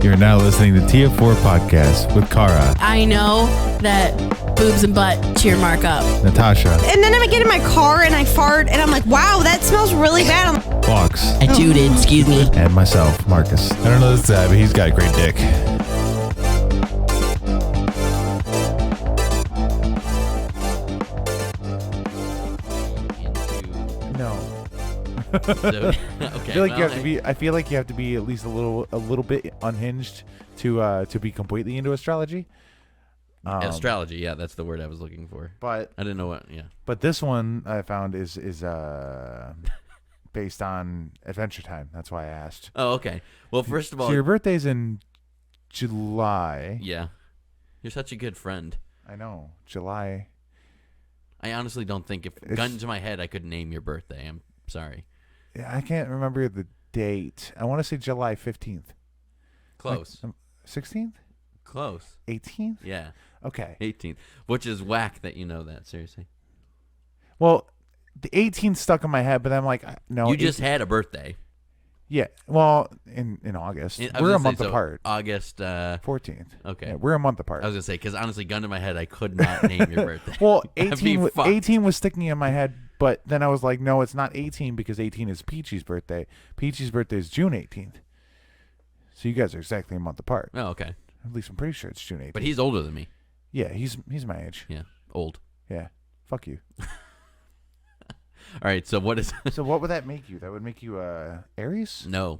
You're now listening to TF4 Podcast with Kara, I know that boobs and butt cheer Mark up. Natasha, And then I get in my car and I fart and I'm like, wow, that smells really bad. Vaux, I tooted, excuse me. and myself, Marcus. I don't know this guy, but he's got a great dick. No. Okay, I feel like you have to be. I feel like you have to be at least a little bit unhinged to be completely into astrology. Astrology, yeah, that's the word I was looking for. But I didn't know what. Yeah. But this one I found is based on Adventure Time. That's why I asked. Oh, okay. Well, first of all, So your birthday's in July. yeah, you're such a good friend. I know, July. I honestly don't think if gun to my head I could name your birthday. I'm sorry. Yeah, I can't remember the date. I want to say July 15th. Close. 16th? Close. 18th? Yeah. Okay. 18th, which is whack that you know that. Seriously. Well, the 18th stuck in my head, but I'm like, no. You just had a birthday. Yeah. Well, in August. I was We're a gonna month say, so apart. August. 14th. Okay. Yeah, we're a month apart. I was gonna say because honestly, gun to my head, I could not name your birthday. Well, I'd be 18 was sticking in my head, but then I was like, no, it's not 18 because 18 is Peachy's birthday. Peachy's birthday is June 18th. So you guys are exactly a month apart. Oh, okay. At least I'm pretty sure it's June 18th. But he's older than me. Yeah, he's my age. Yeah, old. Yeah. Fuck you. All right. So what is? So what would that make you? That would make you Aries? No,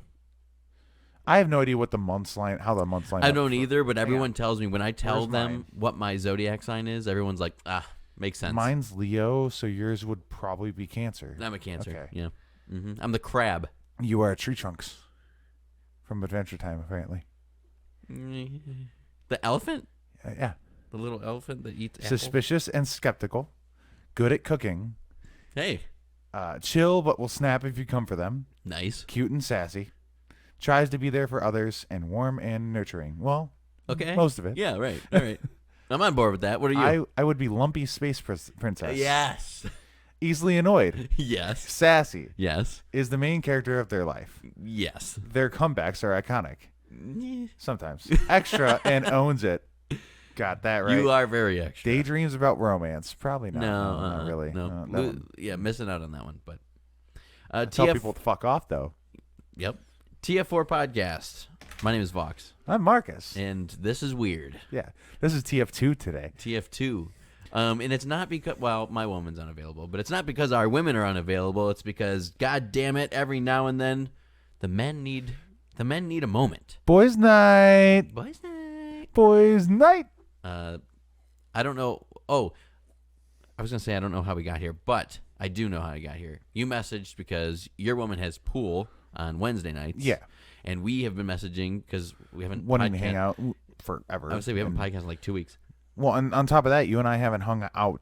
I have no idea what the months line, how the months line. I up don't for- either. But everyone tells me when I tell Where's them mine? what my zodiac sign is, everyone's like, makes sense. Mine's Leo, so yours would probably be Cancer. I'm a Cancer. Okay. Yeah. I'm the crab. You are Tree Trunks from Adventure Time, apparently. The elephant, Yeah. the little elephant that eats apples. Suspicious and skeptical, good at cooking, Hey, chill but will snap if you come for them, nice. cute and sassy, tries to be there for others, and warm and nurturing. Well, Okay. most of it. Yeah. Right. All right. I'm on board with that. What are you? I would be lumpy space princess. Yes. Easily annoyed, Yes. sassy, Yes. is the main character of their life. Yes. Their comebacks are iconic. Sometimes. Extra and owns it. Got that right. You are very extra. Daydreams about romance. Probably not. No, not really. No. that one. Yeah, missing out on that one. But Tell people to fuck off, though. Yep. TF4 Podcast. My name is Vaux, I'm Marcus. and this is weird. Yeah. This is TF2 today. TF2. And it's not because, well, my woman's unavailable, but it's not because our women are unavailable. It's because, God damn it, every now and then, the men need a moment. Boys' night. Boys night. Boys' night. I don't know. Oh, I was gonna say I don't know how we got here, but I do know how I got here. You messaged because your woman has pool on Wednesday nights. Yeah. And we have been messaging because we haven't Wanting to hang out forever. I would say we haven't podcasted in like 2 weeks. Well, and on top of that, you and I haven't hung out,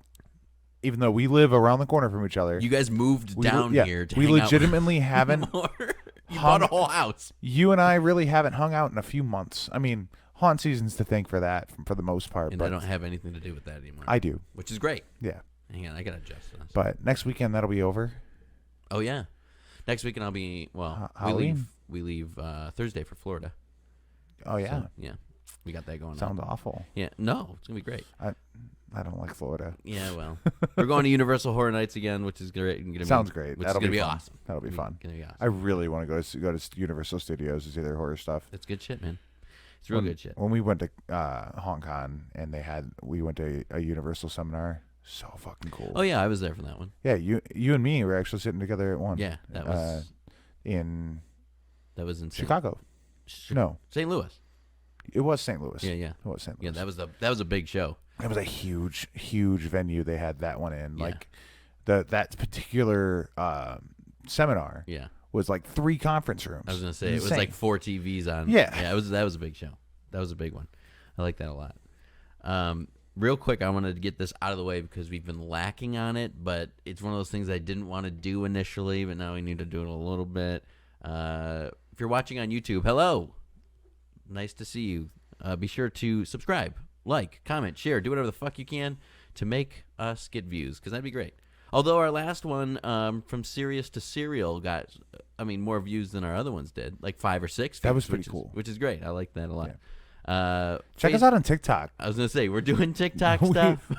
even though we live around the corner from each other. You guys moved down here to we hang legitimately out haven't. more. You bought a whole house. You and I really haven't hung out in a few months. I mean, haunt season's to thank for that, for the most part. And but I don't have anything to do with that anymore. I do. Which is great. Yeah. Hang on, I gotta adjust this. But next weekend that'll be over. Oh yeah, next weekend I'll be Halloween? we leave Thursday for Florida. Oh yeah. So, yeah, we got that going on. Sounds awful. Yeah, no, it's gonna be great. I don't like Florida. Yeah, well, we're going to Universal Horror Nights again, which is great. Sounds great. Which That'll is gonna be fun. awesome. That'll be fun. Gonna be awesome. I really want to go to Universal Studios to see their horror stuff. It's good shit, man. It's real good shit. When we went to Hong Kong and we went to a Universal seminar, so fucking cool. Oh yeah, I was there for that one. Yeah, you and me were actually sitting together at one. Yeah, that was in in Chicago. No, St. Louis. it was St. Louis. Yeah, yeah. It was St. Louis. Yeah, that was a big show. It was a huge venue. They had that one in. Yeah. Like that particular seminar. Yeah. Was like 3 conference rooms. I was gonna say it was Insane. like 4 TVs on. Yeah. Yeah. That was a big show. That was a big one. I like that a lot. Real quick, I wanted to get this out of the way because we've been lacking on it, but it's one of those things I didn't want to do initially, but now we need to do it a little bit. If you're watching on YouTube, hello. Nice to see you. Be sure to subscribe, like, comment, share, do whatever the fuck you can to make us get views, because that'd be great. Although our last one, from Serious to Serial, got, more views than our other ones did, like 5 or 6. That was views, pretty cool. Which is great. I like that a lot. Check us out on TikTok. I was gonna say we're doing TikTok stuff.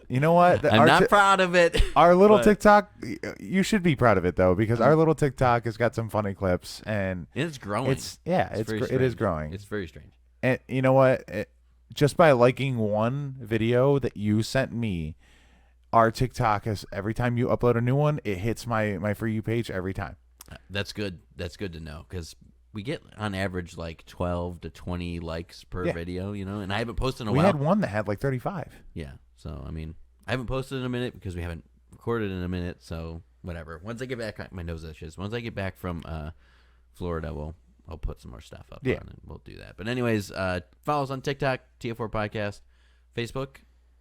You know what? I'm not proud of it. Our little TikTok, you should be proud of it though, because our little TikTok has got some funny clips and it's growing. It is growing. It's very strange. And you know what? Just by liking one video that you sent me, our TikTok has, every time you upload a new one, it hits my For You page every time. That's good. That's good to know, because we get on average like 12 to 20 likes per video, and I haven't posted in a while. We had one that had like 35. Yeah. So, I haven't posted in a minute because we haven't recorded in a minute. So, whatever. Once I get back, my nose itches. Once I get back from Florida, I'll put some more stuff up on and we'll do that. But anyways, follow us on TikTok, TF4 Podcast, Facebook.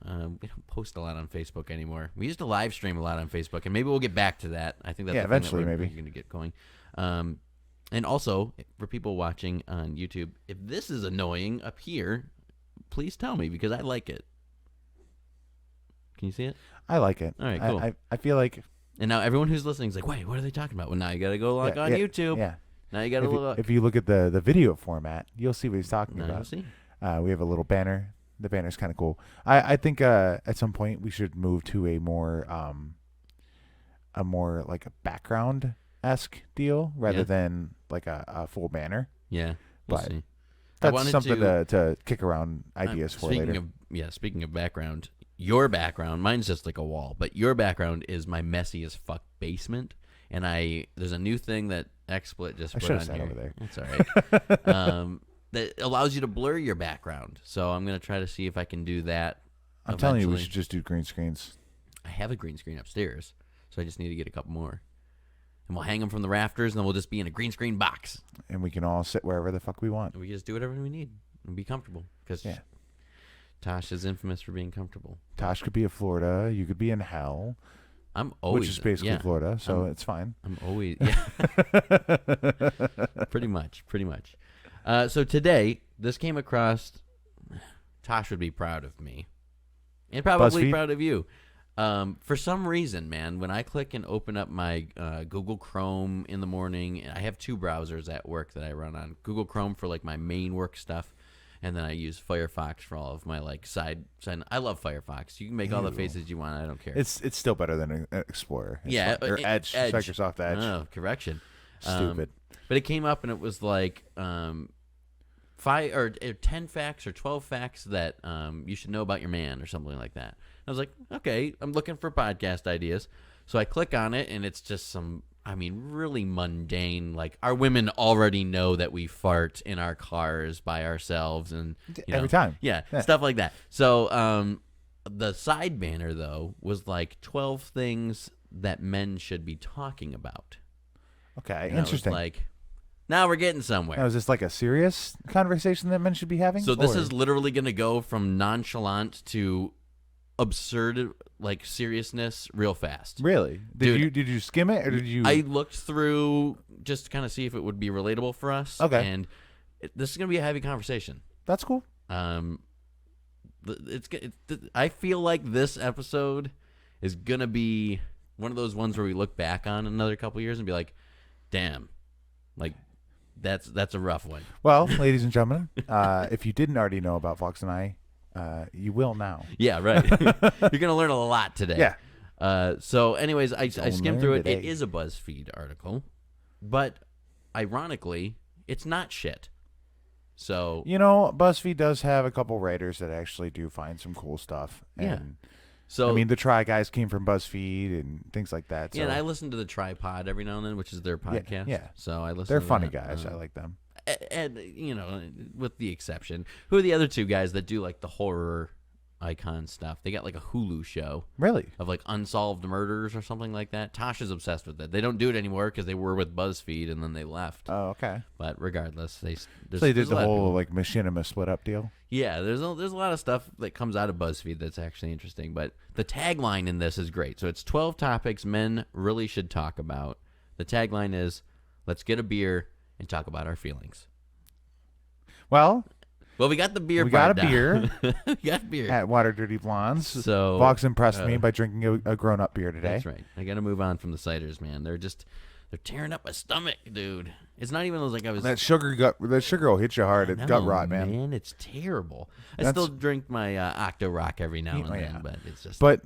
We don't post a lot on Facebook anymore. We used to live stream a lot on Facebook, and maybe we'll get back to that. I think that's eventually we're maybe going to get going. And also, for people watching on YouTube, if this is annoying up here, please tell me, because I like it. Can you see it? I like it. All right, cool. I feel like... And now everyone who's listening is like, wait, what are they talking about? Well, now you got to go on YouTube. Yeah. Now you got to look. If you look at the video format, you'll see what he's talking Now about. you'll see. We have a little banner. The banner's kind of cool. I think at some point we should move to a more like a background-esque deal rather than like a full banner. Yeah, we'll but see. That's something to kick around ideas for later. Speaking of background, your background, mine's just like a wall, but your background is my messy as fuck basement. And there's a new thing that XSplit just put on here. Over there. That's all right. That allows you to blur your background. So I'm going to try to see if I can do that. I'm telling you, we should just do green screens. I have a green screen upstairs, so I just need to get a couple more. And we'll hang them from the rafters, and then we'll just be in a green screen box. And we can all sit wherever the fuck we want. And we just do whatever we need and be comfortable. Because Tosh is infamous for being comfortable. Tosh could be in Florida. You could be in hell. I'm always... Which is basically Florida, so it's fine. I'm always... Pretty much. So today, this came across... Tosh would be proud of me. And probably BuzzFeed? proud of you. For some reason, man, when I click and open up my Google Chrome in the morning, I have 2 browsers at work that I run on. Google Chrome for like my main work stuff, and then I use Firefox for all of my like side. I love Firefox. You can make all the faces you want. I don't care. It's still better than Explorer. Or Edge. Microsoft Edge. Oh, correction. Stupid. But it came up and it was like 5 or 10 facts or 12 facts that you should know about your man or something like that. I was like, okay, I'm looking for podcast ideas. So I click on it, and it's just some, really mundane. Like, our women already know that we fart in our cars by ourselves, and every time. Yeah, stuff like that. So the side banner, though, was like 12 things that men should be talking about. Okay, and interesting. Like, now we're getting somewhere. Now, is this like a serious conversation that men should be having? So this is literally going to go from nonchalant to absurd, like, seriousness real fast. Really? Did you skim it, or did you? I looked through just to kind of see if it would be relatable for us. Okay. And this is going to be a heavy conversation. That's cool. I feel like this episode is going to be one of those ones where we look back on another couple years and be like, damn, like, that's a rough one. Well, ladies and gentlemen, if you didn't already know about Fox and I, you will now. Yeah, right. You're gonna learn a lot today. Yeah. So, anyways, I skimmed through it. Today. It is a BuzzFeed article, but ironically, it's not shit. So BuzzFeed does have a couple writers that actually do find some cool stuff. And, So the Try guys came from BuzzFeed and things like that. So. Yeah, and I listen to the Tripod every now and then, which is their podcast. Yeah. So I listen. They're to funny that. guys. I like them. And with the exception, who are the other 2 guys that do like the horror icon stuff? They got like a Hulu show. Really? Of like unsolved murders or something like that. Tosh is obsessed with it. They don't do it anymore because they were with BuzzFeed and then they left. Oh, okay. But regardless, they did the whole like machinima split up deal. Yeah, there's a lot of stuff that comes out of BuzzFeed that's actually interesting. But the tagline in this is great. So it's 12 topics men really should talk about. The tagline is, "Let's get a beer and talk about our feelings." Well, Well, we got the beer. We got a part beer. down. We got beer. At Water Dirty Blondes. So Vox impressed me by drinking a grown-up beer today. That's right. I got to move on from the ciders, man. They're tearing up my stomach, dude. It's not even like I was. That sugar will hit you hard. It's gut rot, man. Man, it's terrible. I still drink my Octo Rock every now and then, yeah. but it's just. But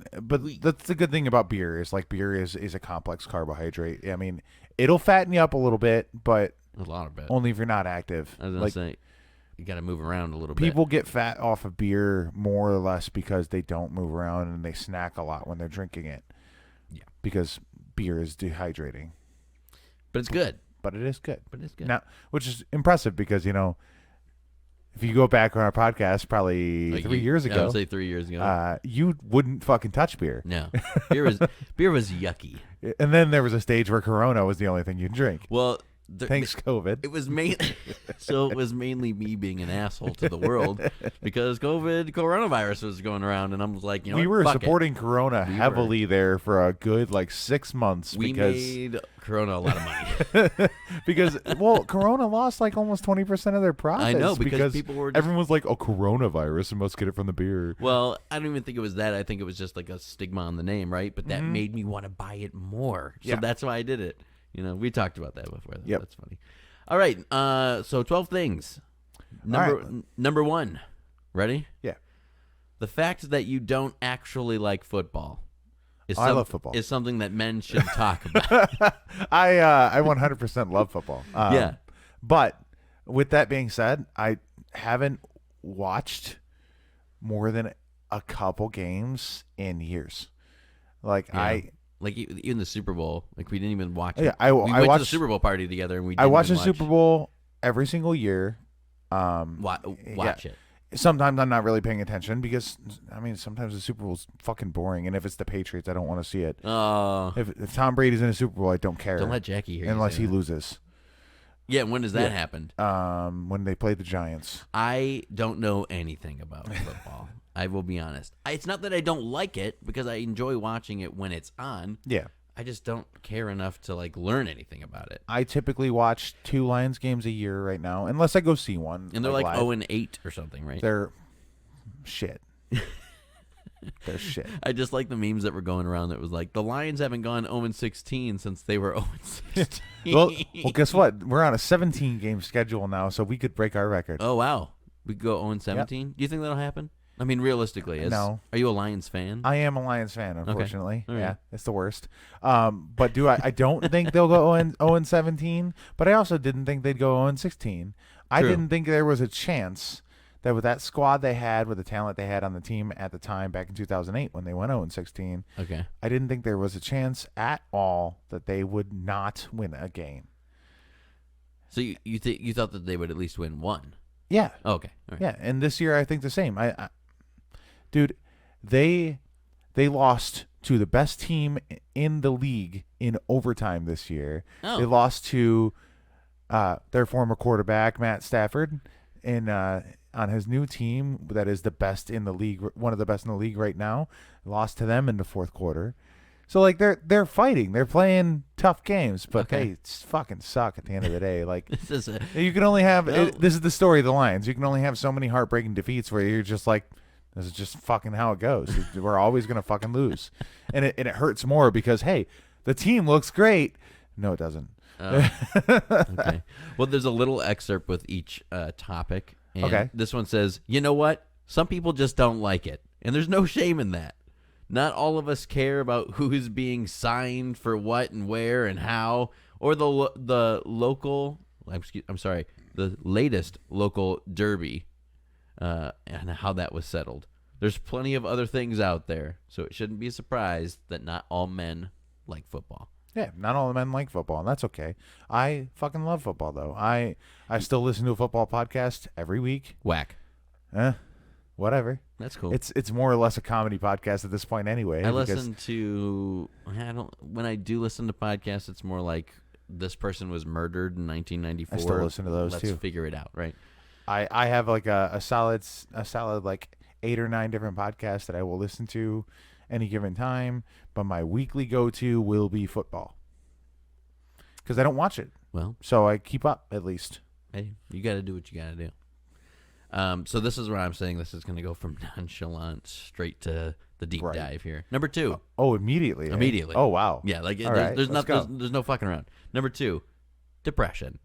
that's the good thing about beer is like beer is a complex carbohydrate. I mean, it'll fatten you up a little bit, but a lot of it. only if you're not active. I was gonna say, you got to move around a little bit. People get fat off of beer more or less because they don't move around and they snack a lot when they're drinking it. Yeah. Because beer is dehydrating. But it's good. But it is good. Now, which is impressive because, if you go back on our podcast probably Like 3 years ago. I would say 3 years ago. You wouldn't fucking touch beer. No. Beer was yucky. And then there was a stage where Corona was the only thing you'd drink. Well, Thanks, COVID. It was mainly me being an asshole to the world because coronavirus was going around, and I was like, we were supporting Corona heavily there for a good 6 months. We because made Corona a lot of money because Corona lost almost 20% of their profits. I know because people were everyone was like, "Oh, coronavirus, and must get it from the beer." Well, I don't even think it was that. I think it was just a stigma on the name, right? But that made me want to buy it more, so that's why I did it. We talked about that before. Yep. That's funny. All right. So 12 things. Number 1. Ready? Yeah. The fact that you don't actually like football. I love football. Is something that men should talk about. I 100% love football. Yeah. But with that being said, I haven't watched more than a couple games in years. Like even the Super Bowl, we didn't even watch it. Yeah, we went to the Super Bowl party together, and I watch the Super Bowl every single year. Watch it. Sometimes I'm not really paying attention because sometimes the Super Bowl's fucking boring, and if it's the Patriots, I don't want to see it. If Tom Brady's in a Super Bowl, I don't care. Don't let Jackie hear unless he loses. Yeah, when does that happen? When they play the Giants. I don't know anything about football. I will be honest. It's not that I don't like it because I enjoy watching it when it's on. Yeah. I just don't care enough to learn anything about it. I typically watch 2 Lions games a year right now, unless I go see one. And they're live. 0-8 or something, right? They're shit. They're shit. I just like the memes that were going around that was the Lions haven't gone 0-16 since they were 0-16. well, guess what? We're on a 17-game schedule now, so we could break our record. Oh, wow. We could go 0-17? Yep. Do you think that'll happen? Realistically, no. Are you a Lions fan? I am a Lions fan, unfortunately. Okay. Right. Yeah, it's the worst. But I don't think they'll go 0-17, but I also didn't think they'd go 0-16. I didn't think there was a chance that with that squad they had, with the talent they had on the team at the time back in 2008 when they went 0-16, okay, I didn't think there was a chance at all that they would not win a game. So you thought that they would at least win one? Yeah. Oh, okay. All right. Yeah, and this year I think the same. Dude, they lost to the best team in the league in overtime this year. Oh. They lost to their former quarterback Matt Stafford on his new team that is the best in the league, one of the best in the league right now. Lost to them in the fourth quarter. So they're fighting, they're playing tough games, but they fucking suck at the end of the day. You can only have this is the story of the Lions. You can only have so many heartbreaking defeats where you're just this is just fucking how it goes. We're always gonna fucking lose, and it hurts more because hey, the team looks great. No, it doesn't. Okay. Well, there's a little excerpt with each topic. And this one says, you know what? Some people just don't like it, and there's no shame in that. Not all of us care about who's being signed for what and where and how, or the latest local derby, and how that was settled. There's plenty of other things out there, so it shouldn't be a surprise that not all men like football. Yeah, not all the men like football, and that's okay. I fucking love football, though. I still listen to a football podcast every week. Whack. Whatever. That's cool. It's more or less a comedy podcast at this point anyway. When I do listen to podcasts, it's more like this person was murdered in 1994. I still listen to those too. Let's figure it out, right? I have a solid 8 or 9 different podcasts that I will listen to any given time, but my weekly go-to will be football because I don't watch it. Well, so I keep up at least. Hey, you got to do what you got to do. So this is where I'm saying this is going to go from nonchalant straight to the deep dive here. Number 2. Oh, immediately. Immediately. Oh, wow. Yeah, like All right, there's let's go. no fucking around. Number 2, depression.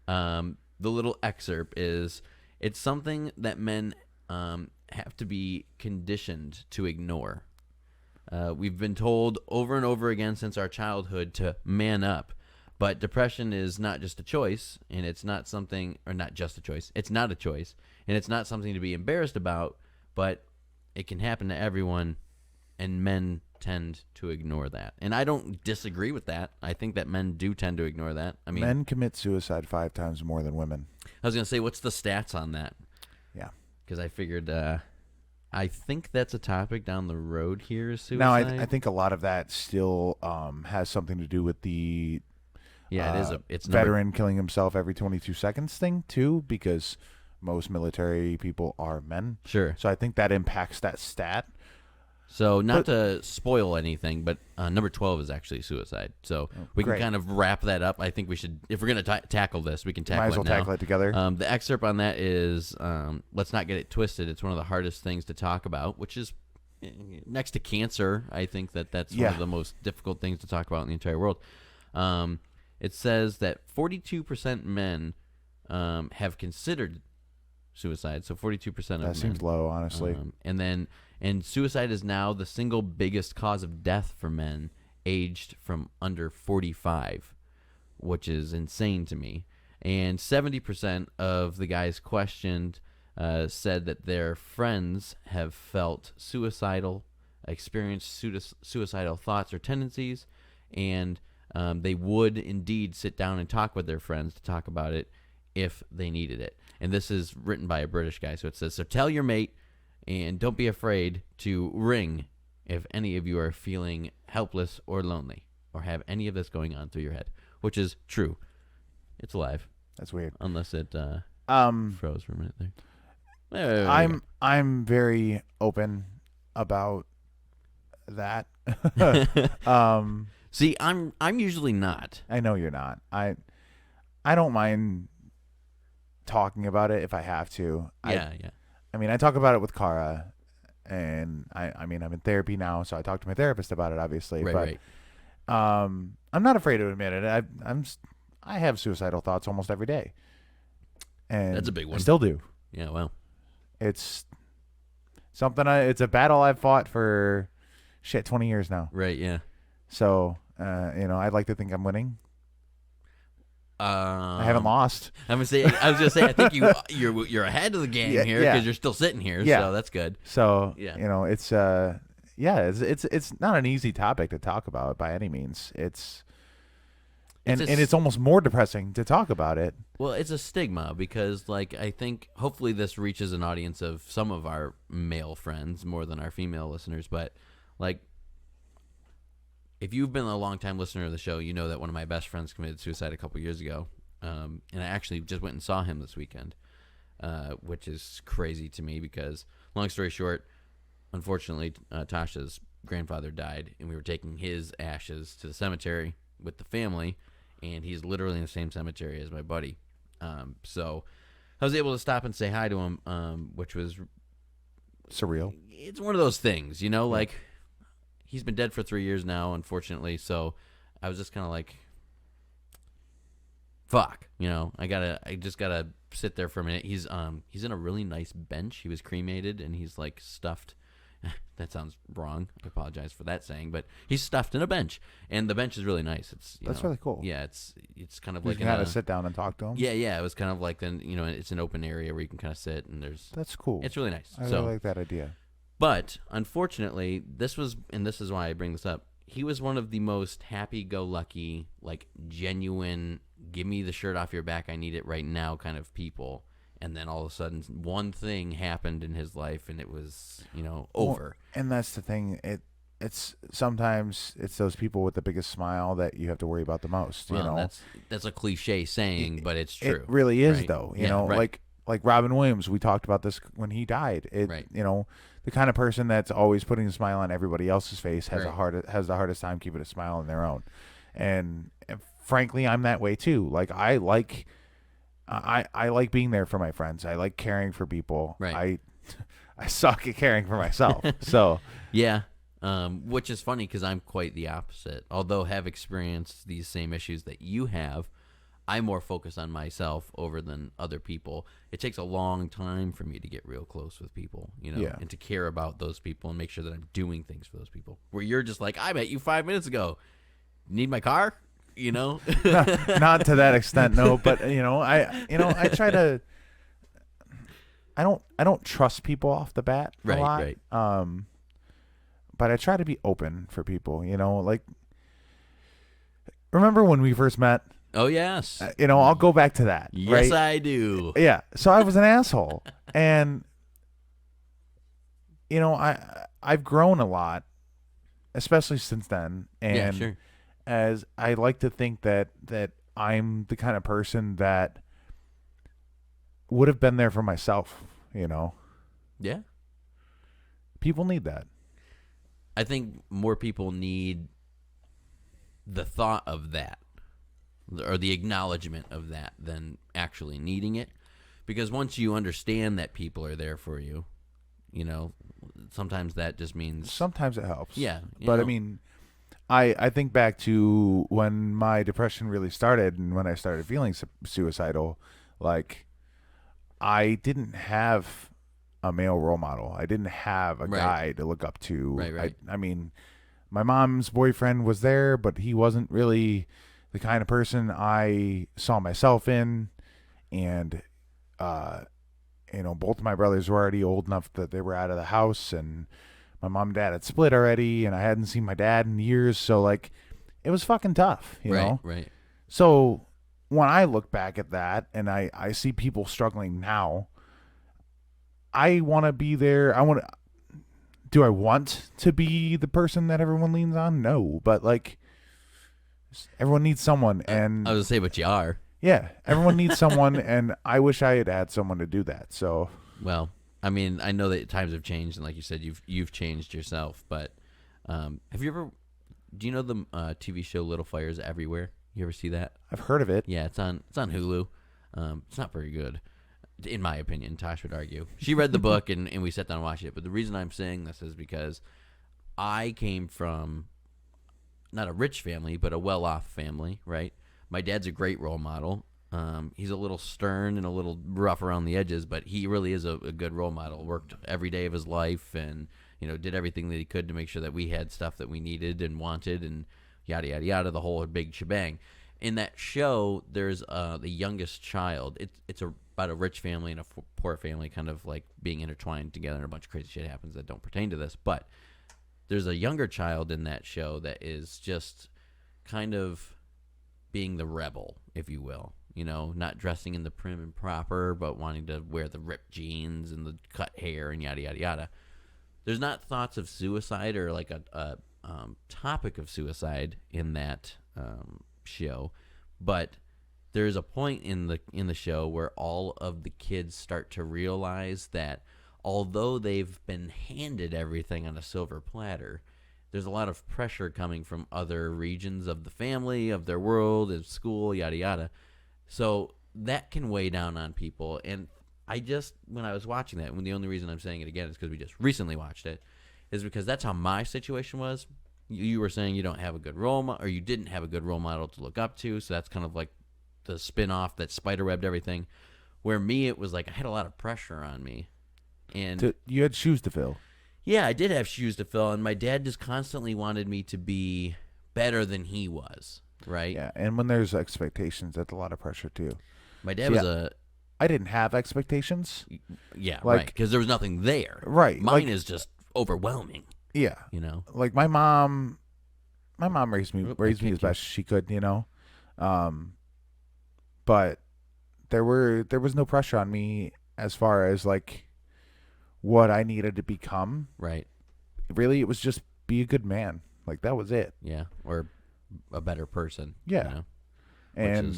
The little excerpt is, it's something that men have to be conditioned to ignore. We've been told over and over again since our childhood to man up. But depression is not just a choice, and it's not something, or not just a choice. It's not a choice, and it's not something to be embarrassed about, but it can happen to everyone, and men tend to ignore that. And I don't disagree with that. I think that men do tend to ignore that. I mean, men commit suicide 5 times more than women. I was going to say, what's the stats on that? Yeah. Because I figured, I think that's a topic down the road here, is suicide. Now, I think a lot of that still has something to do with the yeah, it is it's veteran killing himself every 22 seconds thing, too, because most military people are men. Sure. So I think that impacts that stat. So not to spoil anything, but number 12 is actually suicide. So we can kind of wrap that up. I think we should, if we're going to tackle this, we can tackle it now. Might as well tackle it together. The excerpt on that is, let's not get it twisted. It's one of the hardest things to talk about, which is next to cancer. I think that's one of the most difficult things to talk about in the entire world. It says that 42% men have considered suicide. So 42% of men. That seems low, honestly. And suicide is now the single biggest cause of death for men aged from under 45, which is insane to me. And 70% of the guys questioned said that their friends have felt suicidal, experienced suicidal thoughts or tendencies, and they would indeed sit down and talk with their friends to talk about it if they needed it. And this is written by a British guy. So it says, so tell your mate and don't be afraid to ring if any of you are feeling helpless or lonely or have any of this going on through your head, which is true. It's alive. That's weird. Unless it froze for a minute there. I'm very open about that. See, I'm usually not. I know you're not. I don't mind talking about it if I have to. Yeah. I mean, I talk about it with Kara, and I mean, I'm in therapy now, so I talk to my therapist about it, obviously. Right. I'm not afraid to admit it. I have suicidal thoughts almost every day, and that's a big one. I still do. Yeah, well, it's something. It's a battle I've fought for 20 years now. Right. Yeah. So I'd like to think I'm winning. I haven't lost. I was gonna say, I think you're ahead of the game here because you're still sitting here. Yeah. So that's good. So yeah. It's not an easy topic to talk about by any means. It's almost more depressing to talk about it. Well, it's a stigma because, like, I think hopefully this reaches an audience of some of our male friends more than our female listeners. But like, if you've been a long-time listener of the show, you know that one of my best friends committed suicide a couple years ago, and I actually just went and saw him this weekend, which is crazy to me because, long story short, unfortunately, Tasha's grandfather died, and we were taking his ashes to the cemetery with the family, and he's literally in the same cemetery as my buddy. So I was able to stop and say hi to him, which was surreal. It's one of those things, like... He's been dead for 3 years now, unfortunately. So I was just kind of like, fuck, I just gotta sit there for a minute. He's in a really nice bench. He was cremated and he's like stuffed. That sounds wrong. I apologize for that saying, but he's stuffed in a bench, and the bench is really nice. That's really cool. Yeah, it's kind of you like can kind of sit down and talk to him. Yeah. It was kind of like then it's an open area where you can kind of sit and that's cool. It's really nice. I really like that idea. But unfortunately, this is why I bring this up. He was one of the most happy-go-lucky, like genuine, give me the shirt off your back, I need it right now kind of people. And then all of a sudden, one thing happened in his life, and it was, over. And that's the thing. It's sometimes it's those people with the biggest smile that you have to worry about the most. Well, that's a cliche saying, but it's true. It really is, right? though. Right. Like Robin Williams, we talked about this when he died. Right. The kind of person that's always putting a smile on everybody else's face has right. has the hardest time keeping a smile on their own. And frankly, I'm that way too. Like I like I like being there for my friends. I like caring for people. Right. I suck at caring for myself. So Yeah. Which is funny because I'm quite the opposite. Although have experienced these same issues that you have, I'm more focused on myself over than other people. It takes a long time for me to get real close with people, Yeah. and to care about those people and make sure that I'm doing things for those people. Where you're just like, I met you 5 minutes ago. Need my car? not to that extent, no. But I try to. I don't trust people off the bat a lot. Right. But I try to be open for people. Like, remember when we first met? Oh yes. I'll go back to that. Yes, right? I do. Yeah. So I was an asshole, and I've grown a lot, especially since then. And Yeah, sure. as I like to think that I'm the kind of person that would have been there for myself. Yeah. People need that. I think more people need the thought of that, or the acknowledgement of that, than actually needing it. Because once you understand that people are there for you, sometimes that just means... Sometimes it helps. Yeah. But I mean, I think back to when my depression really started and when I started feeling suicidal. Like, I didn't have a male role model. I didn't have a guy to look up to. Right. I mean, my mom's boyfriend was there, but he wasn't really the kind of person I saw myself in. And, both of my brothers were already old enough that they were out of the house, and my mom and dad had split already, and I hadn't seen my dad in years. So, like, it was fucking tough, you know? Right. So when I look back at that and I see people struggling now, I want to be there. Do I want to be the person that everyone leans on? No, but like, everyone needs someone, and I was going to say, but you are. Yeah, everyone needs someone, and I wish I had someone to do that. So, well, I mean, I know that times have changed, and like you said, you've changed yourself. But have you ever? Do you know the TV show Little Fires Everywhere? You ever see that? I've heard of it. Yeah, it's on Hulu. It's not very good, in my opinion. Tosh would argue. She read the book, and we sat down and watched it. But the reason I'm saying this is because I came from not a rich family, but a well-off family, right? My dad's a great role model. He's a little stern and a little rough around the edges, but he really is a good role model. Worked every day of his life and, did everything that he could to make sure that we had stuff that we needed and wanted, and yada, yada, yada, the whole big shebang. In that show, there's the youngest child. It's about a rich family and a poor family kind of like being intertwined together, and a bunch of crazy shit happens that don't pertain to this. But there's a younger child in that show that is just kind of being the rebel, if you will, not dressing in the prim and proper, but wanting to wear the ripped jeans and the cut hair and yada, yada, yada. There's not thoughts of suicide or like a topic of suicide in that show, but there's a point in the show where all of the kids start to realize that although they've been handed everything on a silver platter, there's a lot of pressure coming from other regions of the family, of their world, of school, yada, yada. So that can weigh down on people. And when I was watching that, the only reason I'm saying it again is because we just recently watched it, is because that's how my situation was. You were saying you don't have a good role model, or you didn't have a good role model to look up to. So that's kind of like the spin-off that spiderwebbed everything. Where me, it was like I had a lot of pressure on me. And you had shoes to fill. Yeah, I did have shoes to fill, and my dad just constantly wanted me to be better than he was, right? Yeah, and when there's expectations, that's a lot of pressure too. My dad I didn't have expectations. Yeah, right, because there was nothing there. Right. Mine is just overwhelming. Yeah. Like my mom raised me as best she could, but there was no pressure on me as far as like what I needed to become. Right. Really, it was just be a good man. Like, that was it. Yeah, or a better person. Yeah. And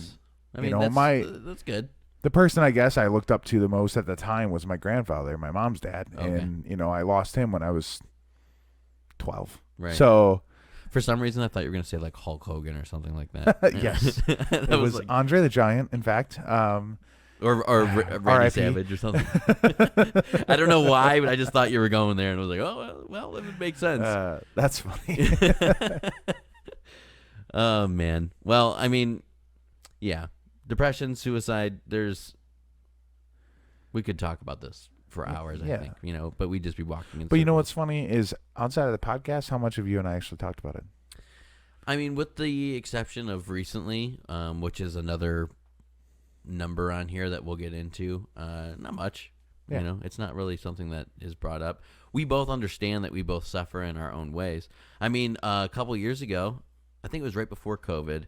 that's good. The person I guess I looked up to the most at the time was my grandfather, my mom's dad. Okay. And, I lost him when I was 12. Right. So for some reason, I thought you were going to say like Hulk Hogan or something like that. Yes. It was like Andre the Giant, in fact. Randy R.I.P. Savage or something. I don't know why, but I just thought you were going there, and I was like, oh well, it would make sense. That's funny. Oh man. Well, I mean, yeah, depression, suicide. We could talk about this for hours. I think, but we'd just be walking in. But you know circles. what's funny is outside of the podcast, how much have you and I actually talked about it? I mean, with the exception of recently, which is another number on here that we'll get into, not much. Yeah. It's not really something that is brought up. We both understand that we both suffer in our own ways. I mean, a couple years ago, I think it was right before COVID,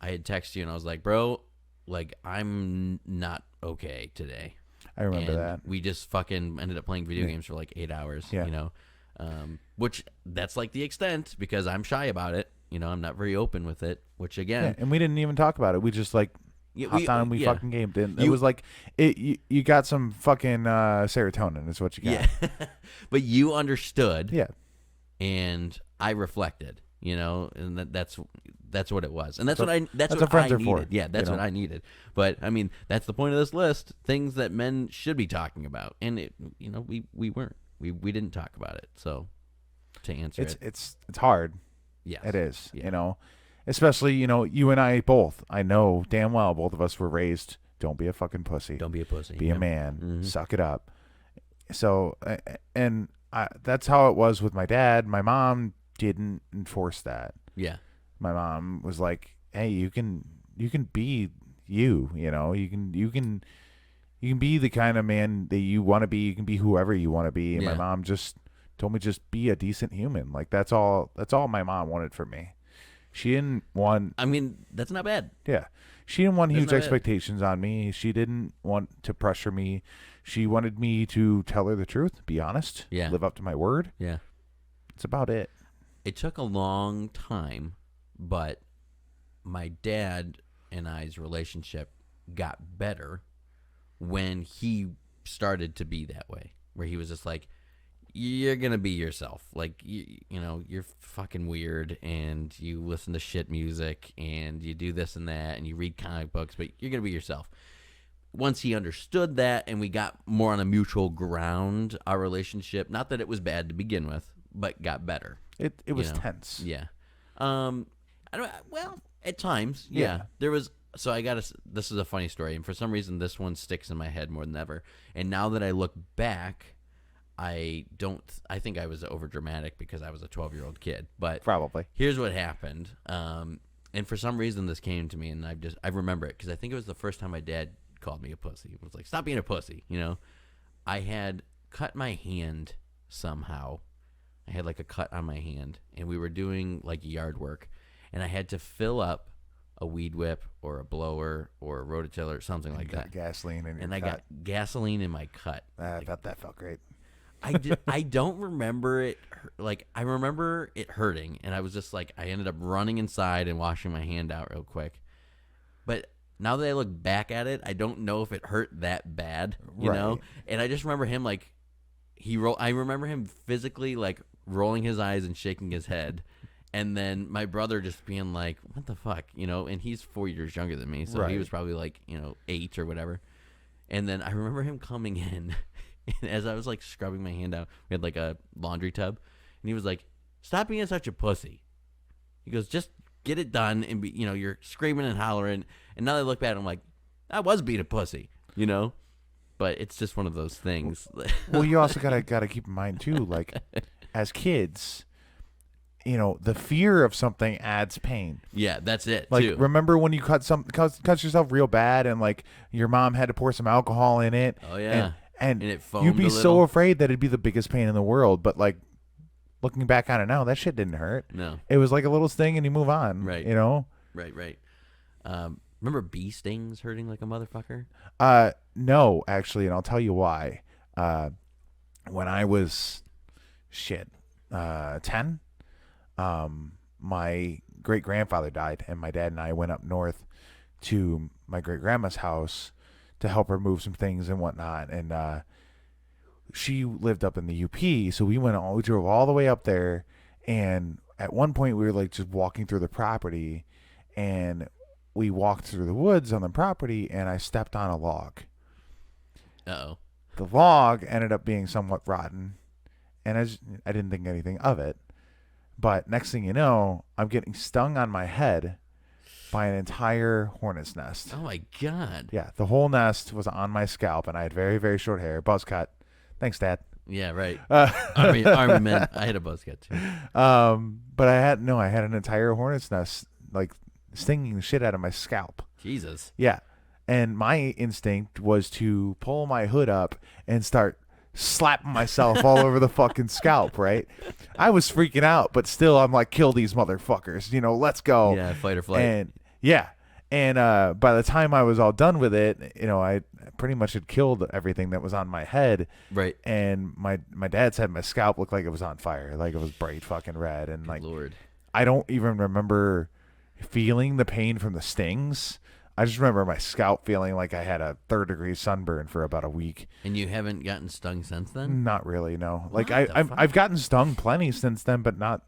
I had texted you and I was like, bro, like, I'm not okay today. I remember And that. we just fucking ended up playing video games for like 8 hours, Yeah. which that's like the extent because I'm shy about it. I'm not very open with it, which again, And we didn't even talk about it. We just like hopped on and we fucking gamed. And it was like you got some fucking serotonin is what you got. yeah. But you understood, Yeah. and I reflected, and that's what it was, and that's So what that's what what friends I are for, needed. Yeah, that's you what know? I needed. But I mean, that's the point of this list: things that men should be talking about, and we weren't. We didn't talk about it. So to answer It's hard. yes, It is. Yeah. Especially you and I both. I know damn well both of us were raised. Don't be a fucking pussy. Don't be a pussy. Be Yeah. a man. Mhm. Suck it up. So, that's how it was with my dad. My mom didn't enforce that. Yeah, My mom was like, "Hey, you can be you. You can be the kind of man that you want to be. You can be whoever you want to be." And my Yeah. mom just told me just be a decent human. Like that's all my mom wanted from me. She didn't want. I mean, that's not bad. Yeah. She didn't want That's huge not it. expectations on me. She didn't want to pressure me. She wanted me to tell her the truth, be honest, Yeah. live up to my word. Yeah. It's about it. It took a long time, but my dad and I's relationship got better when he started to be that way, where he was just like, you're going to be yourself. Like, you're fucking weird and you listen to shit music and you do this and that and you read comic books, but you're going to be yourself. Once he understood that and we got more on a mutual ground, our relationship, not that it was bad to begin with, but got better. It was tense. Yeah. I don't. Well, at times, yeah. Yeah. There was. So this is a funny story, and for some reason, this one sticks in my head more than ever. And now that I look back, I think I was overdramatic because I was a 12-year-old kid. But Probably. here's what happened. And for some reason, this came to me, and I remember it because I think it was the first time my dad called me a pussy. He was like, "Stop being a pussy," I had cut my hand somehow. I had like a cut on my hand, and we were doing like yard work, and I had to fill up a weed whip or a blower or a rototiller or something like that. Gasoline in your And I cut. got gasoline in my cut. I bet that felt great. I don't remember it. Like, I remember it hurting, and I was just like, I ended up running inside and washing my hand out real quick. But now that I look back at it, I don't know if it hurt that bad, you know? Right. And I just remember him like, I remember him physically like rolling his eyes and shaking his head. And then my brother just being like, what the fuck, and he's 4 years younger than me. So he Right. was probably like, 8 or whatever. And then I remember him coming in, and as I was like scrubbing my hand out, we had like a laundry tub, and he was like, "Stop being such a pussy." He goes, "Just get it done," and you're screaming and hollering. And now that I look back, I'm like, I was being a pussy, But it's just one of those things. Well, you also gotta keep in mind too, like as kids, the fear of something adds pain. Yeah, that's it. Like, too. remember when you cut yourself real bad, and like your mom had to pour some alcohol in it? Oh, yeah. and it foamed you'd be a so little. afraid that it'd be the biggest pain in the world. But like looking back on it now, that shit didn't hurt. No. It was like a little sting, and you move on. Right. Right. Remember bee stings hurting like a motherfucker? No, actually, and I'll tell you why. When I was 10, my great grandfather died, and my dad and I went up north to my great grandma's house to help her move some things and whatnot. And she lived up in the UP, so we drove all the way up there. And at one point, we were like just walking through the property, and we walked through the woods on the property, and I stepped on a log. Uh-oh. The log ended up being somewhat rotten, and I didn't think anything of it. But next thing you know, I'm getting stung on my head by an entire hornet's nest. Oh, my God. Yeah, the whole nest was on my scalp, and I had very, very short hair. Buzz cut. Thanks, Dad. Yeah, right. Army men. I had a buzz cut, too. But I had an entire hornet's nest, like, stinging the shit out of my scalp. Jesus. Yeah. And my instinct was to pull my hood up and start slapping myself all over the fucking scalp, right? I was freaking out, but still I'm like, kill these motherfuckers, let's go. Yeah, fight or flight. And yeah. And by the time I was all done with it, I pretty much had killed everything that was on my head. Right. And my dad said my scalp looked like it was on fire, like it was bright fucking red. And Good Lord. I don't even remember feeling the pain from the stings. I just remember my scalp feeling like I had a 3rd-degree sunburn for about a week. And you haven't gotten stung since then? Not really, no. What Like the fuck? I've gotten stung plenty since then, but not.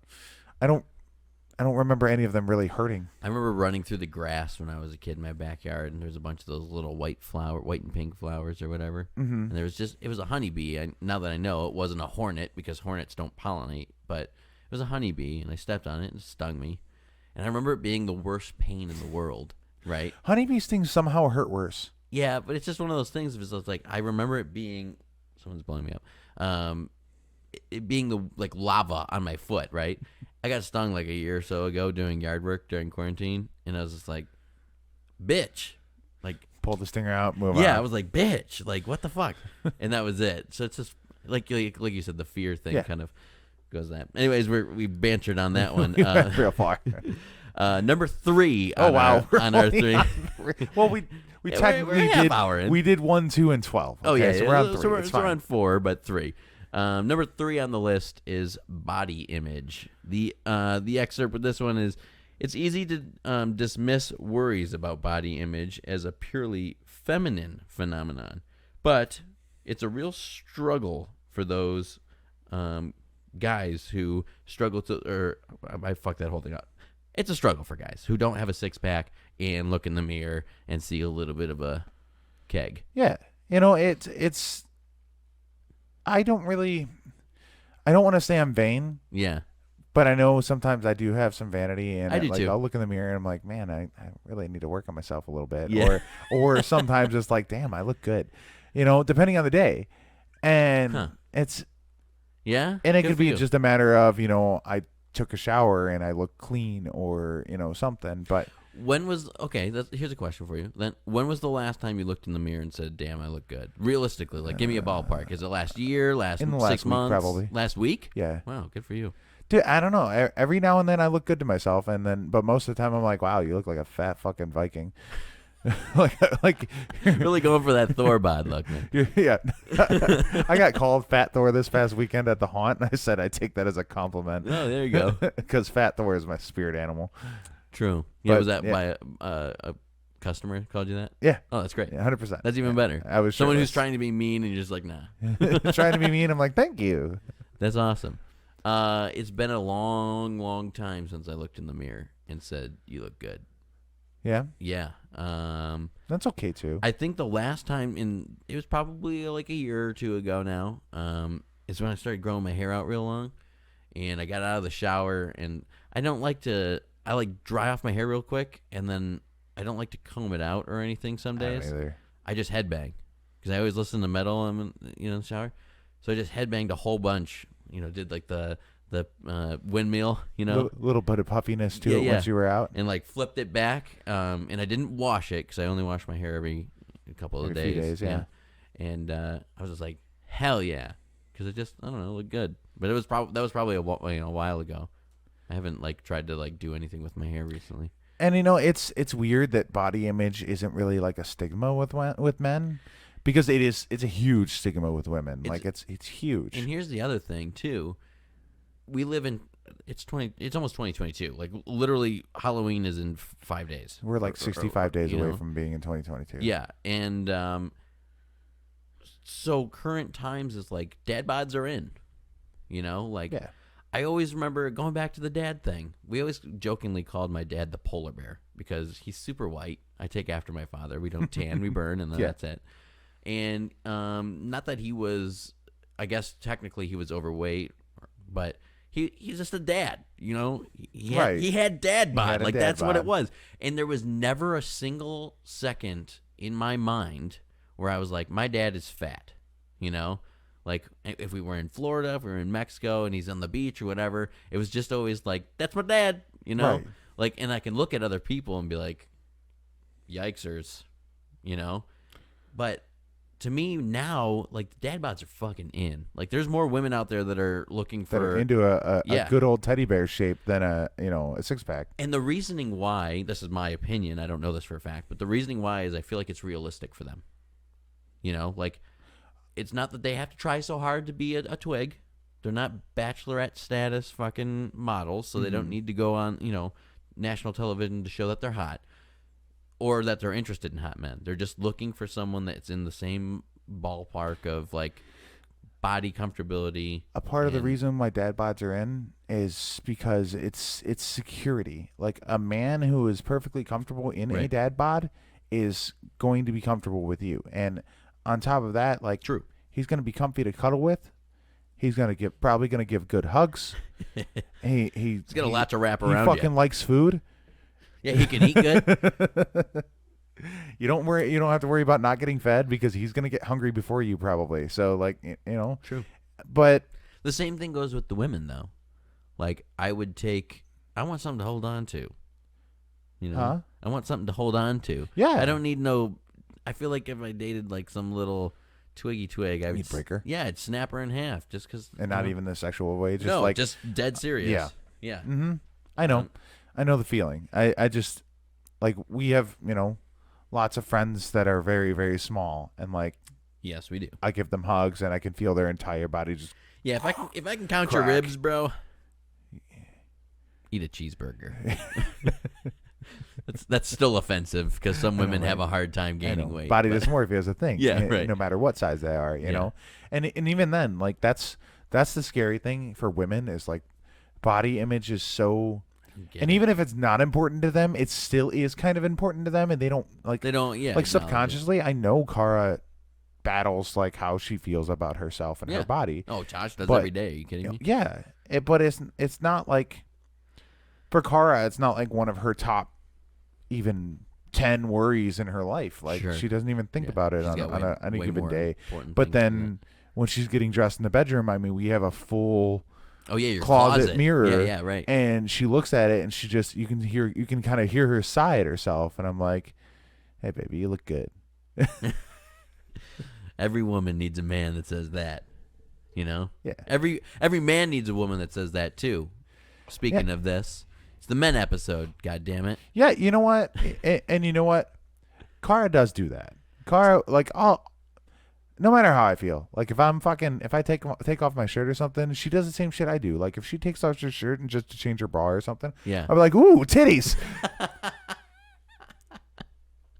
I don't remember any of them really hurting. I remember running through the grass when I was a kid in my backyard, and there's a bunch of those little white and pink flowers or whatever. Mm-hmm. And it was a honeybee. Now that I know, it wasn't a hornet because hornets don't pollinate, but it was a honeybee, and I stepped on it and it stung me. And I remember it being the worst pain in the world. Right. Honeybee stings somehow hurt worse. Yeah, but it's just one of those things. It's like I remember it being. Someone's blowing me up. It being the lava on my foot. Right. I got stung like a year or so ago doing yard work during quarantine, and I was just like, "Bitch!" Like pull the stinger out, move on. Yeah, I was like, "Bitch!" Like what the fuck? And that was it. So it's just like you said, the fear thing kind of goes that. Anyways, we bantered on that one. Real far. Number 3. Oh wow! On our 3. Well, we Yeah, technically we're a half did. hour in. We did 1, 2, and 12. Oh yeah, so we're on 3. So it's we're fine. on 4, but 3. Number 3 on the list is body image. The excerpt with this one is: it's easy to dismiss worries about body image as a purely feminine phenomenon, but it's a real struggle for those guys who struggle to. Or I fucked that whole thing up. It's a struggle for guys who don't have a 6-pack and look in the mirror and see a little bit of a keg. Yeah, it's. I don't want to say I'm vain. Yeah. But I know sometimes I do have some vanity, and I do too. I'll look in the mirror and I'm like, man, I really need to work on myself a little bit. Yeah. Or sometimes it's like, damn, I look good, depending on the day, and it's Yeah, and it good could for be you. just a matter of I took a shower and I look clean, or something. But here's a question for you. Then, when was the last time you looked in the mirror and said, "Damn, I look good"? Realistically, give me a ballpark. Is it last year? in the Last last 6 week, months? probably. Last week? yeah, Wow, good for you. dude, I don't know. Every now and then I look good to myself, but most of the time I'm like, wow, you look like a fat fucking Viking. like Really going for that Thor bod look, man. yeah. I got called Fat Thor this past weekend at the haunt, and I said I take that as a compliment. Oh, there you go. Because Fat Thor is my spirit animal. True. Yeah, But, was that yeah. by a customer called you that? Yeah. Oh, that's great. 100%. That's even better. I was Someone who's shirtless. trying to be mean and you're just like, nah. trying to be mean. I'm like, thank you. That's awesome. It's been a long, long time since I looked in the mirror and said, "You look good." Yeah, Yeah. that's okay too. I think the last time it was probably like a year or two ago now, is when I started growing my hair out real long, and I got out of the shower, and I like dry off my hair real quick, and then I don't like to comb it out or anything some I don't days. either. I just headbang because I always listen to metal in the shower, so I just headbanged a whole bunch. Did like the windmill, Little bit of puffiness to Yeah, it yeah. once you were out. and like flipped it back. And I didn't wash it because I only wash my hair every couple of Every few days, yeah. And I was just like, hell yeah, because it just, I don't know, looked good. But that was probably a while ago. I haven't tried to do anything with my hair recently. And it's weird that body image isn't really like a stigma with men, because it's a huge stigma with women. It's huge. And here's the other thing too. We live in it's almost 2022. Literally Halloween is in 5 days. We're like 65 days you away know? from being in 2022. Yeah, and so current times is dad bods are in. Yeah. I always remember going back to the dad thing. We always jokingly called my dad the polar bear because he's super white. I take after my father. We don't tan, we burn, and then Yeah. that's it. And not that he was, I guess technically he was overweight, but he's just a dad, you know. He had dad bod, like that's what it was. And there was never a single second in my mind where I was like, my dad is fat, you know. Like if we were in Florida, if we were in Mexico, and he's on the beach or whatever, it was just always like, that's my dad, you know. Right. Like, and I can look at other people and be like, yikesers, you know. But to me now, like, the dad bods are fucking in. Like, there's more women out there that are looking That for are into a Yeah. good old teddy bear shape than a six pack. And the reasoning why, this is my opinion, I don't know this for a fact, but the reasoning why is I feel like it's realistic for them. You know, like, it's not that they have to try so hard to be a twig. They're not bachelorette status fucking models, so they don't need to go on, you know, national television to show that they're hot or that they're interested in hot men. They're just looking for someone that's in the same ballpark of, like, body comfortability. A part of the reason why dad bods are in is because it's security. Like, a man who is perfectly comfortable in a Right. dad bod is going to be comfortable with you. And on top of that, like, True. he's going to be comfy to cuddle with. He's probably going to give good hugs. He's got a lot to wrap he around fucking you. likes food. Yeah, he can eat good. You don't have to worry about not getting fed because he's going to get hungry before you probably. So, like, you know. True. But The same thing goes with the women, though. Like, I want something to hold on to. You know? Huh? I want something to hold on to. Yeah. I don't need I feel like if I dated, like, some little twiggy twig, I would Meat breaker. Yeah, I'd snap her in half just because. and not even the sexual way, just no, like just dead serious. Yeah. Yeah. Mm-hmm. I know. I know the feeling. I just, like, we have, you know, lots of friends that are very, very small, and, like, Yes, we do. I give them hugs and I can feel their entire body just Yeah, if I can count your Crack. ribs, bro, eat a cheeseburger. That's still offensive because some women have a hard time gaining weight. Body but- dysmorphia is a thing. Yeah, right. No matter what size they are, you know. And even then, like, that's the scary thing for women is, like, body image is so. And even if it's not important to them, it still is kind of important to them, and they don't like. They don't. Yeah. Like, acknowledge it. subconsciously, I know Cara battles, like, how she feels about herself and her body. Oh, Josh does But, every day. Are you kidding me? Yeah, but it's not like for Cara, it's not like one of her top even 10 worries in her life. Like, Sure. she doesn't even think about it She's got on any way given more day. important But things to then when she's getting dressed in the bedroom, I mean, we have a full Oh yeah, your closet mirror. Yeah, right. And she looks at it, and she just you can kind of hear her sigh at herself, and I'm like, hey baby, you look good. Every woman needs a man that says that. You know? Yeah. Every man needs a woman that says that too. Speaking of this, it's the men episode. God damn it. Yeah, you know what? And you know what? Cara does do that. Cara, like, no matter how I feel, like, if I take off my shirt or something, she does the same shit I do. Like, if she takes off her shirt and just to change her bra or something, Yeah. I'll be like, ooh, titties.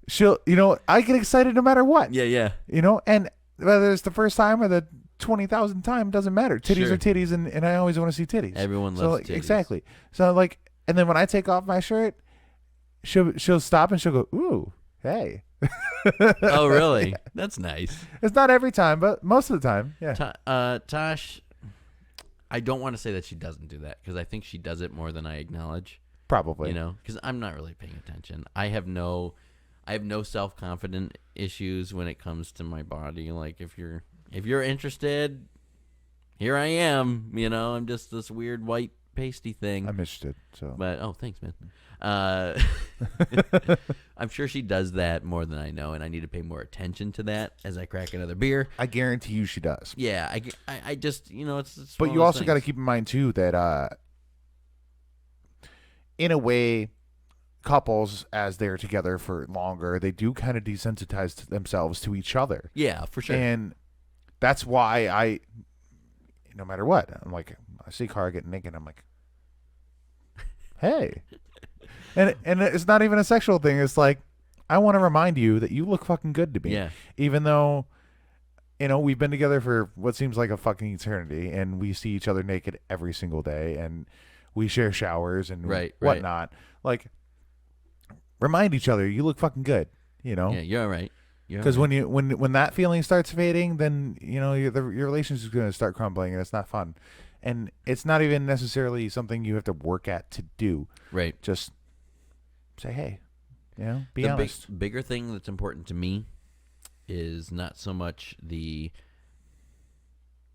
She'll, you know, I get excited no matter what. Yeah. You know, and whether it's the first time or the 20,000th time, doesn't matter. Titties Sure. are titties, and I always want to see titties. Everyone So, loves like, titties. exactly. So, like, and then when I take off my shirt, she'll stop and she'll go, ooh, hey. Oh, really? That's nice. It's not every time, but most of the time, yeah. Tosh, I don't want to say that she doesn't do that because I think she does it more than I acknowledge. Probably. You know, because I'm not really paying attention. I have no self-confident issues when it comes to my body. Like, if you're interested, here I am. You know, I'm just this weird white pasty thing. I'm interested. So, But thanks, man. I'm sure she does that more than I know, and I need to pay more attention to that as I crack another beer. I guarantee you she does. Yeah, I just, you know, it's But you also got to keep in mind too that in a way, couples, as they're together for longer, they do kind of desensitize themselves to each other. Yeah, for sure. And that's why no matter what, I'm like, I see Cara getting naked, I'm like, hey. And it's not even a sexual thing. It's like, I want to remind you that you look fucking good to me. Yeah. Even though, you know, we've been together for what seems like a fucking eternity, and we see each other naked every single day, and we share showers and Right. whatnot. Like, remind each other, you look fucking good. You know. Yeah, you're all right. Because when that feeling starts fading, then your relationship is going to start crumbling, and it's not fun. And it's not even necessarily something you have to work at to do. Right. Just say, hey, be the honest. Bigger thing that's important to me is not so much the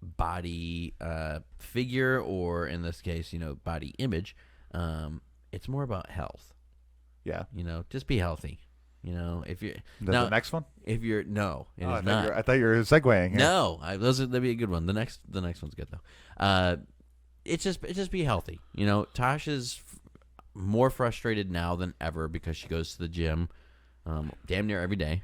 body figure, or in this case, body image. It's more about health. Yeah. Just be healthy. If you're the next one. If you're no, it is I not. thought you were segueing here. No, that'd be a good one. The next one's good though. It's just be healthy. Tasha's more frustrated now than ever because she goes to the gym, damn near every day,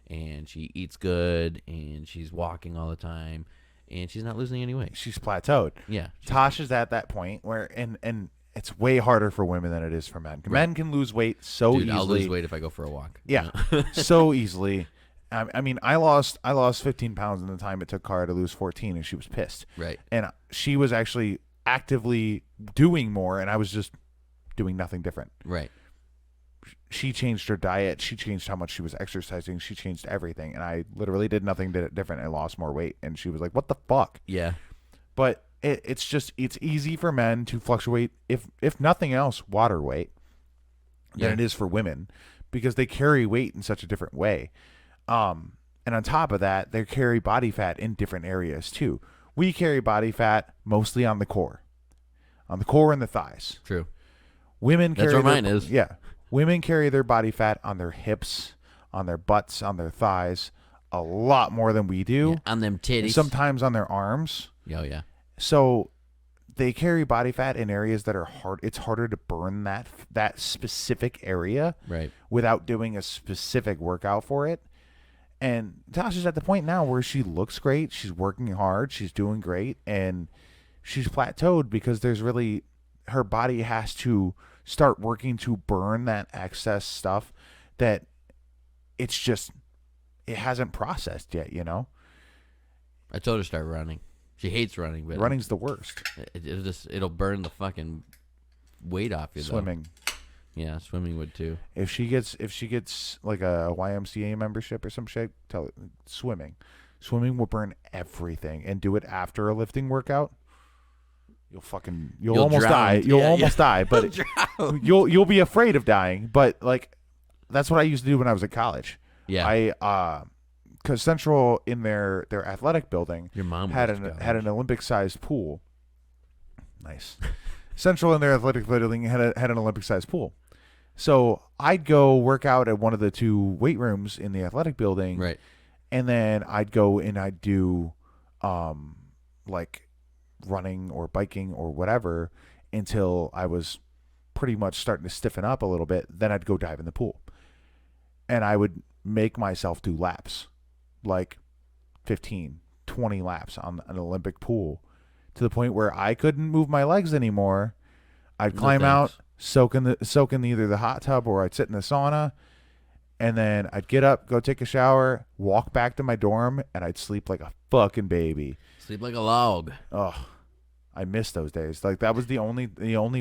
and she eats good, and she's walking all the time, and she's not losing any weight. She's plateaued. Yeah, Tasha's at that point where and it's way harder for women than it is for men. Right. Men can lose weight so Dude, easily. I'll lose weight if I go for a walk. Yeah, so easily. I mean, I lost 15 pounds in the time it took Cara to lose 14, and she was pissed. Right. And she was actually actively doing more, and I was just doing nothing different. Right. She changed her diet. She changed how much she was exercising. She changed everything, and I literally did nothing different and lost more weight. And she was like, "What the fuck?" Yeah. But it's easy for men to fluctuate, if nothing else, water weight than it is for women, because they carry weight in such a different way. And on top of that, they carry body fat in different areas too. We carry body fat mostly on the core and the thighs. True. Women carry That's where mine is. Yeah. Women carry their body fat on their hips, on their butts, on their thighs, a lot more than we do. Yeah, on them titties. And sometimes on their arms. Oh, yeah. So they carry body fat in areas that are hard. It's harder to burn that specific area without doing a specific workout for it. And Tasha's at the point now where she looks great. She's working hard. She's doing great. And she's plateaued because her body has to start working to burn that excess stuff that it hasn't processed yet, I told her to start running. She hates running, but running's the worst. It'll burn the fucking weight off you. Swimming. Though. Yeah, swimming would too. If she gets like a YMCA membership or some shit, tell her swimming. Swimming will burn everything, and do it after a lifting workout. You'll almost drown. die. You'll almost die, but you'll be afraid of dying. But like, that's what I used to do when I was at college. Yeah. Because Central in their athletic building Your mom had an Olympic-sized pool. Nice. Central in their athletic building had an Olympic-sized pool. So I'd go work out at one of the two weight rooms in the athletic building. Right. And then I'd go and I'd do like running or biking or whatever until I was pretty much starting to stiffen up a little bit. Then I'd go dive in the pool. And I would make myself do laps. Like 15, 20 laps on an Olympic pool, to the point where I couldn't move my legs anymore. I'd climb out, soak in either the hot tub or I'd sit in the sauna, and then I'd get up, go take a shower, walk back to my dorm, and I'd sleep like a fucking baby. Sleep like a log. Oh, I miss those days. Like that was the only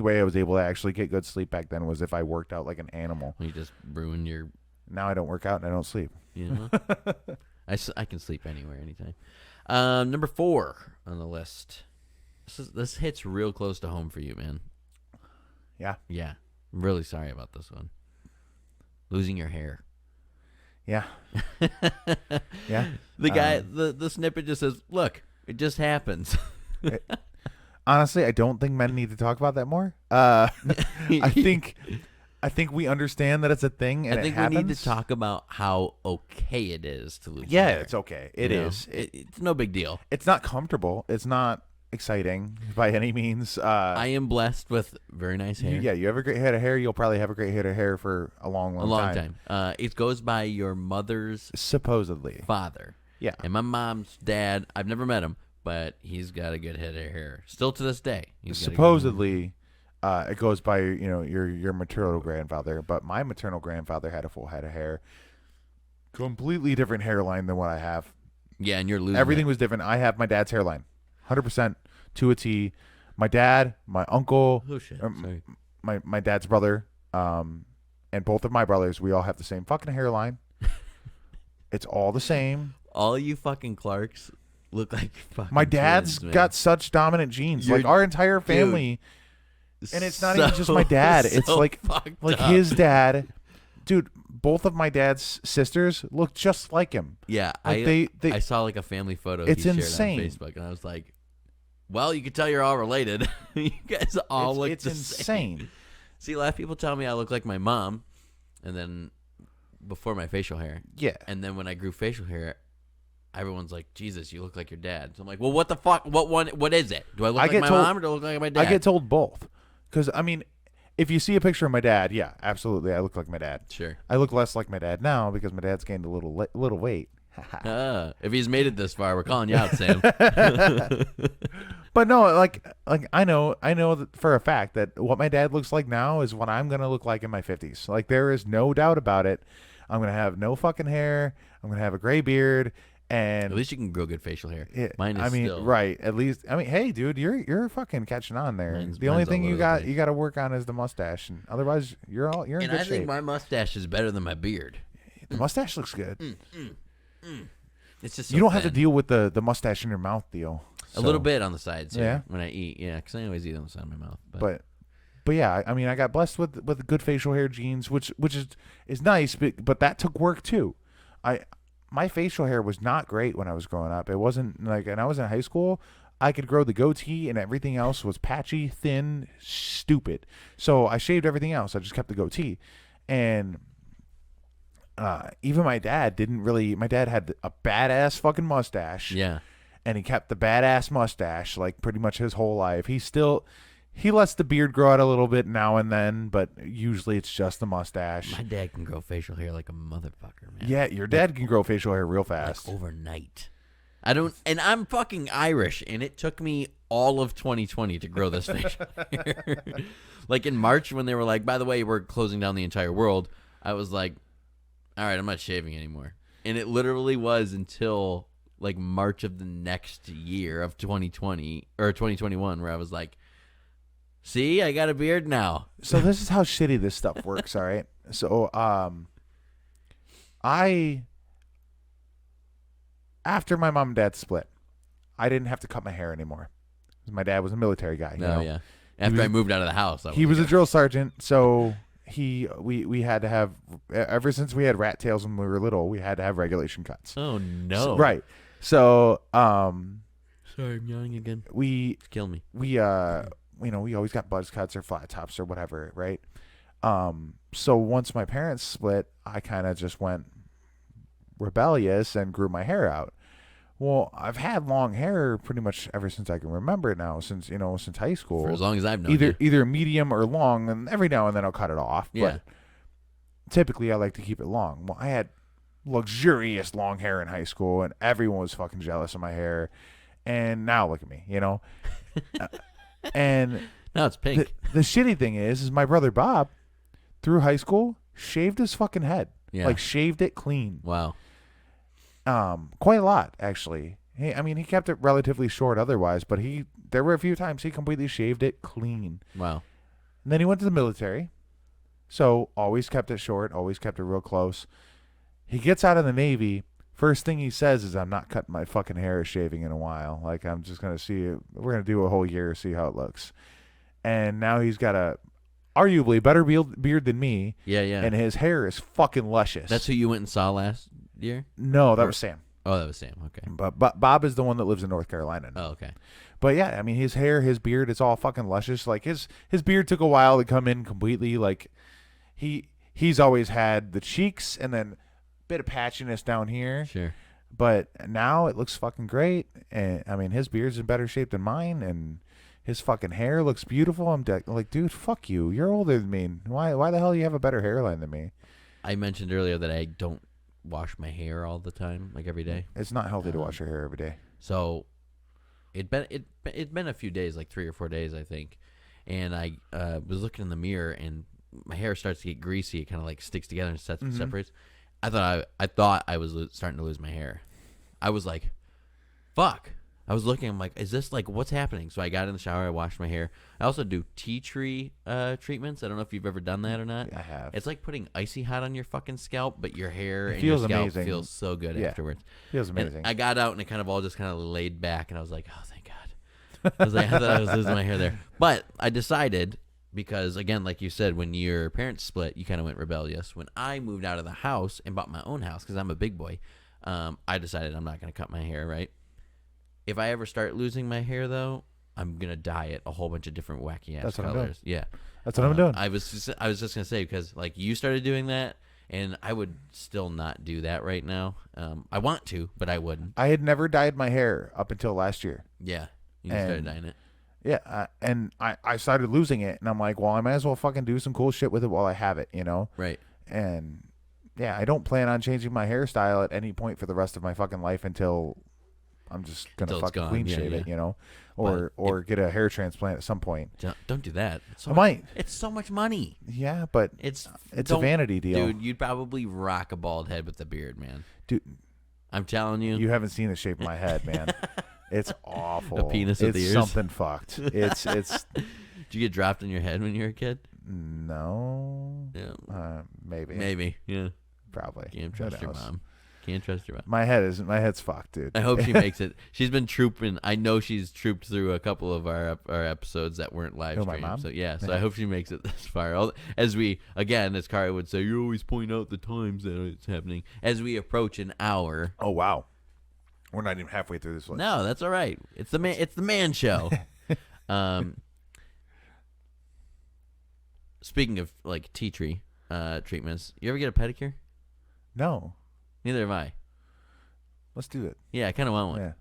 way I was able to actually get good sleep back then was if I worked out like an animal. You just ruin your. Now I don't work out and I don't sleep. I can sleep anywhere, anytime. Number 4 on the list. This hits real close to home for you, man. Yeah. Yeah. I'm really sorry about this one. Losing your hair. Yeah. Yeah. The guy, the snippet just says, "Look, it just happens." Honestly, I don't think men need to talk about that more. I think we understand that it's a thing, and I think it happens. we need to talk about how okay it is to lose. Yeah, hair. it's okay. It is. It's no big deal. It's not comfortable. It's not exciting by any means. I am blessed with very nice hair. Yeah, you have a great head of hair. You'll probably have a great head of hair for a long time. It goes by your mother's supposedly father. Yeah, and my mom's dad. I've never met him, but he's got a good head of hair. Still to this day. Supposedly. It goes by your maternal grandfather, but my maternal grandfather had a full head of hair, completely different hairline than what I have. Yeah, and you're losing. Everything was different. I have my dad's hairline, 100% to a T. My dad, my uncle, Sorry. my dad's brother, and both of my brothers, we all have the same fucking hairline. It's all the same. All you fucking Clarks look like fucking My dad's twins, man. got such dominant genes. You're- Like our entire family. And it's not even just my dad. It's like fucked up. his dad. Dude, both of my dad's sisters look just like him. Yeah, Like I saw like a family photo It's he shared insane. on Facebook, and I was like, well, you can tell you're all related. You guys all look It's the insane. same. See, a lot of people tell me I look like my mom, and then before my facial hair. Yeah. And then when I grew facial hair, everyone's like, Jesus, you look like your dad. So I'm like, well, what the fuck? What is it? Do I look like my mom or do I look like my dad? I get told both. Because, I mean, if you see a picture of my dad, yeah, absolutely, I look like my dad. Sure. I look less like my dad now because my dad's gained a little weight. If he's made it this far, we're calling you out, Sam. But no, like I know that for a fact that what my dad looks like now is what I'm gonna look like in my 50s. Like there is no doubt about it. I'm gonna have no fucking hair. I'm gonna have a gray beard, and At least you can grow good facial hair. it, Mine is I mean, still. right? At least, I mean, hey, dude, you're fucking catching on there. Mine's the only all thing over you the got place. to work on is the mustache, and otherwise you're in And good I shape. think my mustache is better than my beard. The mustache looks good. It's just You don't have to deal with the mustache in your mouth, Theo. a little bit on the sides here Yeah? when I eat. Yeah, because I always eat on the side of my mouth. But But yeah, I mean, I got blessed with good facial hair genes, which is nice, but that took work too. My facial hair was not great when I was growing up. It wasn't like, and I was in high school, I could grow the goatee and everything else was patchy, thin, stupid. So I shaved everything else. I just kept the goatee. And even my dad my dad had a badass fucking mustache. yeah, And he kept the badass mustache like pretty much his whole life. He lets the beard grow out a little bit now and then, but usually it's just the mustache. my dad can grow facial hair like a motherfucker, man. Yeah, your dad can grow facial hair real fast. Like overnight. I don't, and I'm fucking Irish, and it took me all of 2020 to grow this facial hair. Like in March when they were like, by the way, we're closing down the entire world, I was like, all right, I'm not shaving anymore. And it literally was until like March of the next year of 2020 or 2021 where I was like, see, I got a beard now. So this is how shitty this stuff works, all right? So after my mom and dad split, I didn't have to cut my hair anymore. 'Cause my dad was a military guy. You know? Yeah. After I moved out of the house, He was a drill sergeant, so we had to have, ever since we had rat tails when we were little, we had to have regulation cuts. oh no, Right. So Sorry, I'm yawning again. we Kill me. we always got buzz cuts or flat tops or whatever, right? So once my parents split, I kind of just went rebellious and grew my hair out. Well, I've had long hair pretty much ever since I can remember now, since high school. For as long as I've known you. Either medium or long, and every now and then I'll cut it off. Yeah. But typically I like to keep it long. Well, I had luxurious long hair in high school, and everyone was fucking jealous of my hair. And now look at me, and Now it's pink. the shitty thing is my brother Bob, through high school, shaved his fucking head. Yeah. Like shaved it clean. Wow. Quite a lot actually. He kept it relatively short otherwise, but there were a few times he completely shaved it clean. Wow. And then he went to the military. So always kept it short, always kept it real close. He gets out of the Navy. First thing he says is, I'm not cutting my fucking hair or shaving in a while. Like, I'm just going to see it. We're going to do a whole year, see how it looks. And now he's got a arguably better beard than me. Yeah, yeah. And his hair is fucking luscious. That's who you went and saw last year? No, that was Sam. Oh, that was Sam. Okay. But Bob is the one that lives in North Carolina now. Oh, okay. But yeah, I mean, his hair, his beard, it's all fucking luscious. Like his beard took a while to come in completely. Like he's always had the cheeks and then a bit of patchiness down here. Sure. But now it looks fucking great. And I mean, his beard's in better shape than mine, and his fucking hair looks beautiful. I'm like, dude, fuck you. You're older than me. Why the hell do you have a better hairline than me? I mentioned earlier that I don't wash my hair all the time, like every day. It's not healthy to wash your hair every day. So it'd been a few days, like 3 or 4 days, I think. And I was looking in the mirror, and my hair starts to get greasy. It kind of like sticks together and separates. I thought I was starting to lose my hair. I was like, fuck. I was looking. I'm like, is this like what's happening? So I got in the shower. I washed my hair. I also do tea tree treatments. I don't know if you've ever done that or not. I have. It's like putting icy hot on your fucking scalp, but your hair and feels your scalp amazing. feels so good afterwards. Feels And amazing. I got out and it kind of all just kind of laid back, and I was like, oh, thank God. I was like, I thought I was losing my hair there, but I decided. Because, again, like you said, when your parents split, you kind of went rebellious. When I moved out of the house and bought my own house, because I'm a big boy, I decided I'm not going to cut my hair, right? If I ever start losing my hair, though, I'm going to dye it a whole bunch of different wacky-ass That's what I'm colors. doing. Yeah. That's what I'm doing. I was just going to say, because, like, you started doing that, and I would still not do that right now. I want to, but I wouldn't. I had never dyed my hair up until last year. Yeah. You started dyeing it. Yeah, and I started losing it, and I'm like, well, I might as well fucking do some cool shit with it while I have it, you know? Right. And, yeah, I don't plan on changing my hairstyle at any point for the rest of my fucking life until I'm just going to fucking clean shave it, you know? Or get a hair transplant at some point. Don't do that. I might. It's so much money. Yeah, but It's a vanity deal. Dude, you'd probably rock a bald head with a beard, man. Dude, I'm telling you. you haven't seen the shape of my head, man. It's awful. A penis with it's ears? something fucked. It's Did you get dropped on your head when you were a kid? no. Yeah. Maybe. Maybe. Yeah. Probably. Can't Who trust your knows? mom. Can't trust your mom. My head's fucked, dude. I hope she makes it. She's been trooping. I know she's trooped through a couple of our episodes that weren't live Who, my streamed. mom? So yeah, I hope she makes it this far. As we, again, as Kari would say, you always point out the times that it's happening. As we approach an hour. Oh wow. We're not even halfway through this one. No, that's all right. It's the man show. Speaking of like tea tree treatments, you ever get a pedicure? No. Neither have I. Let's do it. Yeah, I kind of want one. Yeah.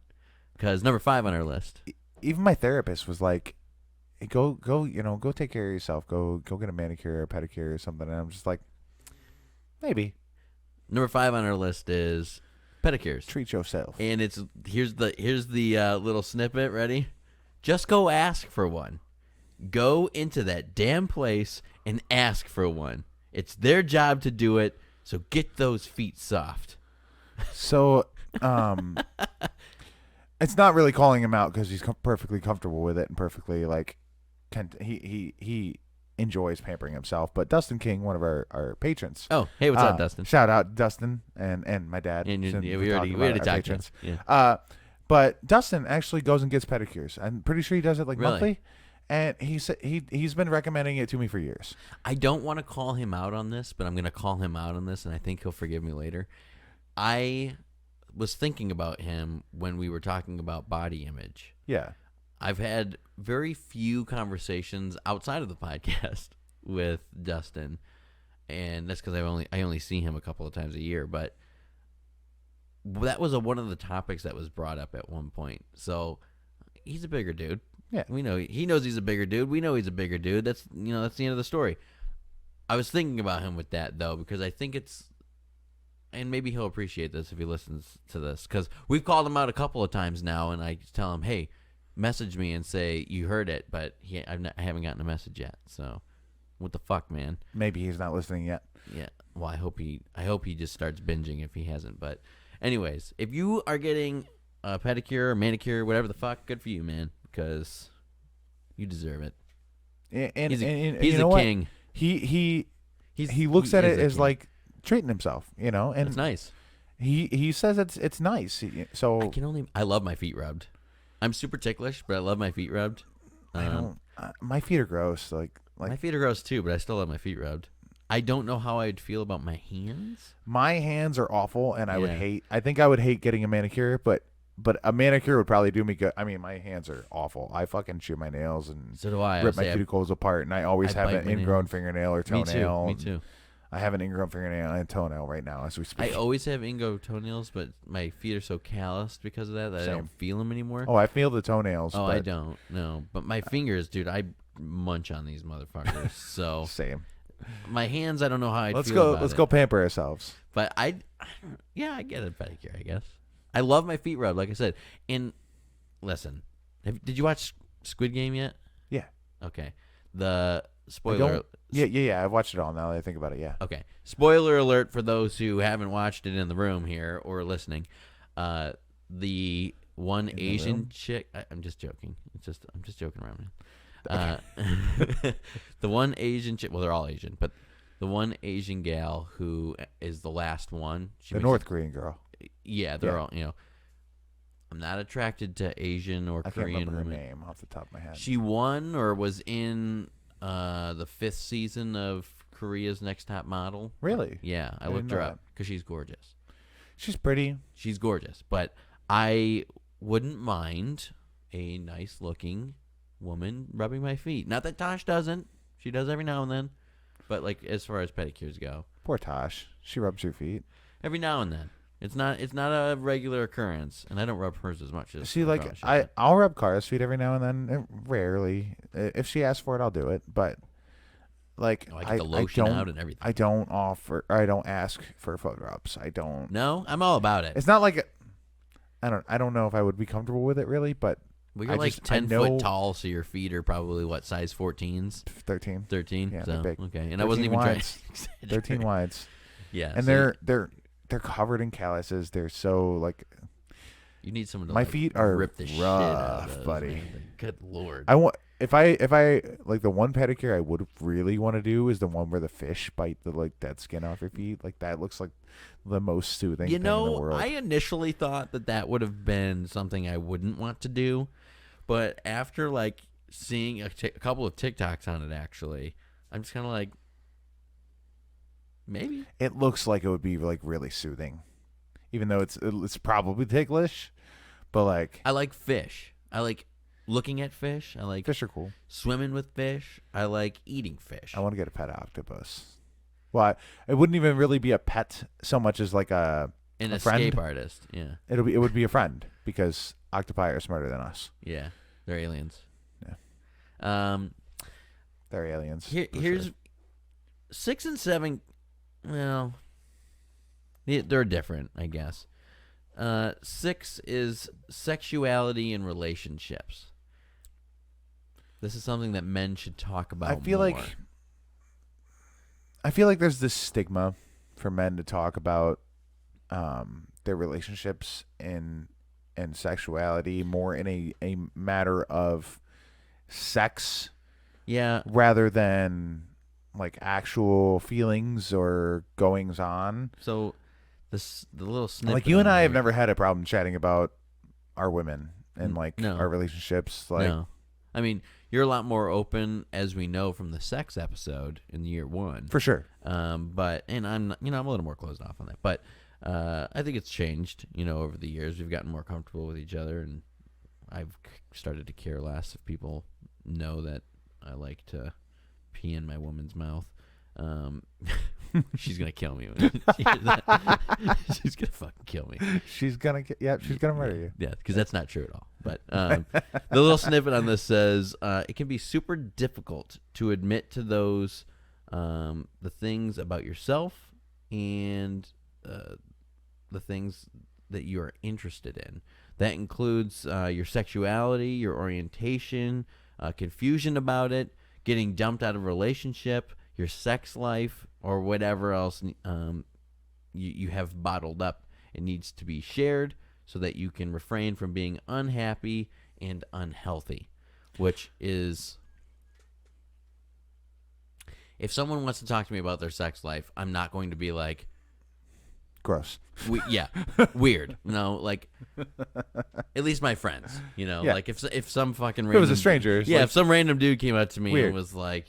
Because number 5 on our list. Even my therapist was like, hey, go, go take care of yourself. Go get a manicure or a pedicure or something. And I'm just like, maybe. Number 5 on our list is pedicures. Treat yourself. And here's the little snippet. Ready? Just go ask for one. Go into that damn place and ask for one. It's their job to do it. So get those feet soft. So, it's not really calling him out because he's perfectly comfortable with it and perfectly like, he enjoys pampering himself. But Dustin King, one of our patrons. Oh, hey, what's up, Dustin? Shout out Dustin and my dad. And Since we we're already talking about talked our about patrons. it. Yeah. But Dustin actually goes and gets pedicures. I'm pretty sure he does it like Really? monthly. And he's been recommending it to me for years. I don't want to call him out on this, but I'm going to call him out on this, and I think he'll forgive me later. I was thinking about him when we were talking about body image. Yeah. I've had very few conversations outside of the podcast with Dustin, and that's because I only see him a couple of times a year. But that was one of the topics that was brought up at one point. So he's a bigger dude. Yeah. We know he knows he's a bigger dude. We know he's a bigger dude. That's the end of the story. I was thinking about him with that though, because I think and maybe he'll appreciate this if he listens to this, because we've called him out a couple of times now, and I tell him, hey, message me and say you heard it, but I haven't gotten a message yet. So, what the fuck, man? Maybe he's not listening yet. Yeah. Well, I hope he just starts binging if he hasn't. But, anyways, if you are getting a pedicure, manicure, whatever the fuck, good for you, man, because you deserve it. And He's you a know king. What? He looks at is it a as king. like treating himself, and It's nice. He says it's nice. So I love my feet rubbed. I'm super ticklish, but I love my feet rubbed. I don't. My feet are gross. Like my feet are gross too, but I still love my feet rubbed. I don't know how I'd feel about my hands. my hands are awful, and I would Yeah. hate. I think I would hate getting a manicure, but a manicure would probably do me good. I mean, my hands are awful. I fucking chew my nails and So do I. rip my cuticles apart, and I always I have bite an my ingrown nails. fingernail or Me toenail. too. Me too. I have an ingrown fingernail and toenail right now as we speak. I always have ingrown toenails, but my feet are so calloused because of that I Same. don't feel them anymore. Oh, I feel the toenails. Oh, but I don't. No, but my fingers, dude, I munch on these motherfuckers. So Same. my hands, I don't know how I'd Let's feel go. about Let's it. go pamper ourselves. But I get a pedicure, I guess. I love my feet rubbed, like I said. And listen, did you watch Squid Game yet? Yeah. Okay. The I spoiler. don't- Yeah. I've watched it all now that I think about it. Yeah. Okay. Spoiler alert for those who haven't watched it in the room here or listening. The one in the Asian room? chick. I'm just joking. I'm just joking around. The one Asian chick. Well, they're all Asian, but the one Asian gal who is the last one. The North Korean girl. Yeah, they're all. I'm not attracted to Asian or I can't Korean remember her women. name off the top of my head. She won or was in the 5th season of Korea's Next Top Model. Really? Yeah, I didn't looked her know up because she's gorgeous. She's pretty. She's gorgeous, but I wouldn't mind a nice-looking woman rubbing my feet. Not that Tosh doesn't. She does every now and then. But like as far as pedicures go, Poor Tosh. She rubs your feet. every now and then. It's not a regular occurrence, and I don't rub hers as much as See, I like probably should. I'll rub Kara's feet every now and then. Rarely, if she asks for it, I'll do it. But like, I get the lotion don't, out and everything. I don't offer. Or I don't ask for foot rubs. I don't. No, I'm all about it. It's not like I don't know if I would be comfortable with it really, but Well, you're I like just- 10 I know- foot tall, so your feet are probably what, size 14s? 13. 13? Yeah, so, they're big. okay. And I wasn't 13 even trying wides. to exaggerate. 13 wides. Yeah. And so they're covered in calluses. They're so like you need someone to my like, feet are rip the shit out rough, of those, buddy. man. Good Lord. I want if I like the one pedicure I would really want to do is the one where the fish bite the like dead skin off your feet. Like that looks like the most soothing thing in the world. I initially thought that would have been something I wouldn't want to do, but after like seeing a couple of TikToks on it, actually, I'm just kind of like, maybe. It looks like it would be like really soothing, even though it's probably ticklish, but like I like fish. I like looking at fish. I like fish are cool. swimming with fish. I like eating fish. I want to get a pet octopus. Well, it wouldn't even really be a pet so much as like An a escape friend. artist. Yeah. It would be a friend because octopi are smarter than us. Yeah. They're aliens. Yeah. They're aliens. Here's sure. 6 and 7. Well, they're different, I guess. 6 is sexuality and relationships. This is something that men should talk about. I feel like there's this stigma for men to talk about their relationships and sexuality more in a matter of sex, Yeah. rather than like actual feelings or goings on. So the little snippet. Like you and on I have here- never had a problem chatting about our women and like no. our relationships. Like No. I mean, you're a lot more open, as we know from the sex episode in year 1. for sure. But I'm not, I'm a little more closed off on that. But I think it's changed, over the years. We've gotten more comfortable with each other, and I've started to care less if people know that I like to pee in my woman's mouth. She's gonna kill me. She's gonna fucking kill me. She's gonna murder you. Yeah, because that's not true at all. But the little snippet on this says it can be super difficult to admit to those the things about yourself and the things that you are interested in. That includes your sexuality, your orientation, confusion about it, getting dumped out of a relationship, your sex life, or whatever else you have bottled up. It needs to be shared so that you can refrain from being unhappy and unhealthy, which is... If someone wants to talk to me about their sex life, I'm not going to be like... Gross. Weird. No, like, at least my friends, Yeah. like if some fucking If random, it was a stranger. It's yeah, like, if some random dude came up to me Weird. and was like,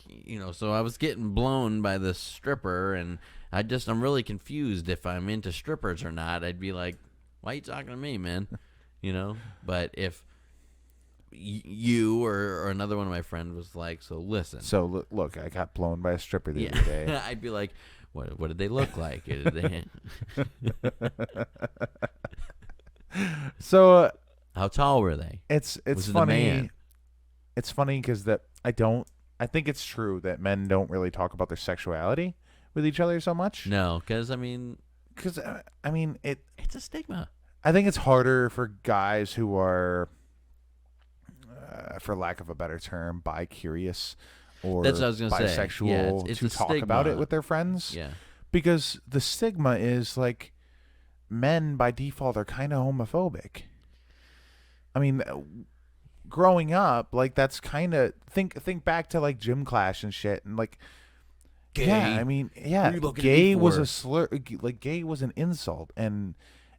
so I was getting blown by this stripper, and I'm really confused if I'm into strippers or not. I'd be like, why are you talking to me, man? But if you or another one of my friends was like, so listen, So look, I got blown by a stripper the yeah, other day. I'd be like, what did they look like? Did they... So How tall were they? it's Was it a funny. man? It's funny because I think it's true that men don't really talk about their sexuality with each other so much. No, because Because it's a stigma. I think it's harder for guys who are, for lack of a better term, bi-curious or That's what I was gonna say. bisexual Yeah, it's to a talk stigma. about it with their friends. Yeah. Because the stigma is like men by default are kind of homophobic. I mean, growing up, like that's kind of think back to like gym class and shit, and like, Gay. yeah, I mean, yeah, What are you looking at gay me was for? a slur, like gay was an insult, and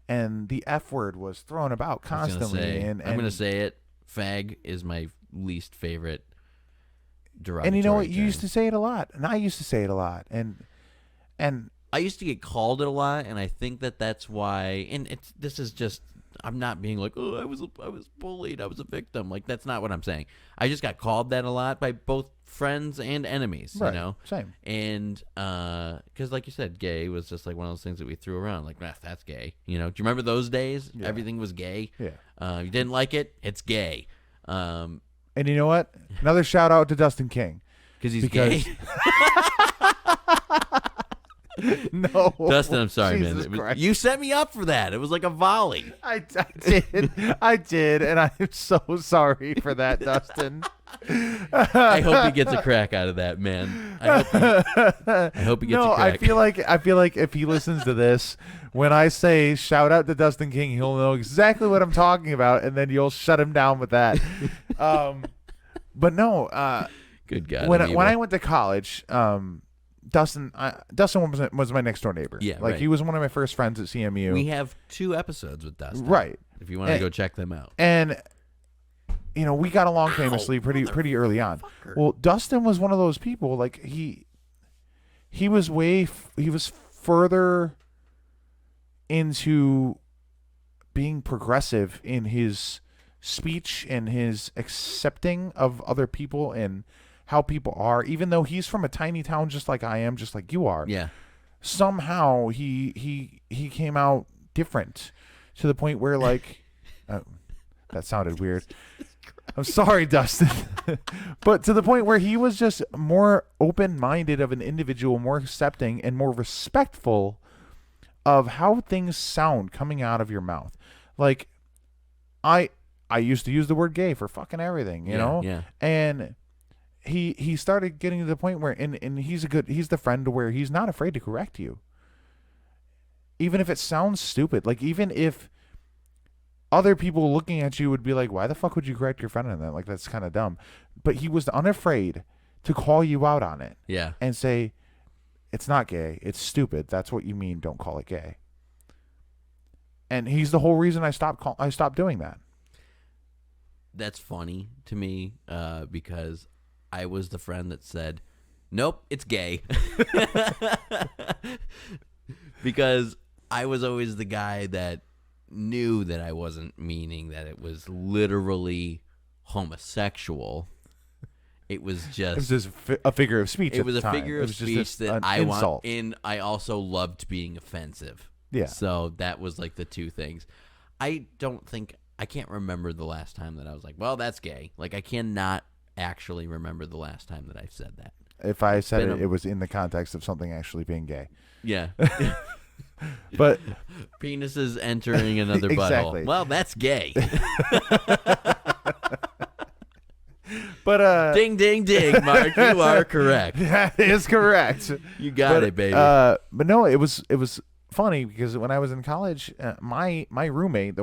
the F word was thrown about I was gonna constantly. say, and I'm gonna say it. Fag is my least favorite derogatory. and you know what? You term. used to say it a lot, and I used to say it a lot, and I used to get called it a lot, and I think that's why. And this is just, I'm not being like, oh, I was bullied, I was a victim. Like, that's not what I'm saying. I just got called that a lot by both friends and enemies. right, You know, same. and because like you said, gay was just like one of those things that we threw around. Like, that's gay. You know, do you remember those days? Yeah. Everything was gay. Yeah. You didn't like it, it's gay. And you know what? Another shout out to Dustin King. Because he's Because- gay. No, Dustin, I'm sorry, Jesus man. Christ. You set me up for that. It was like a volley. I did, and I'm so sorry for that, Dustin. I hope he gets a crack out of that, man. I hope he gets No, a crack. I feel like if he listens to this, when I say shout out to Dustin King, he'll know exactly what I'm talking about, and then you'll shut him down with that. But no, Good God. when I'm when I evil. went to college, Dustin was my next door neighbor. Yeah, like right. he was one of my first friends at CMU. We have 2 episodes with Dustin. Right. If you want to And- go check them out. And you know, we got along famously pretty early on. Well, Dustin was one of those people. Like he was he was further into being progressive in his speech and his accepting of other people and how people are. Even though he's from a tiny town, just like I am, just like you are. Yeah. Somehow he came out different to the point where like that sounded weird. I'm sorry, Dustin. But to the point where he was just more open-minded of an individual, more accepting and more respectful of how things sound coming out of your mouth. Like I used to use the word gay for fucking everything, you know? Yeah. And he started getting to the point where and he's the friend to where he's not afraid to correct you. Even if it sounds stupid, like even if other people looking at you would be like, why the fuck would you correct your friend on that? Like, that's kind of dumb. But he was unafraid to call you out on it Yeah. and say, it's not gay. It's stupid. That's what you mean. Don't call it gay. And he's the whole reason I stopped doing that. That's funny to me because I was the friend that said, nope, it's gay. Because I was always the guy that knew that I wasn't meaning that it was literally homosexual. It was It was just just a figure of speech. it at was the a time. figure It of was just speech that an I insult. want, and I also loved being offensive. Yeah. So that was like the two things. I can't remember the last time that I was like, well, that's gay. Like I cannot actually remember the last time that I've said that. If I said been it was in the context of something actually being gay. Yeah. But Penises entering another Exactly. butthole. Well, that's gay. but Ding, ding, ding, Mark. You are correct. that is correct. You got it, baby. But no, it was funny because when I was in college, my roommate,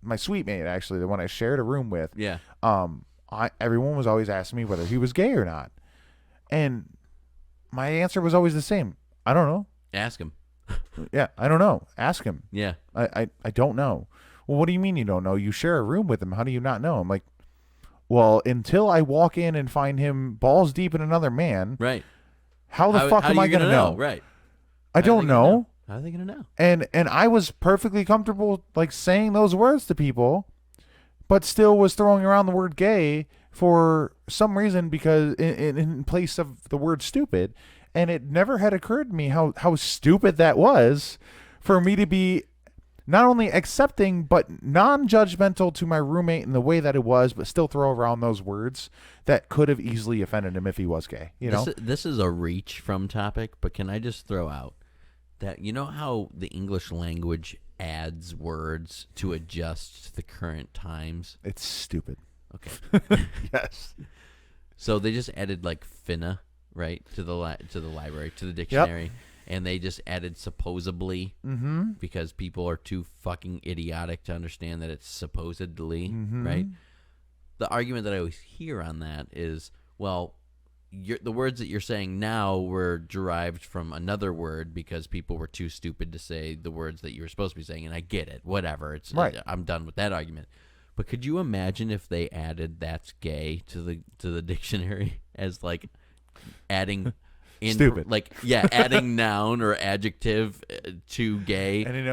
my suite mate actually, the one I shared a room with, Yeah. everyone was always asking me whether he was gay or not, and my answer was always the same. I don't know. Ask him. Yeah, I don't know. Ask him. Yeah. I don't know. Well, what do you mean you don't know? You share a room with him. How do you not know? I'm like, well, until I walk in and find him balls deep in another man, Right. how the fuck how am are I you going to know? Right. I How are they don't gonna know. How are they going to know? And I was perfectly comfortable like saying those words to people, but still was throwing around the word gay for some reason because in place of the word stupid. And it never had occurred to me how stupid that was for me to be not only accepting but non-judgmental to my roommate in the way that it was, but still throw around those words that could have easily offended him if he was gay. You know? This is a reach from topic, but can I just throw out that you know how the English language adds words to adjust to the current times? It's stupid. Okay. Yes. So they just added like finna, right, to the library, to the dictionary. and they just added supposedly because people are too fucking idiotic to understand that it's supposedly, right? The argument that I always hear on that is, well, the words that you're saying now were derived from another word because people were too stupid to say the words that you were supposed to be saying, and I get it. Whatever. It's right. I'm done with that argument. But could you imagine if they added "that's gay" to the dictionary as like adding stupid, adding noun or adjective to gay? And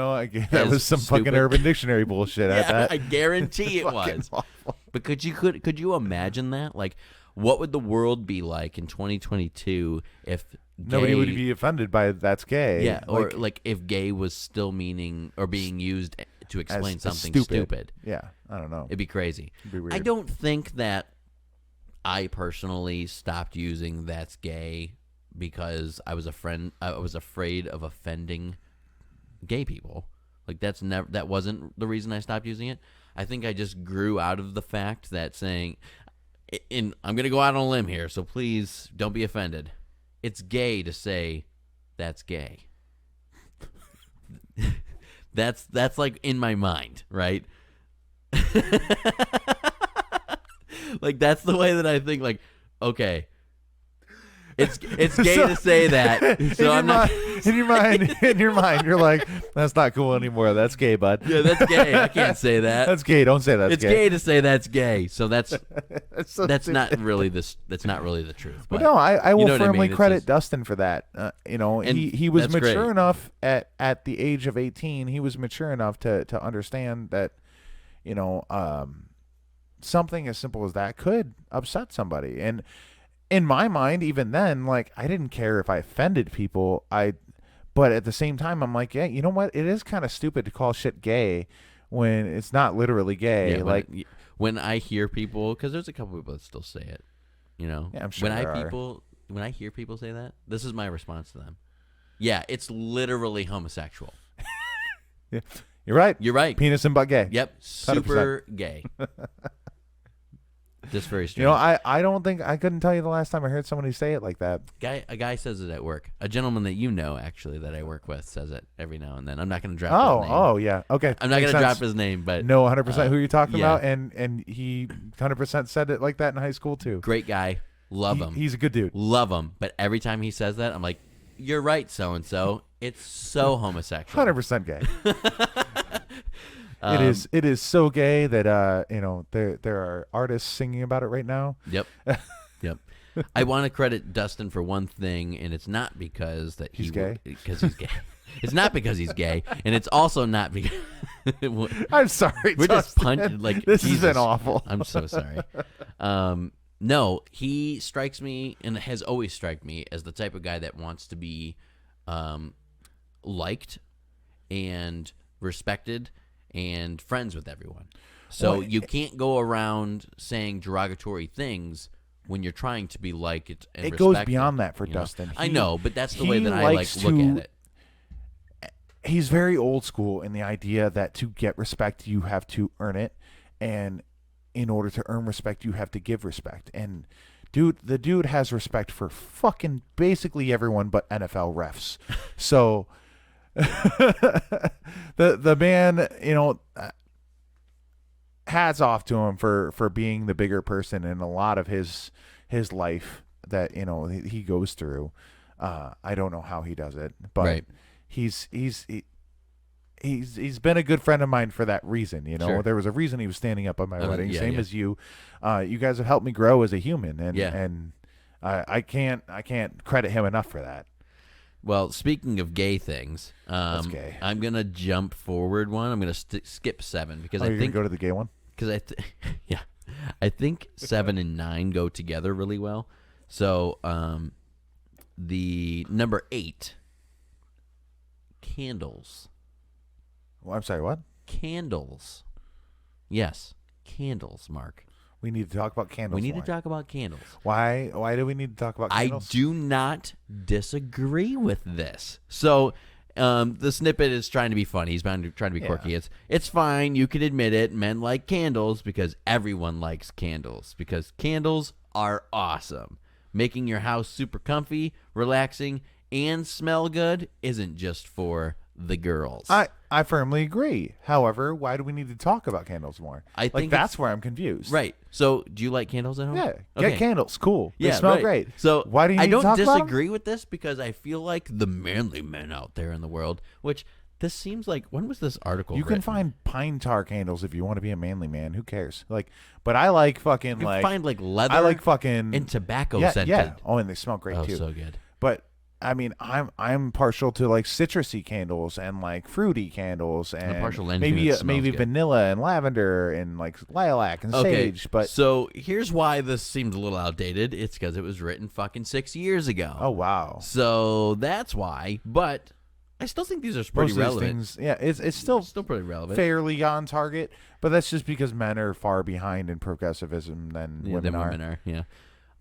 that was some stupid. fucking Urban Dictionary bullshit. I guarantee it was. Awful. But could you imagine that? Like, what would the world be like in 2022 if nobody would be offended by "that's gay"? Yeah, or like if "gay" was still meaning or being used to explain something stupid. Yeah, I don't know. It'd be crazy. It'd be weird. I don't think that I personally stopped using "that's gay" because I was afraid of offending gay people. Like that wasn't the reason I stopped using it. I think I just grew out of the fact that saying, I'm going to go out on a limb here, so please don't be offended. It's gay to say "that's gay." That's like in my mind, right? Like that's the way that I think. Like, okay, it's gay to say that. So I'm not in your mind, you're like, that's not cool anymore. That's gay, bud. Yeah, that's gay. I can't say that. That's gay. Don't say that's it's gay. It's gay to say that's gay. So that's that's not really That's not really the truth. But no, I will you know firmly credit just, Dustin for that. He was mature great. enough at the age of 18. He was mature enough to understand that, something as simple as that could upset somebody. And in my mind, even then, like, I didn't care if I offended people. But at the same time, I'm like, yeah, you know what? It is kind of stupid to call shit gay when it's not literally gay. Yeah, when I hear people, because there's a couple people that still say it, Yeah, I'm sure when I hear people say that, this is my response to them. Yeah, it's literally homosexual. Yeah, you're right. You're right. Penis and butt gay. Yep, super 100%. Gay. Just very strange. I don't think I couldn't tell you the last time I heard somebody say it like that. A guy says it at work. A gentleman that actually that I work with says it every now and then. I'm not going to drop his name. Oh yeah. Okay. I'm not going to drop his name, but know 100% who you're talking about, and he 100% said it like that in high school too. Great guy. Love him. He's a good dude. Love him. But every time he says that, I'm like, you're right, so and so. It's so homosexual. 100% gay. It is so gay that there are artists singing about it right now. Yep. I want to credit Dustin for one thing, and it's not because he's gay. Because he's gay. It's not because he's gay, and it's also not because. I'm sorry. We're Dustin. just punching like this Jesus. has been awful. I'm so sorry. No, he strikes me and has always struck me as the type of guy that wants to be liked and respected and friends with everyone. So you can't go around saying derogatory things when you're trying to be liked and respected. It goes beyond that for Dustin. I know, but that's the way that I look at it. He's very old school in the idea that to get respect, you have to earn it. And in order to earn respect, you have to give respect. And the dude has respect for fucking basically everyone but NFL refs. So the man, hats off to him for being the bigger person in a lot of his life that he goes through. I don't know how he does it, but right. He's been a good friend of mine for that reason. Sure. There was a reason he was standing up on my wedding, yeah, same yeah. as you. You guys have helped me grow as a human, and yeah. and I can't credit him enough for that. Well, speaking of gay things, That's gay. I'm gonna jump forward one. I'm gonna skip 7 because I you're think gonna go to the gay one. Because I think 7 and 9 go together really well. So the number 8, candles. Well, I'm sorry, what? Candles. Yes, candles, Mark. We need to talk about candles. We need to talk about candles. Why do we need to talk about candles? I do not disagree with this. So the snippet is trying to be funny. He's trying to be quirky. It's fine. You can admit it. Men like candles because everyone likes candles because candles are awesome. Making your house super comfy, relaxing, and smell good isn't just for the girls. I firmly agree. However, why do we need to talk about candles more? I think that's where I'm confused. Right. So, do you like candles at home? Yeah. Okay. Get candles. Cool. They Yeah, smell right. great. So why do you need I don't to talk about disagree with this because I feel like the manly men out there in the world, which this seems like, when was this article You can written? find pine tar candles if you want to be a manly man. Who cares? But I like fucking You can find like leather I like fucking and tobacco scented. Yeah. Oh, and they smell great Oh, too. so good. But I mean, I'm partial to like citrusy candles and like fruity candles and partial to anything that smells maybe good. vanilla and lavender and like lilac and sage. But so here's why this seems a little outdated. It's because it was written fucking 6 years ago. oh wow, So that's why. But I still think these are pretty most of these relevant. things, yeah, it's still pretty relevant. fairly on target. But that's just because men are far behind in progressivism than Yeah, women than are. women are. Yeah.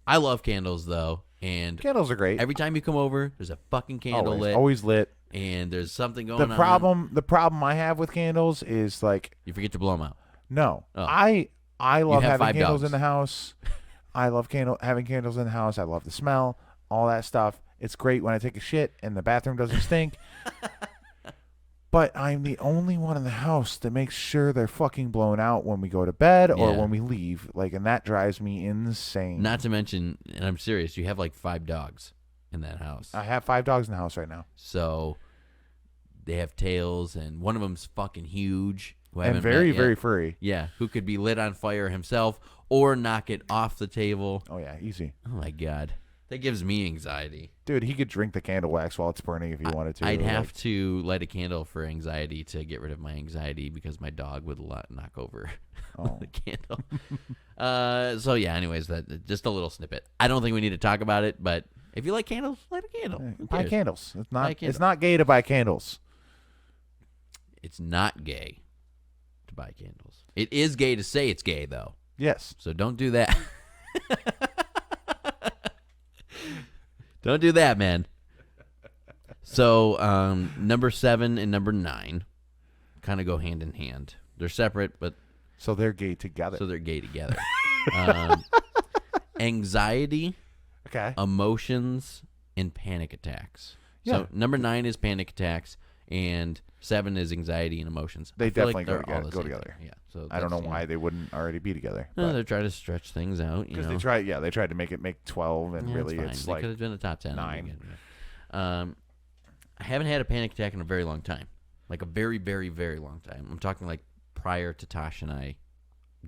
I love candles though, and Candles are great. every time you come over, there's a fucking candle lit, always lit. and there's something going The on. the problem I have with candles is like You forget to blow them out. no, Oh. I love have having 5 candles dogs. in the house. I love having candles in the house. I love the smell, all that stuff. It's great when I take a shit and the bathroom doesn't stink. But I'm the only one in the house that makes sure they're fucking blown out when we go to bed or Yeah. when we leave. And that drives me insane. Not to mention, and I'm serious, you have like 5 dogs in that house. I have 5 dogs in the house right now. So they have tails, and one of them's fucking huge. who I And haven't very, met yet. very furry. Yeah, who could be lit on fire himself or knock it off the table. Oh, yeah, easy. Oh, my God. That gives me anxiety. Dude, he could drink the candle wax while it's burning if he wanted to. I'd have to light a candle for anxiety to get rid of my anxiety because my dog would knock over the candle. So, yeah, anyways, that just a little snippet. I don't think we need to talk about it, but if you like candles, light a candle. Who Buy cares? candles. It's Buy a not. candle. It's not gay to buy candles. It's not gay to buy candles. It is gay to say it's gay, though. Yes. So don't do that. Don't do that, man. So number 7 and number 9 kind of go hand in hand. They're separate, but So they're gay together. so they're gay together. Anxiety, Okay. emotions, and panic attacks. Yeah. So number 9 is panic attacks, and 7 is anxiety and emotions. They I feel definitely they're go all the go same together. thing. Yeah. So I don't know that's, why they wouldn't already be together. No, they're trying to stretch things out. You Because know, they tried to make it make 12, and Yeah, really fine. it's They like could have been a top 10. 9. I haven't had a panic attack in a very long time, like a very, very, very long time. I'm talking like prior to Tosh and I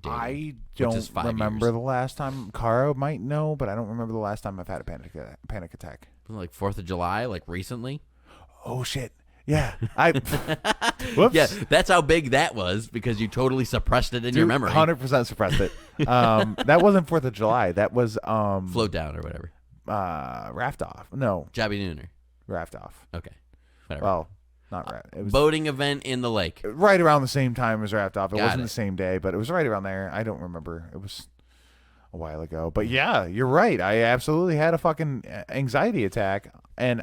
dating. I which is don't 5 remember years. the last time. Cara might know, but I don't remember the last time I've had a panic attack. Like 4th of July, like recently. Oh shit! Yeah, I. Whoops. Yeah, that's how big that was because you totally suppressed it in your memory. 100% suppressed it. That wasn't 4th of July. That was Float down or whatever. Raft Off. No, Jobby Nooner. Raft Off. Okay. Whatever. Well, not Raft. It was Boating event in the lake. right around the same time as Raft Off. It Got wasn't it. the same day, but it was right around there. I don't remember. It was a while ago. But yeah, you're right. I absolutely had a fucking anxiety attack, and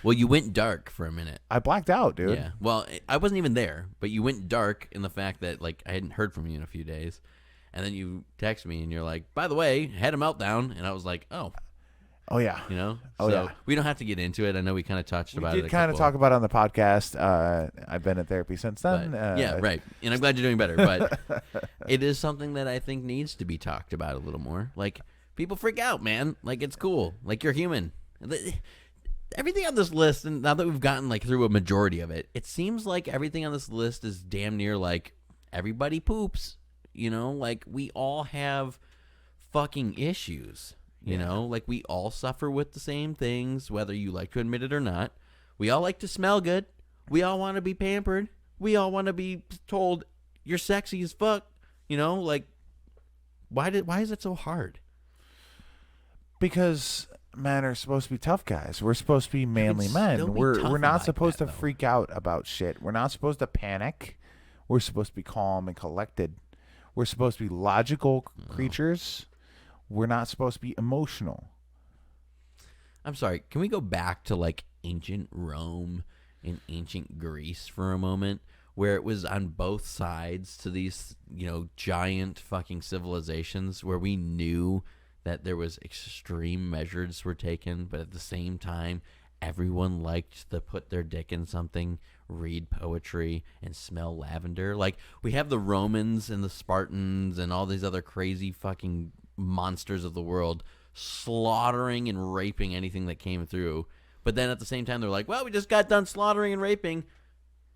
Well, you went dark for a minute. I blacked out, dude. Yeah. Well, I wasn't even there, but you went dark in the fact that like I hadn't heard from you in a few days, and then you text me and you're like, "By the way, had a meltdown," and I was like, "Oh, Oh yeah. you know." Oh, so yeah. we don't have to get into it. I know we kind of touched We about it. did kind of talk about it on the podcast. I've been in therapy since then. yeah, right. And I'm glad you're doing better, but it is something that I think needs to be talked about a little more. Like people freak out, man. Like it's cool. Like you're human. Everything on this list, and now that we've gotten like through a majority of it, it seems like everything on this list is damn near like everybody poops. You know, like we all have fucking issues. You know, like we all suffer with the same things, whether you like to admit it or not. We all like to smell good. We all want to be pampered. We all want to be told you're sexy as fuck. You know, like why is it so hard? Because men are supposed to be tough guys. We're supposed to be manly still men. be We're tough not like supposed that, to though. freak out about shit. We're not supposed to panic. We're supposed to be calm and collected. We're supposed to be logical creatures. We're not supposed to be emotional. I'm sorry. Can we go back to like ancient Rome and ancient Greece for a moment, where it was on both sides to these, you know, giant fucking civilizations where we knew that there was extreme measures were taken, but at the same time, everyone liked to put their dick in something, read poetry, and smell lavender. Like, we have the Romans and the Spartans and all these other crazy fucking monsters of the world slaughtering and raping anything that came through. But then at the same time, they're like, well, we just got done slaughtering and raping.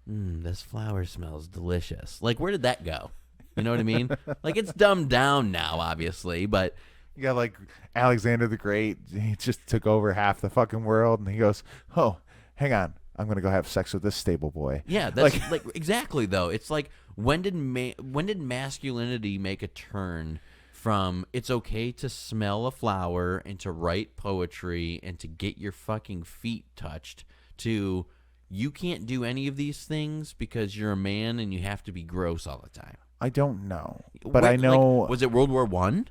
This flower smells delicious. Like, where did that go? You know what I mean? Like, it's dumbed down now, obviously, but... You got like Alexander the Great. He just took over half the fucking world, and he goes, "Oh, hang on, I'm gonna go have sex with this stable boy." Yeah, that's like exactly though. It's like when did masculinity make a turn from it's okay to smell a flower and to write poetry and to get your fucking feet touched to you can't do any of these things because you're a man and you have to be gross all the time? I don't know, but I know. Like, was it World War I?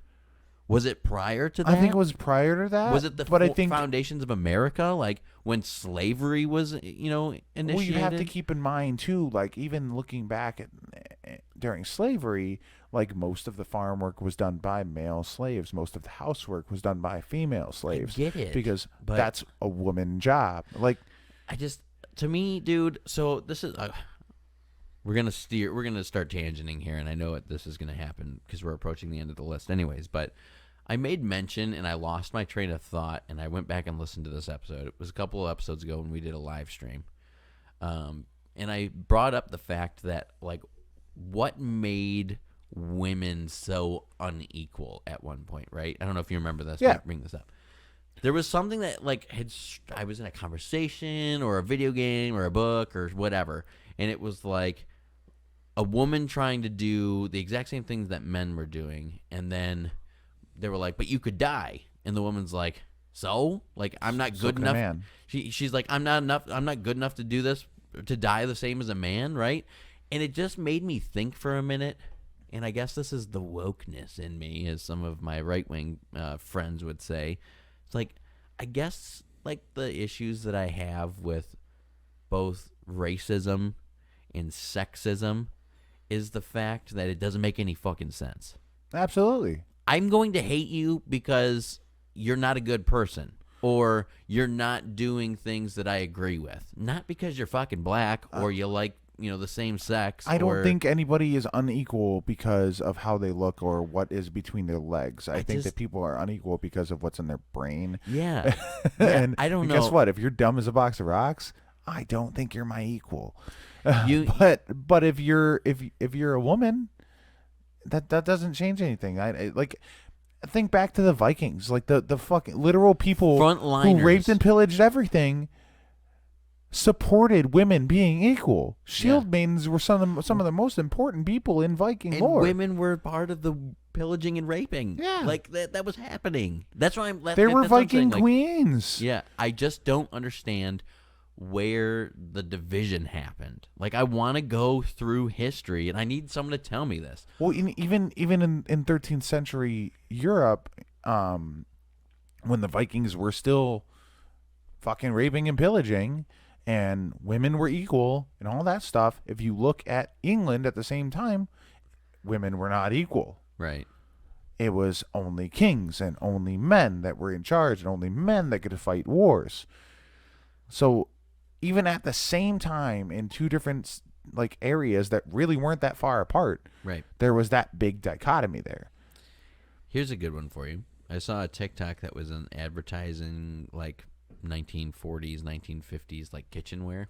Was it prior to that? I think it was prior to that. Was it the I think foundations of America, like when slavery was, initiated? Well, you have to keep in mind too, like even looking back at during slavery, like most of the farm work was done by male slaves, most of the housework was done by female slaves. I get it, because that's a woman job. Like, to me, dude. So this is. We're gonna start tangenting here, and I know this is gonna happen because we're approaching the end of the list, anyways. But I made mention, and I lost my train of thought, and I went back and listened to this episode. It was a couple of episodes ago when we did a live stream, and I brought up the fact that like what made women so unequal at one point, right? I don't know if you remember this. Yeah. Bring this up. There was something that like I was in a conversation or a video game or a book or whatever, and it was like a woman trying to do the exact same things that men were doing, and then they were like, but you could die. And the woman's like, so? Like, I'm not good enough. Man. She's like, I'm not good enough to do this, to die the same as a man, right? And it just made me think for a minute, and I guess this is the wokeness in me, as some of my right-wing friends would say. It's like, I guess, like, the issues that I have with both racism and sexism is the fact that it doesn't make any fucking sense. Absolutely. I'm going to hate you because you're not a good person or you're not doing things that I agree with. Not because you're fucking black or you like, the same sex. I don't think anybody is unequal because of how they look or what is between their legs. I think that people are unequal because of what's in their brain. Yeah. And I don't know. Guess what? If you're dumb as a box of rocks, I don't think you're my equal. But if you're a woman, that doesn't change anything. I think back to the Vikings, like the fucking literal people who raped and pillaged everything, supported women being equal. Shield maidens were some of the most important people in Viking lore. Women were part of the pillaging and raping. Yeah, like that was happening. That's why they were Viking queens. Yeah, I just don't understand where the division happened. Like, I want to go through history, and I need someone to tell me this. Well, even in 13th century Europe, when the Vikings were still fucking raping and pillaging, and women were equal and all that stuff, if you look at England at the same time, women were not equal. Right. It was only kings and only men that were in charge and only men that could fight wars. So even at the same time in two different like areas that really weren't that far apart, right, there was that big dichotomy there. Here's a good one for you. I saw a TikTok that was an advertising like 1940s, 1950s like kitchenware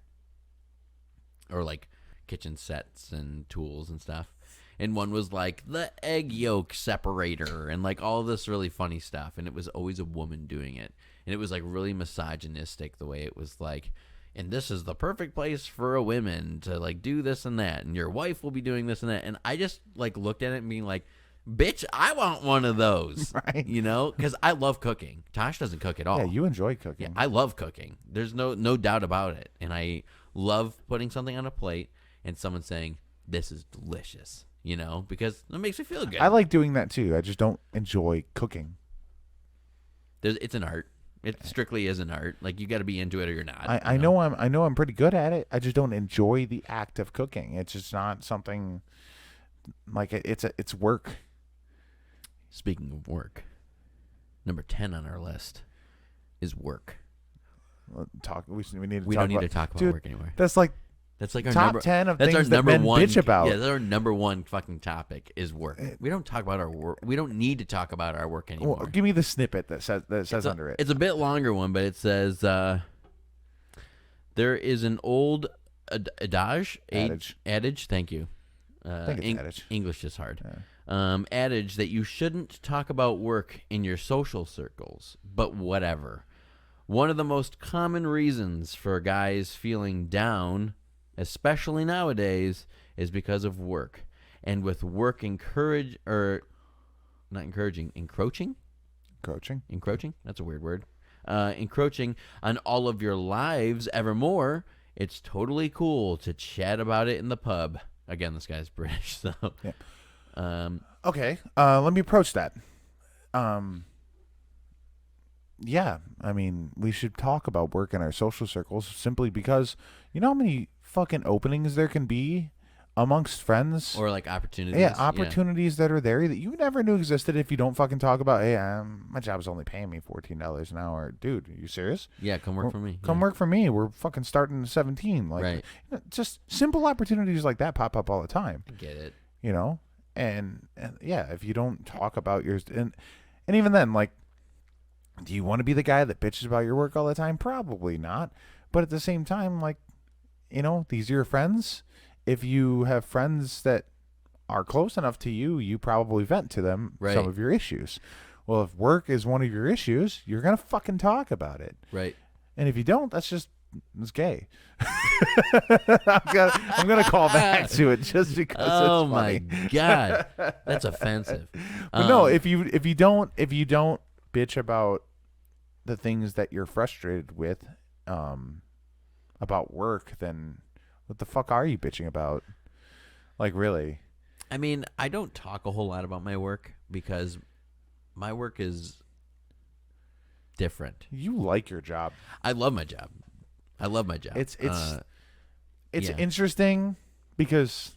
or like kitchen sets and tools and stuff. And one was like the egg yolk separator and like all this really funny stuff. And it was always a woman doing it. And it was like really misogynistic the way it was like, and this is the perfect place for a woman to like do this and that. And your wife will be doing this and that. And I just like looked at it and being like, bitch, I want one of those. Right. Because I love cooking. Tosh doesn't cook at all. Yeah, you enjoy cooking. Yeah, I love cooking. There's no doubt about it. And I love putting something on a plate and someone saying, this is delicious. Because it makes me feel good. I like doing that too. I just don't enjoy cooking. It's an art. It strictly is an art. Like, you got to be into it or you're not. I know I'm pretty good at it. I just don't enjoy the act of cooking. It's just not something like it's work. Speaking of work, number 10 on our list is work. We need to We talk don't need about, to talk about dude, work anymore. That's like That's like our top 10 of that's things our that number men one, bitch about. Yeah, that's our number one fucking topic is work. We don't talk about our work. We don't need to talk about our work anymore. Well, give me the snippet that says under it. It's a bit longer one, but it says there is an old adage. Thank you. I think it's adage. English is hard. Yeah. Adage that you shouldn't talk about work in your social circles, but whatever. One of the most common reasons for guys feeling down, especially nowadays, is because of work. And with work encroaching? Encroaching? That's a weird word. Encroaching on all of your lives evermore, it's totally cool to chat about it in the pub. Again, this guy's British, so. Yeah. Okay, let me approach that. Yeah, I mean, we should talk about work in our social circles simply because you know how many fucking openings there can be amongst friends? Or like opportunities. Yeah, opportunities that are there that you never knew existed if you don't fucking talk about, hey, my job's only paying me $14 an hour. Dude, are you serious? Yeah, come work for me. Come work for me. We're fucking starting at 17. Like, right. Just simple opportunities like that pop up all the time. I get it. You know? And yeah, if you don't talk about yours, and even then, like, do you want to be the guy that bitches about your work all the time? Probably not. But at the same time, like, you know, these are your friends. If you have friends that are close enough to you, you probably vent to them some of your issues. Well, if work is one of your issues, you're going to fucking talk about it. Right. And if you don't, it's gay. I'm gonna call back to it just because it's funny. Oh my God. That's offensive. But no, if you don't bitch about the things that you're frustrated with about work, then what the fuck are you bitching about? Like, really? I mean, I don't talk a whole lot about my work because my work is different. You like your job. I love my job. It's interesting because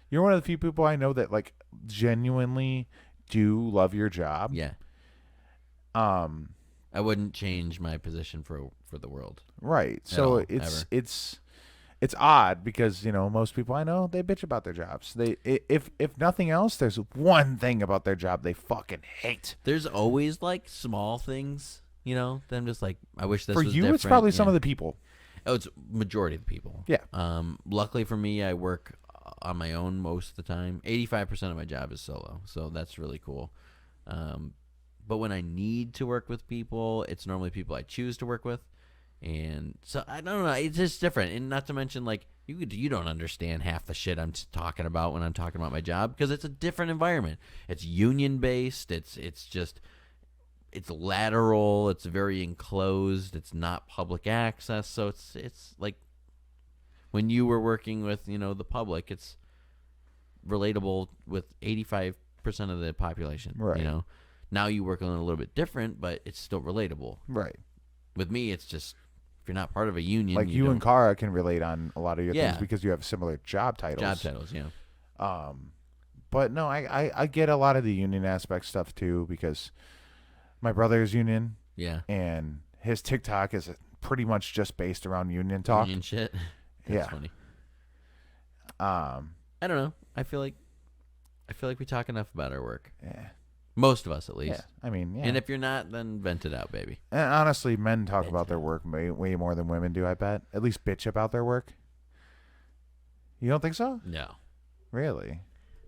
you're one of the few people I know that like genuinely do love your job. Yeah. I wouldn't change my position for the world. Right. So it's odd because, you know, most people I know, they bitch about their jobs. If nothing else, there's one thing about their job they fucking hate. There's always like small things, you know, that I'm just like, I wish this was different. For you, different. It's probably some of the people. Oh, it's majority of the people. Yeah. Luckily for me, I work on my own most of the time. 85% of my job is solo, so that's really cool. But when I need to work with people, it's normally people I choose to work with. And so I don't know, it's just different. And not to mention, like, you don't understand half the shit I'm talking about when I'm talking about my job because it's a different environment. It's union based. It's lateral. It's very enclosed. It's not public access. So it's like when you were working with, you know, the public, it's relatable with 85% of the population. Right. You know, now you work on it a little bit different, but it's still relatable. Right. With me, it's just if you're not part of a union, like you and Kara can relate on a lot of your things because you have similar job titles. Yeah. But no, I get a lot of the union aspect stuff too because my brother's union. Yeah. And his TikTok is pretty much just based around union talk. Union shit. That's funny. I don't know. I feel like we talk enough about our work. Yeah. Most of us, at least. Yeah. I mean, yeah. And if you're not, then vent it out, baby. And honestly, men talk about their work way more than women do, I bet. At least bitch about their work. You don't think so? No. Really?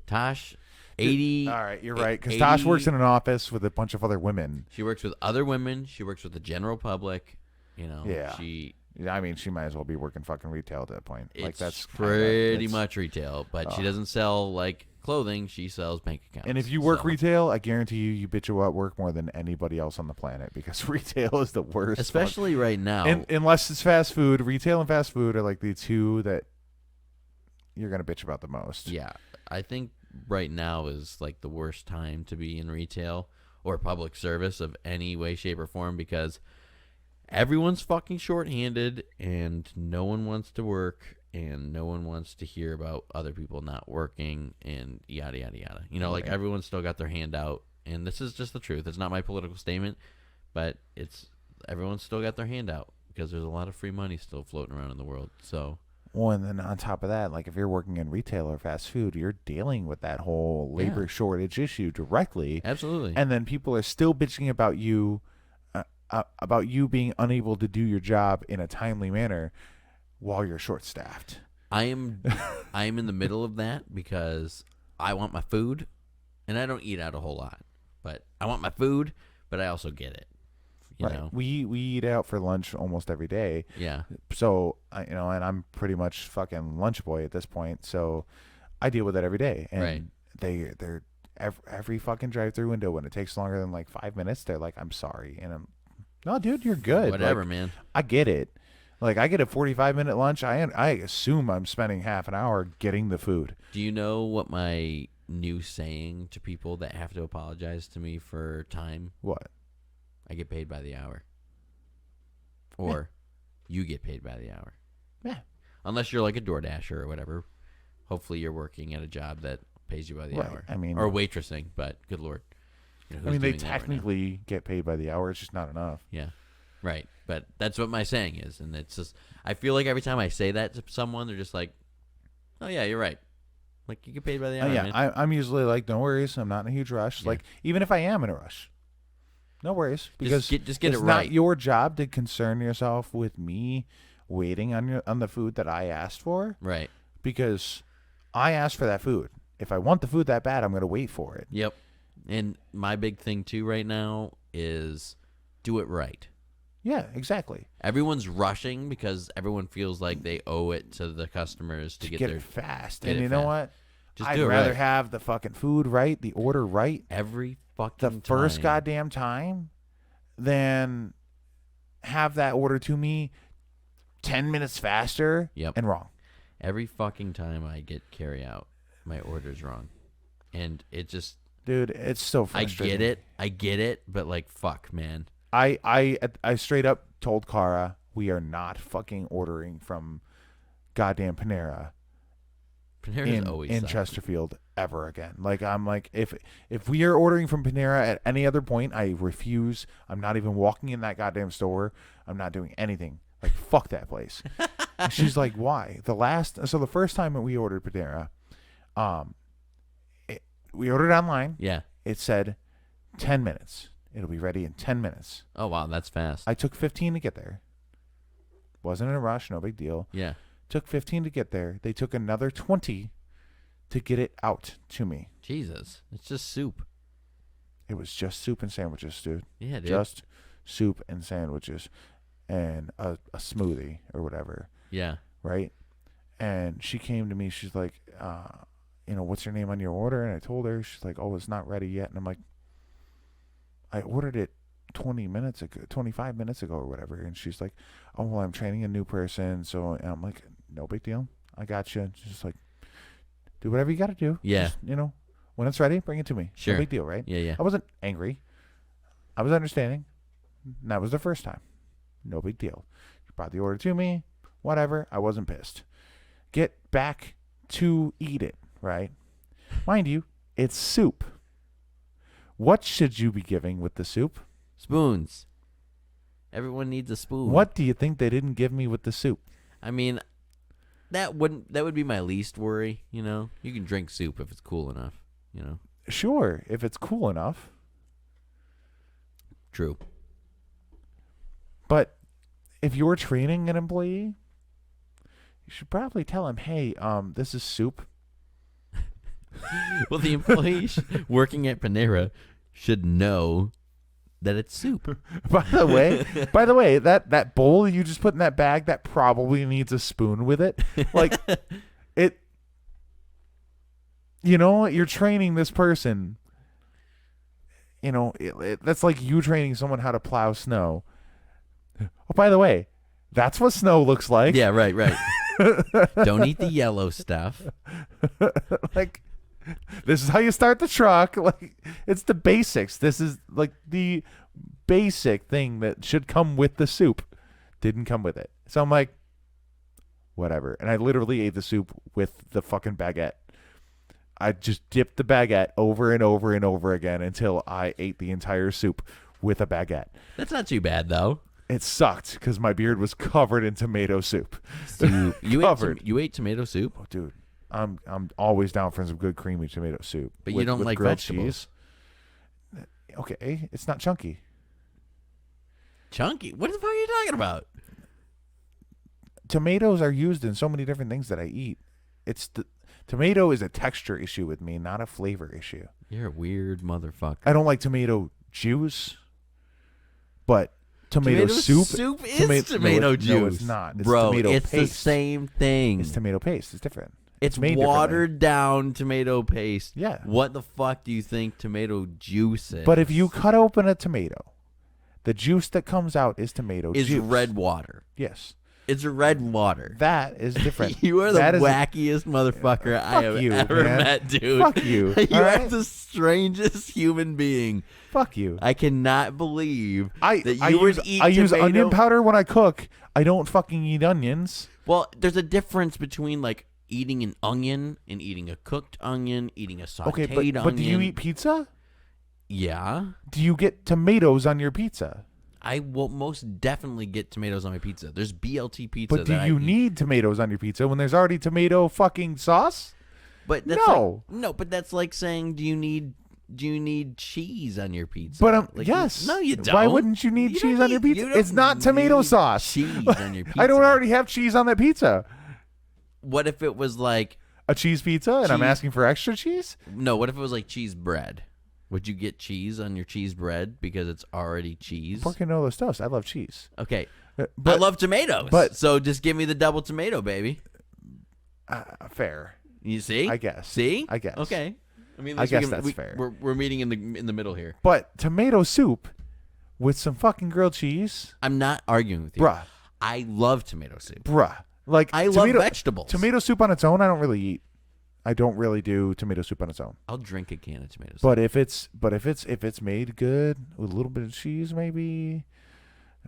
Tosh, All right, you're right. Because Tosh works in an office with a bunch of other women. She works with other women. She works with the general public. You know. Yeah. She might as well be working fucking retail at that point. It's like that's pretty much retail, but she doesn't sell like clothing. She sells bank accounts. And if you work retail, I guarantee you bitch about work more than anybody else on the planet because retail is the worst. Especially right now. Unless it's fast food. Retail and fast food are like the two that you're going to bitch about the most. Yeah. I think right now is like the worst time to be in retail or public service of any way, shape, or form because everyone's fucking shorthanded and no one wants to work and no one wants to hear about other people not working and yada, yada, yada. You know, like everyone's still got their hand out. And this is just the truth. It's not my political statement, but everyone's still got their hand out because there's a lot of free money still floating around in the world. So, well, and then on top of that, like if you're working in retail or fast food, you're dealing with that whole labor shortage issue directly. Absolutely. And then people are still bitching about you being unable to do your job in a timely manner while you're short-staffed. I am in the middle of that because I want my food, and I don't eat out a whole lot, but I want my food, but I also get it. You know? We eat out for lunch almost every day. Yeah. So, and I'm pretty much fucking lunch boy at this point, so I deal with it every day. And they're every fucking drive-through window, when it takes longer than like 5 minutes, they're like, I'm sorry. And I'm, no, dude, you're good. Whatever, like, man. I get it. Like, I get a 45-minute lunch. I assume I'm spending half an hour getting the food. Do you know what my new saying to people that have to apologize to me for time? What? I get paid by the hour. Or you get paid by the hour. Yeah. Unless you're like a DoorDasher or whatever. Hopefully you're working at a job that pays you by the hour. I mean, or waitressing, but good Lord. You know, I mean, they doing that right now? technically get paid by the hour. It's just not enough. Yeah. Right. But that's what my saying is. And it's just, I feel like every time I say that to someone, they're just like, oh, yeah, you're right. Like, you get paid by the hour, man. I'm usually like, no worries. I'm not in a huge rush. Yeah. Like, even if I am in a rush, no worries. Because just get it's it right. not your job to concern yourself with me waiting on the food that I asked for. Right. Because I asked for that food. If I want the food that bad, I'm going to wait for it. Yep. And my big thing, too, right now is do it right. Yeah, exactly. Everyone's rushing because everyone feels like they owe it to the customers to get it their fast. get And it you know fast. what? Just I'd do it rather right. have the fucking food right, the order right, Every the fucking first time. goddamn time, than have that order to me 10 minutes faster and wrong. Every fucking time I get carry out, my order's wrong. And it just... Dude, it's so frustrating. I get it, but like, fuck, man. I straight up told Cara, we are not fucking ordering from goddamn Panera Panera's always in sucked. Chesterfield ever again. Like, I'm like, if we are ordering from Panera at any other point, I refuse. I'm not even walking in that goddamn store. I'm not doing anything. Like, fuck that place. And she's like, why? The first time that we ordered Panera, we ordered online. Yeah. It said 10 minutes. It'll be ready in 10 minutes. Oh, wow, that's fast. I took 15 to get there. Wasn't in a rush, no big deal. Yeah. Took 15 to get there. They took another 20 to get it out to me. Jesus. It's just soup. It was just soup and sandwiches, dude. Yeah, dude. Just soup and sandwiches and a smoothie or whatever. Yeah. Right? And she came to me. She's like, what's your name on your order? And I told her. She's like, oh, it's not ready yet. And I'm like, I ordered it 25 minutes ago or whatever. And she's like, oh, well, I'm training a new person. So and I'm like, no big deal. I got you. Just like, do whatever you got to do. Yeah. Just, when it's ready, bring it to me. Sure. No big deal, right? Yeah, yeah. I wasn't angry. I was understanding. And that was the first time. No big deal. You brought the order to me. Whatever. I wasn't pissed. Get back to eat it, right? Mind you, it's soup. What should you be giving with the soup? Spoons. Everyone needs a spoon. What do you think they didn't give me with the soup? I mean, that would be my least worry, You can drink soup if it's cool enough, Sure, if it's cool enough. True. But if you're training an employee, you should probably tell him, hey, this is soup. Well, the employees working at Panera should know that it's soup. By the way, that bowl you just put in that bag, that probably needs a spoon with it. Like, you're training this person. That's like you training someone how to plow snow. Oh, by the way, that's what snow looks like. Yeah, right. Don't eat the yellow stuff. Like, this is how you start the truck. Like, it's the basics. This is like the basic thing that should come with the soup. Didn't come with it. So I'm like, whatever. And I literally ate the soup with the fucking baguette. I just dipped the baguette over and over and over again until I ate the entire soup with a baguette. That's not too bad, though. It sucked because my beard was covered in tomato soup. So Covered. you ate tomato soup, Oh, dude, I'm always down for some good creamy tomato soup. but you with- don't with like grilled vegetables. cheese. Okay, it's not chunky. Chunky? What the fuck are you talking about? Tomatoes are used in so many different things that I eat. Tomato is a texture issue with me, not a flavor issue. You're a weird motherfucker. I don't like tomato juice, but tomato soup is tomato juice. No, it's not. It's Bro, tomato it's paste. the same thing. It's tomato paste. It's different. It's made differently. watered down tomato paste. Yeah. What the fuck do you think tomato juice is? But if you cut open a tomato, the juice that comes out is tomato is juice. red water. Yes. It's red water. That is different. You are the That is- wackiest motherfucker I have you, ever man. met, dude. Fuck you. You all are right? the strangest human being. Fuck you. I cannot believe that I you would use, eat I use tomato. onion powder when I cook. I don't fucking eat onions. Well, there's a difference between like eating an onion and eating a cooked onion, eating a sauteed Okay, onion. but do you eat pizza? Yeah. Do you get tomatoes on your pizza? I will most definitely get tomatoes on my pizza. There's BLT pizza. But do that I you eat. need tomatoes on your pizza when there's already tomato fucking sauce? But that's No. like, no. But that's like saying, do you need cheese on your pizza? But Like, yes. No, you don't. Why wouldn't you need You cheese don't on your need- pizza? you don't It's not tomato need sauce. Cheese on your pizza. I don't already have cheese on that pizza. What if it was like A cheese pizza, and I'm Cheese. asking for extra cheese? no? What if it was like cheese bread? Would you get cheese on your cheese bread because it's already cheese? Fucking know those stuffs. I love cheese. Okay. But I love tomatoes. but- so just give me the double tomato, baby. fair. You see? I guess. See? I guess. Okay. I mean, at I least we guess can- that's fair. We're meeting in the middle here. But tomato soup with some fucking grilled cheese, I'm not arguing with you. bruh. I love tomato soup. Bruh. Like I love tomato, vegetables. Tomato soup on its own, I don't really eat. I don't really do tomato soup on its own. I'll drink a can of tomato soup. But if it's made good with a little bit of cheese, maybe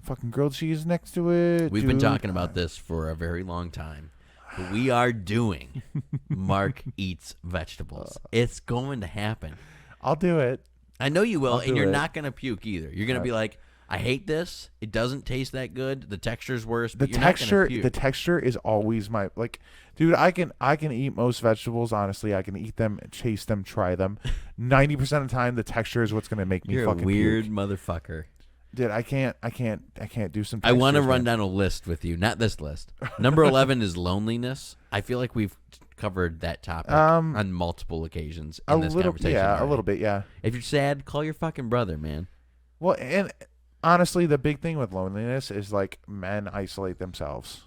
fucking grilled cheese next to it. We've been dude, talking about this for a very long time. But we are doing Mark Eats Vegetables. It's going to happen. I'll do it. I know you will, I'll and do you're it. not going to puke either. You're going to be like, I hate this. It doesn't taste that good. The texture's worse. The But you're not texture, gonna puke. the texture is always my like, dude. I can eat most vegetables. Honestly, I can eat them, chase them, try them. 90% of the time, the texture is what's gonna make me You're a fucking weird puke. motherfucker. Dude, I can't do some. I want to textures, run man. down a list with you. Not this list. Number 11 is loneliness. I feel like we've covered that topic on multiple occasions in this conversation. a already. little bit, yeah. If you're sad, call your fucking brother, man. Well, and honestly, the big thing with loneliness is like men isolate themselves.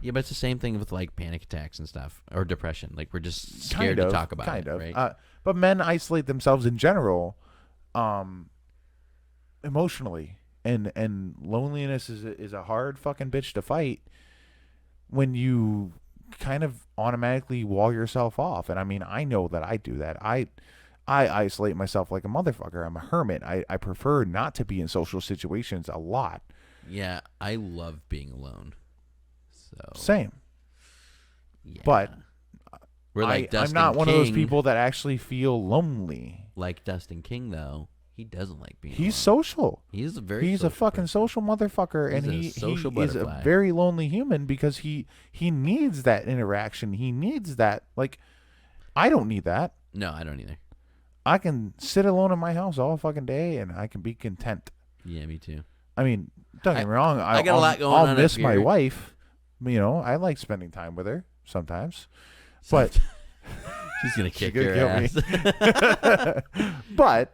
Yeah, but it's the same thing with like panic attacks and stuff or depression. Like we're just Kind scared to of, talk about kind it, of. right? But men isolate themselves in general, emotionally, and loneliness is a hard fucking bitch to fight when you kind of automatically wall yourself off. And I mean, I know that I do that. I isolate myself like a motherfucker. I'm a hermit. I prefer not to be in social situations a lot. Yeah, I love being alone. So Same. yeah. But we're like I'm Dustin not one of those King. people that actually feel lonely. Like Dustin King, though, he doesn't like being. He's alone. social. He's a very. He's a social fucking person. social motherfucker, He's and a he social is a butterfly. very lonely human because he needs that interaction. He needs that. Like, I don't need that. No, I don't either. I can sit alone in my house all fucking day, and I can be content. Yeah, me too. I mean, don't get me wrong. I got a lot going I'll on miss up my here. wife. You know, I like spending time with her sometimes, but She's gonna kick gonna your kill me. ass. but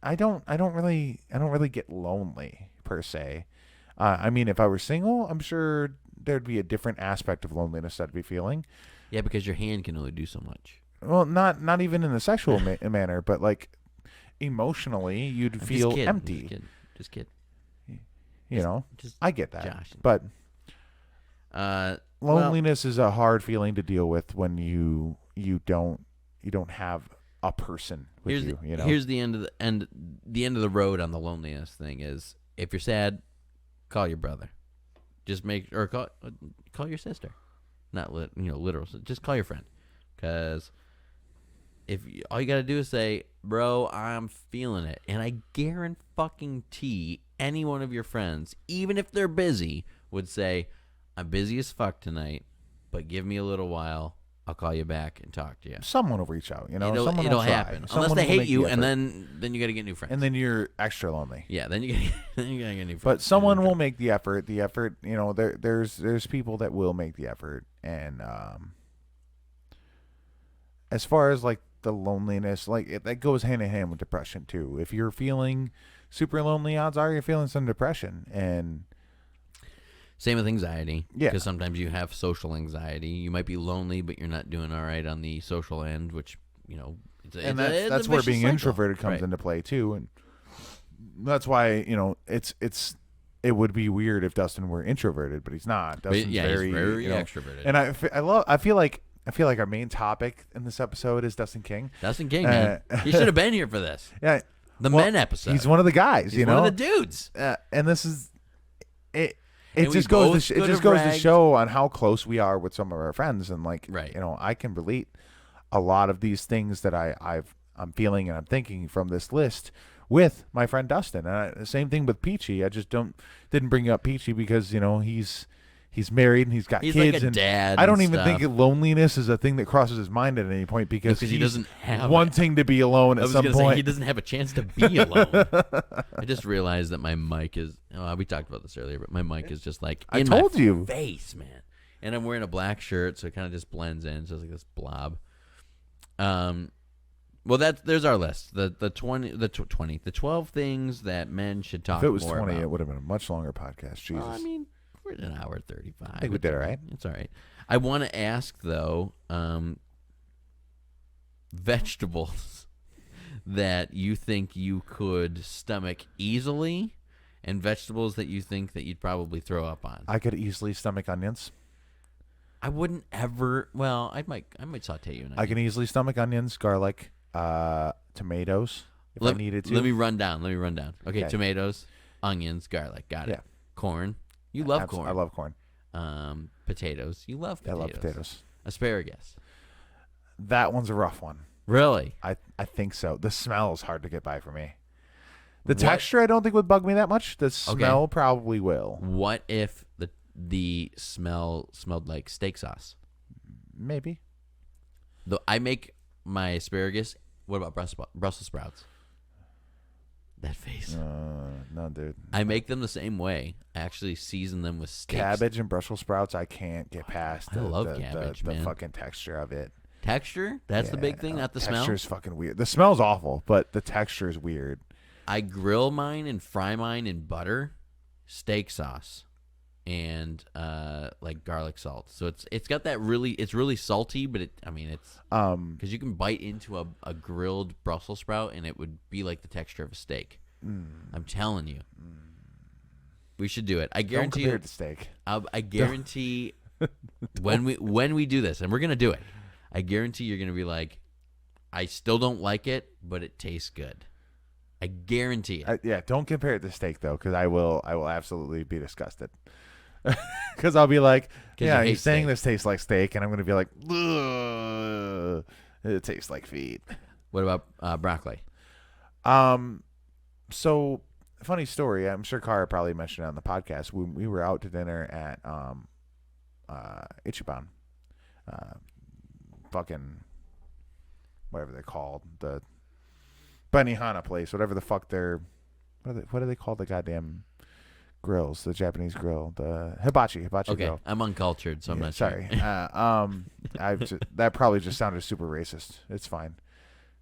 I don't really get lonely per se. I mean, if I were single, I'm sure there'd be a different aspect of loneliness I'd be feeling. Yeah, because your hand can only do so much. Well, not even in the sexual manner, but like emotionally, you'd I'm feel just kidding, empty. Just kid. You know, Just I get that, Josh. but Well, loneliness is a hard feeling to deal with when you don't have a person with here's you. the, You know, here's the end of the road on the loneliness thing is if you're sad, call your brother. Just call your sister, not literal. Just call your friend, because all you gotta do is say, "Bro, I'm feeling it," and I guarantee any one of your friends, even if they're busy, would say, I'm busy as fuck tonight, but give me a little while. I'll call you back and talk to you. Someone will reach out, you know. It'll will try. happen. Someone Unless they will hate make you, the and effort. then you got to get new friends. And then you're extra lonely. Yeah, then you got to get new friends. But someone will make the effort. The effort, you know, there's people that will make the effort. And as far as like the loneliness, like that goes hand in hand with depression too. If you're feeling super lonely, odds are you're feeling some depression. And same with anxiety. Yeah. Because sometimes you have social anxiety. You might be lonely, but you're not doing all right on the social end, which, you know, that's where being introverted comes into play too. And that's why, you know, it would be weird if Dustin were introverted, but he's not. Dustin's he's very you know, extroverted. And I feel like our main topic in this episode is Dustin King. Dustin King, man. He should have been here for this. Yeah. The men episode. He's one of the guys, He's you know. one of the dudes. And this is it. And It we just goes. both It could just have goes to bragged. show on how close we are with some of our friends, and like, Right. you know, I can relate a lot of these things that I'm feeling and I'm thinking from this list with my friend Dustin. And same thing with Peachy. I just didn't bring up Peachy because, you know, he's married and he's got He's kids like a and dad I don't and even stuff. think loneliness is a thing that crosses his mind at any point because he doesn't have wanting to be alone I at was some going to say, point. he doesn't have a chance to be alone. I just realized that my mic is, we talked about this earlier, but my mic is just like I in told my you. face, man. And I'm wearing a black shirt, so it kind of just blends in. So it's like this blob. Well, there's our list. The 12 things that men should talk If it was more 20, about. it would have been a much longer podcast. Jesus. Well, I mean, we're at an hour 35. I think we did all right. It's all right. I want to ask, though, vegetables that you think you could stomach easily and vegetables that you think that you'd probably throw up on. I could easily stomach onions. I wouldn't ever. Well, I might saute you. I can easily stomach onions, garlic, tomatoes if I needed to. Let me run down. Okay, Okay. Tomatoes, onions, garlic. Got it. Yeah. Corn. You love corn. I love corn. Potatoes. You love potatoes. I love potatoes. Asparagus. That one's a rough one. Really? I think so. The smell is hard to get by for me. The What- texture I don't think would bug me that much. The smell probably will. What if the smell smelled like steak sauce? Maybe. Though I make my asparagus. What about Brussels sprouts? That face. No, dude. I make them the same way. I actually season them with steaks. Cabbage and Brussels sprouts, I can't get past. I love cabbage, the man. fucking texture of it. Texture? That's the big thing, not the smell? Texture's fucking weird. The smell's awful, but the texture is weird. I grill mine and fry mine in butter, steak sauce, and like garlic salt. So it's got that it's really salty, but it's because you can bite into a grilled Brussels sprout and it would be like the texture of a steak. I'm telling you, we should do it. I Don't guarantee compare you. it to steak. I guarantee when we do this, and we're gonna do it. I guarantee you're gonna be like, I still don't like it, but it tastes good. I guarantee it. Don't compare it to steak though, because I will absolutely be disgusted. Because I'll be like, yeah, you he's hate saying steak. this tastes like steak, and I'm gonna be like, ugh, it tastes like feet. What about broccoli? So funny story. I'm sure Kara probably mentioned it on the podcast. When we were out to dinner at Ichiban, fucking whatever they're called, the Benihana place, whatever the fuck they're. What do they call the goddamn grills? The Japanese grill, the hibachi Okay, grill. I'm uncultured, so I'm not sorry. sure. That probably just sounded super racist. It's fine.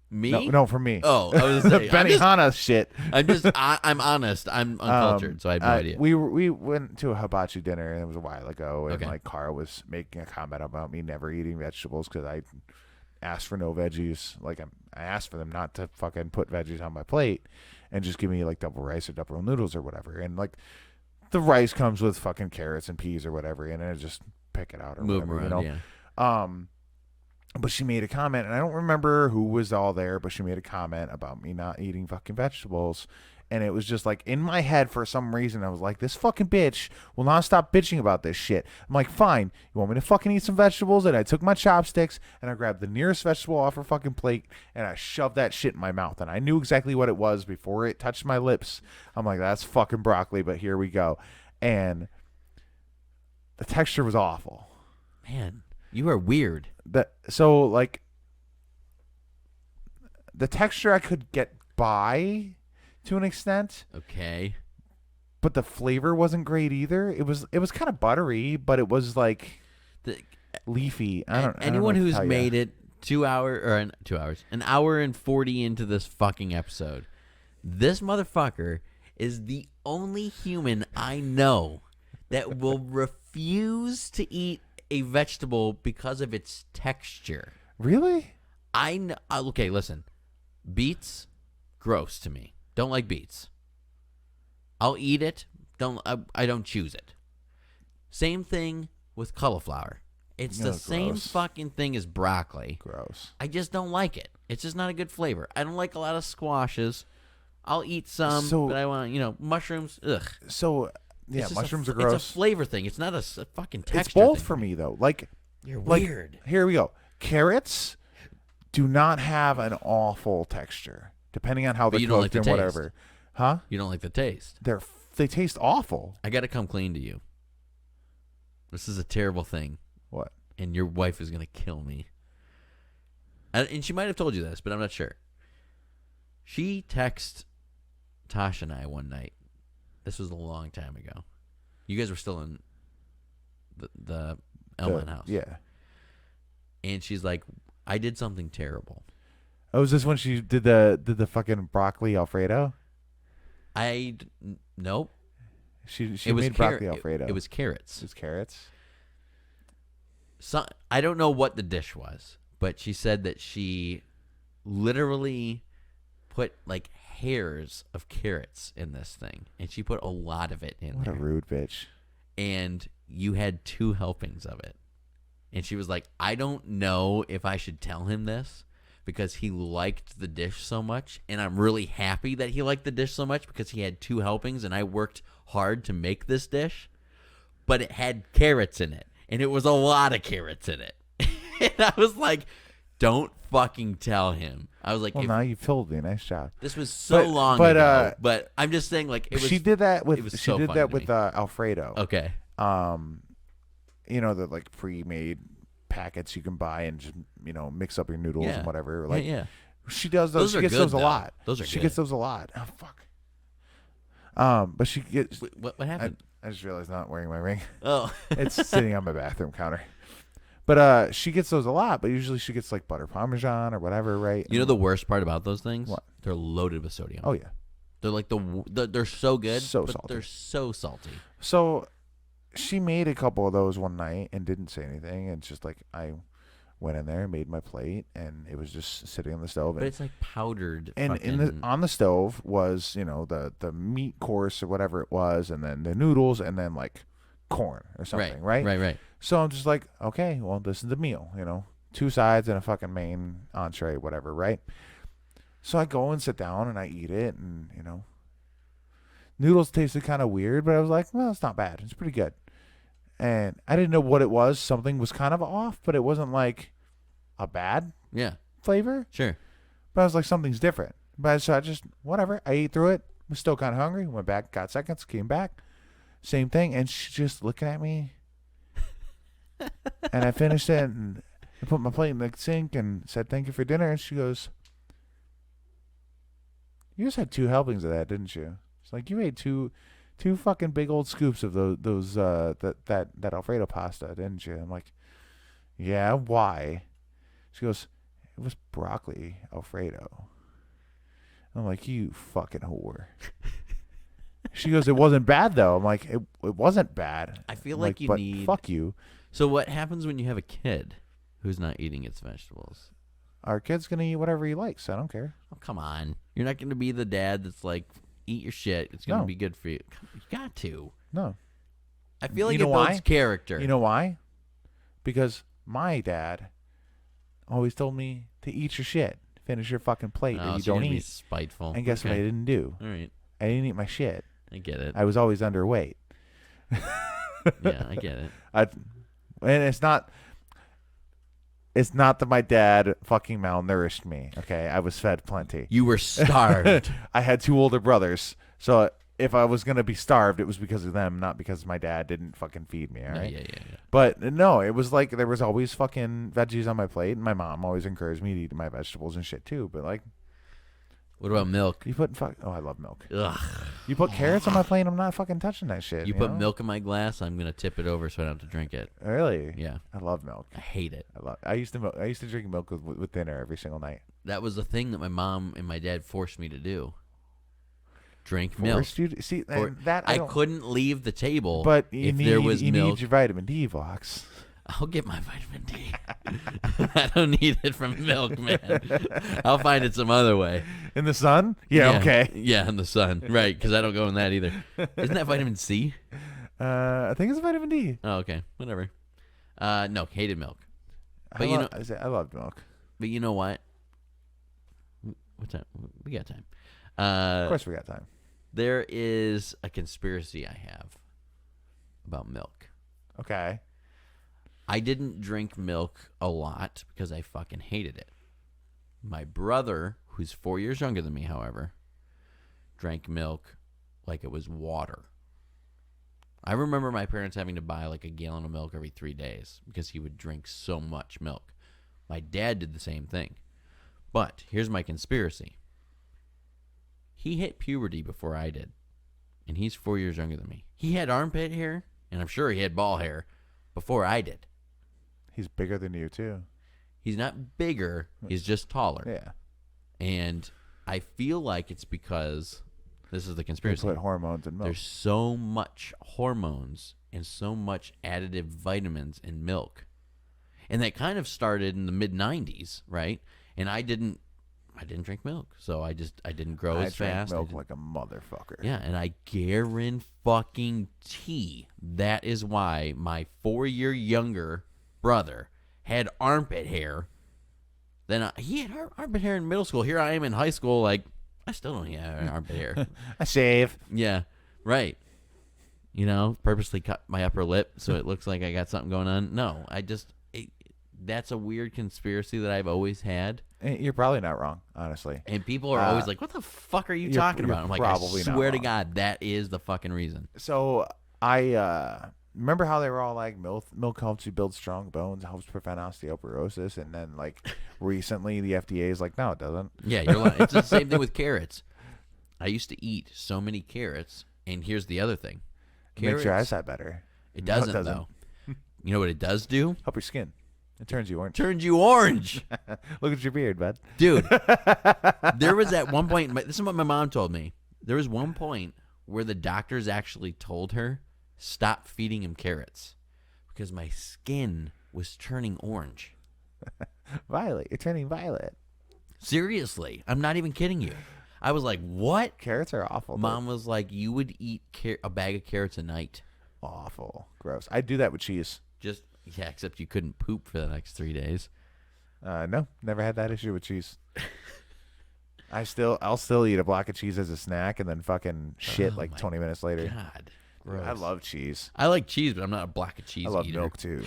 Me? No, for me. Oh, I was The saying, Benihana shit. I'm honest. I'm uncultured, so I have no idea. We went to a hibachi dinner, and it was a while ago, and Okay. like Kara was making a comment about me never eating vegetables because I asked for no veggies. Like I asked for them not to fucking put veggies on my plate and just give me like double rice or double noodles or whatever. And like the rice comes with fucking carrots and peas or whatever, and I just pick it out or Move whatever, around, you know. yeah. But she made a comment, and I don't remember who was all there, but she made a comment about me not eating fucking vegetables. And it was just like in my head for some reason, I was like, this fucking bitch will not stop bitching about this shit. I'm like, fine, you want me to fucking eat some vegetables? And I took my chopsticks and I grabbed the nearest vegetable off her fucking plate and I shoved that shit in my mouth. And I knew exactly what it was before it touched my lips. I'm like, that's fucking broccoli, but here we go. And the texture was awful. Man, you are weird. So like the texture I could get by to an extent. Okay. But the flavor wasn't great either. It was kind of buttery, but it was like leafy. Anyone who's made it 2 hours an hour and 40 into this fucking episode, this motherfucker is the only human I know that will refuse to eat a vegetable because of its texture. Really? I know. Okay, listen. Beets, gross to me. Don't like beets. I'll eat it. I don't choose it. Same thing with cauliflower. It's the same gross. fucking thing as broccoli. Gross. I just don't like it. It's just not a good flavor. I don't like a lot of squashes. I'll eat some, but I want, mushrooms. Ugh. So, yeah, mushrooms are gross. It's a flavor thing. It's not a fucking texture It's both thing. for me, though. Like, You're weird. Here we go. Carrots do not have an awful texture, depending on how they're cooked and whatever. Huh? You don't like the taste. They taste awful. I got to come clean to you. This is a terrible thing. What? And your wife is going to kill me. And she might have told you this, but I'm not sure. She texted Tasha and I one night. This was a long time ago. You guys were still in the Elman house. Yeah. And she's like, I did something terrible. Oh, was this when she did the fucking broccoli Alfredo? Nope. She made broccoli Alfredo. It was carrots. It was carrots. So, I don't know what the dish was, but she said that she literally put like hairs of carrots in this thing, and she put a lot of it in What there. a rude bitch. And you had 2 helpings of it. And she was like, I don't know if I should tell him this because he liked the dish so much, and I'm really happy that he liked the dish so much because he had 2 helpings and I worked hard to make this dish, but it had carrots in it, and it was a lot of carrots in it. And I was like, don't fucking tell him. I was like, well, now you told me. Nice job. This was so long ago, but I'm just saying, like, it was. She did that with. She did that with Alfredo. Okay. The like pre-made packets you can buy and just mix up your noodles and whatever. Like, yeah. She does those. She gets those a lot. Those are She good. gets those a lot. Oh fuck. But she gets. What happened? I just realized I'm not wearing my ring. Oh. It's sitting on my bathroom counter. But she gets those a lot. But usually she gets like butter parmesan or whatever, right? You know the worst part about those things? What? They're loaded with sodium. Oh yeah. They're like they're so good, So but salty. they're so salty. So she made a couple of those one night and didn't say anything. And it's just like I went in there and made my plate, and it was just sitting on the stove. But it's like powdered. And on the stove was the meat course or whatever it was, and then the noodles, and then like corn or something, right? Right. So I'm just like, okay, well, this is the meal, 2 sides and a fucking main entree, whatever, right? So I go and sit down and I eat it, and noodles tasted kind of weird, but I was like, well, it's not bad. It's pretty good. And I didn't know what it was. Something was kind of off, but it wasn't like a bad flavor. Sure. But I was like, something's different. But so I just, whatever. I ate through it. Was still kind of hungry. Went back, got seconds, came back. Same thing. And she's just looking at me. And I finished it, and I put my plate in the sink and said, thank you for dinner. And she goes, you just had 2 helpings of that, didn't you? It's like, you ate two fucking big old scoops of that Alfredo pasta, didn't you? I'm like, yeah, why? She goes, it was broccoli Alfredo. I'm like, you fucking whore. She goes, it wasn't bad though. I'm like, it wasn't bad. I feel I'm like you but need. Fuck you. So what happens when you have a kid who's not eating its vegetables? Our kid's gonna eat whatever he likes. I don't care. Oh, come on. You're not going to be the dad that's like, eat your shit. It's going to No. be good for you. You got to. No. I feel like You know it builds why? character. You know why? Because my dad, always told me to eat your shit, finish your fucking plate, or you so you're don't gonna be eat. spiteful. And guess what I didn't do? All right. I didn't eat my shit. I get it. I was always underweight. Yeah, I get it. And it's not that my dad fucking malnourished me. Okay, I was fed plenty. You were starved. I had 2 older brothers, so if I was gonna be starved, it was because of them, not because my dad didn't fucking feed me. All right. Yeah. But no, it was like there was always fucking veggies on my plate, and my mom always encouraged me to eat my vegetables and shit too. But like, What about milk? you put I love milk. Ugh. You put carrots on my plate, I'm not fucking touching that shit. You put know? milk in my glass, I'm gonna tip it over so I don't have to drink it. Really? Yeah. I love milk. I hate it. I used to drink milk with dinner every single night. That was the thing that my mom and my dad forced me to do. Drink milk. Forced you to, see that I don't- couldn't leave the table But if there was you milk. need your vitamin D, Vox. I'll get my vitamin D. I don't need it from milk, man. I'll find it some other way. In the sun? Yeah, okay. Yeah, in the sun. Right, because I don't go in that either. Isn't that vitamin C? I think it's vitamin D. Oh, okay. Whatever. No, hated milk. But I love milk. But you know what? What's that? We got time. Of course we got time. There is a conspiracy I have about milk. Okay. I didn't drink milk a lot because I fucking hated it. My brother, who's 4 years younger than me, however, drank milk like it was water. I remember my parents having to buy like a gallon of milk every 3 days because he would drink so much milk. My dad did the same thing. But here's my conspiracy. He hit puberty before I did, and he's 4 years younger than me. He had armpit hair, and I'm sure he had ball hair before I did. He's bigger than you too. He's not bigger, he's just taller. Yeah. And I feel like it's because, this is the They conspiracy, put hormones in milk. there's so much hormones and so much additive vitamins in milk. And that kind of started in the mid-90s, right? And I didn't drink milk, so I didn't grow as drank fast. milk like a motherfucker. Yeah, and I guarantee that is why my 4-year younger brother had armpit hair. Then he had armpit hair in middle school. Here I am in high school, like, I still don't have armpit hair. I shave. Yeah, right. You know, purposely cut my upper lip so it looks like I got something going on. No, that's a weird conspiracy that I've always had. You're probably not wrong, honestly. And people are always like, what the fuck are you talking about? I'm like, I probably not swear to wrong. God, that is the fucking reason. So I remember how they were all like milk helps you build strong bones, helps prevent osteoporosis, and then like recently the FDA is like, no, it doesn't. Yeah, you're lying. It's the same thing with carrots. I used to eat so many carrots, and here's the other thing. It makes your Carrots- eyesight better. It No, doesn't, though. You know what it does do? Help your skin. It turns you orange. Turns you orange. Look at your beard, bud. Dude, there was at one point, this is what my mom told me. There was one point where the doctors actually told her, stop feeding him carrots because my skin was turning orange. Violet. You're turning violet. Seriously. I'm not even kidding you. I was like, what? Carrots are awful. Mom was like, you would eat a bag of carrots a night. Awful. Gross. I do that with cheese. Yeah, except you couldn't poop for the next 3 days. No, never had that issue with cheese. I'll still eat a block of cheese as a snack and then fucking shit Oh like my 20 minutes later. God. Dude, Gross. I love cheese. I like cheese, but I'm not a block of cheese I love eater. milk too.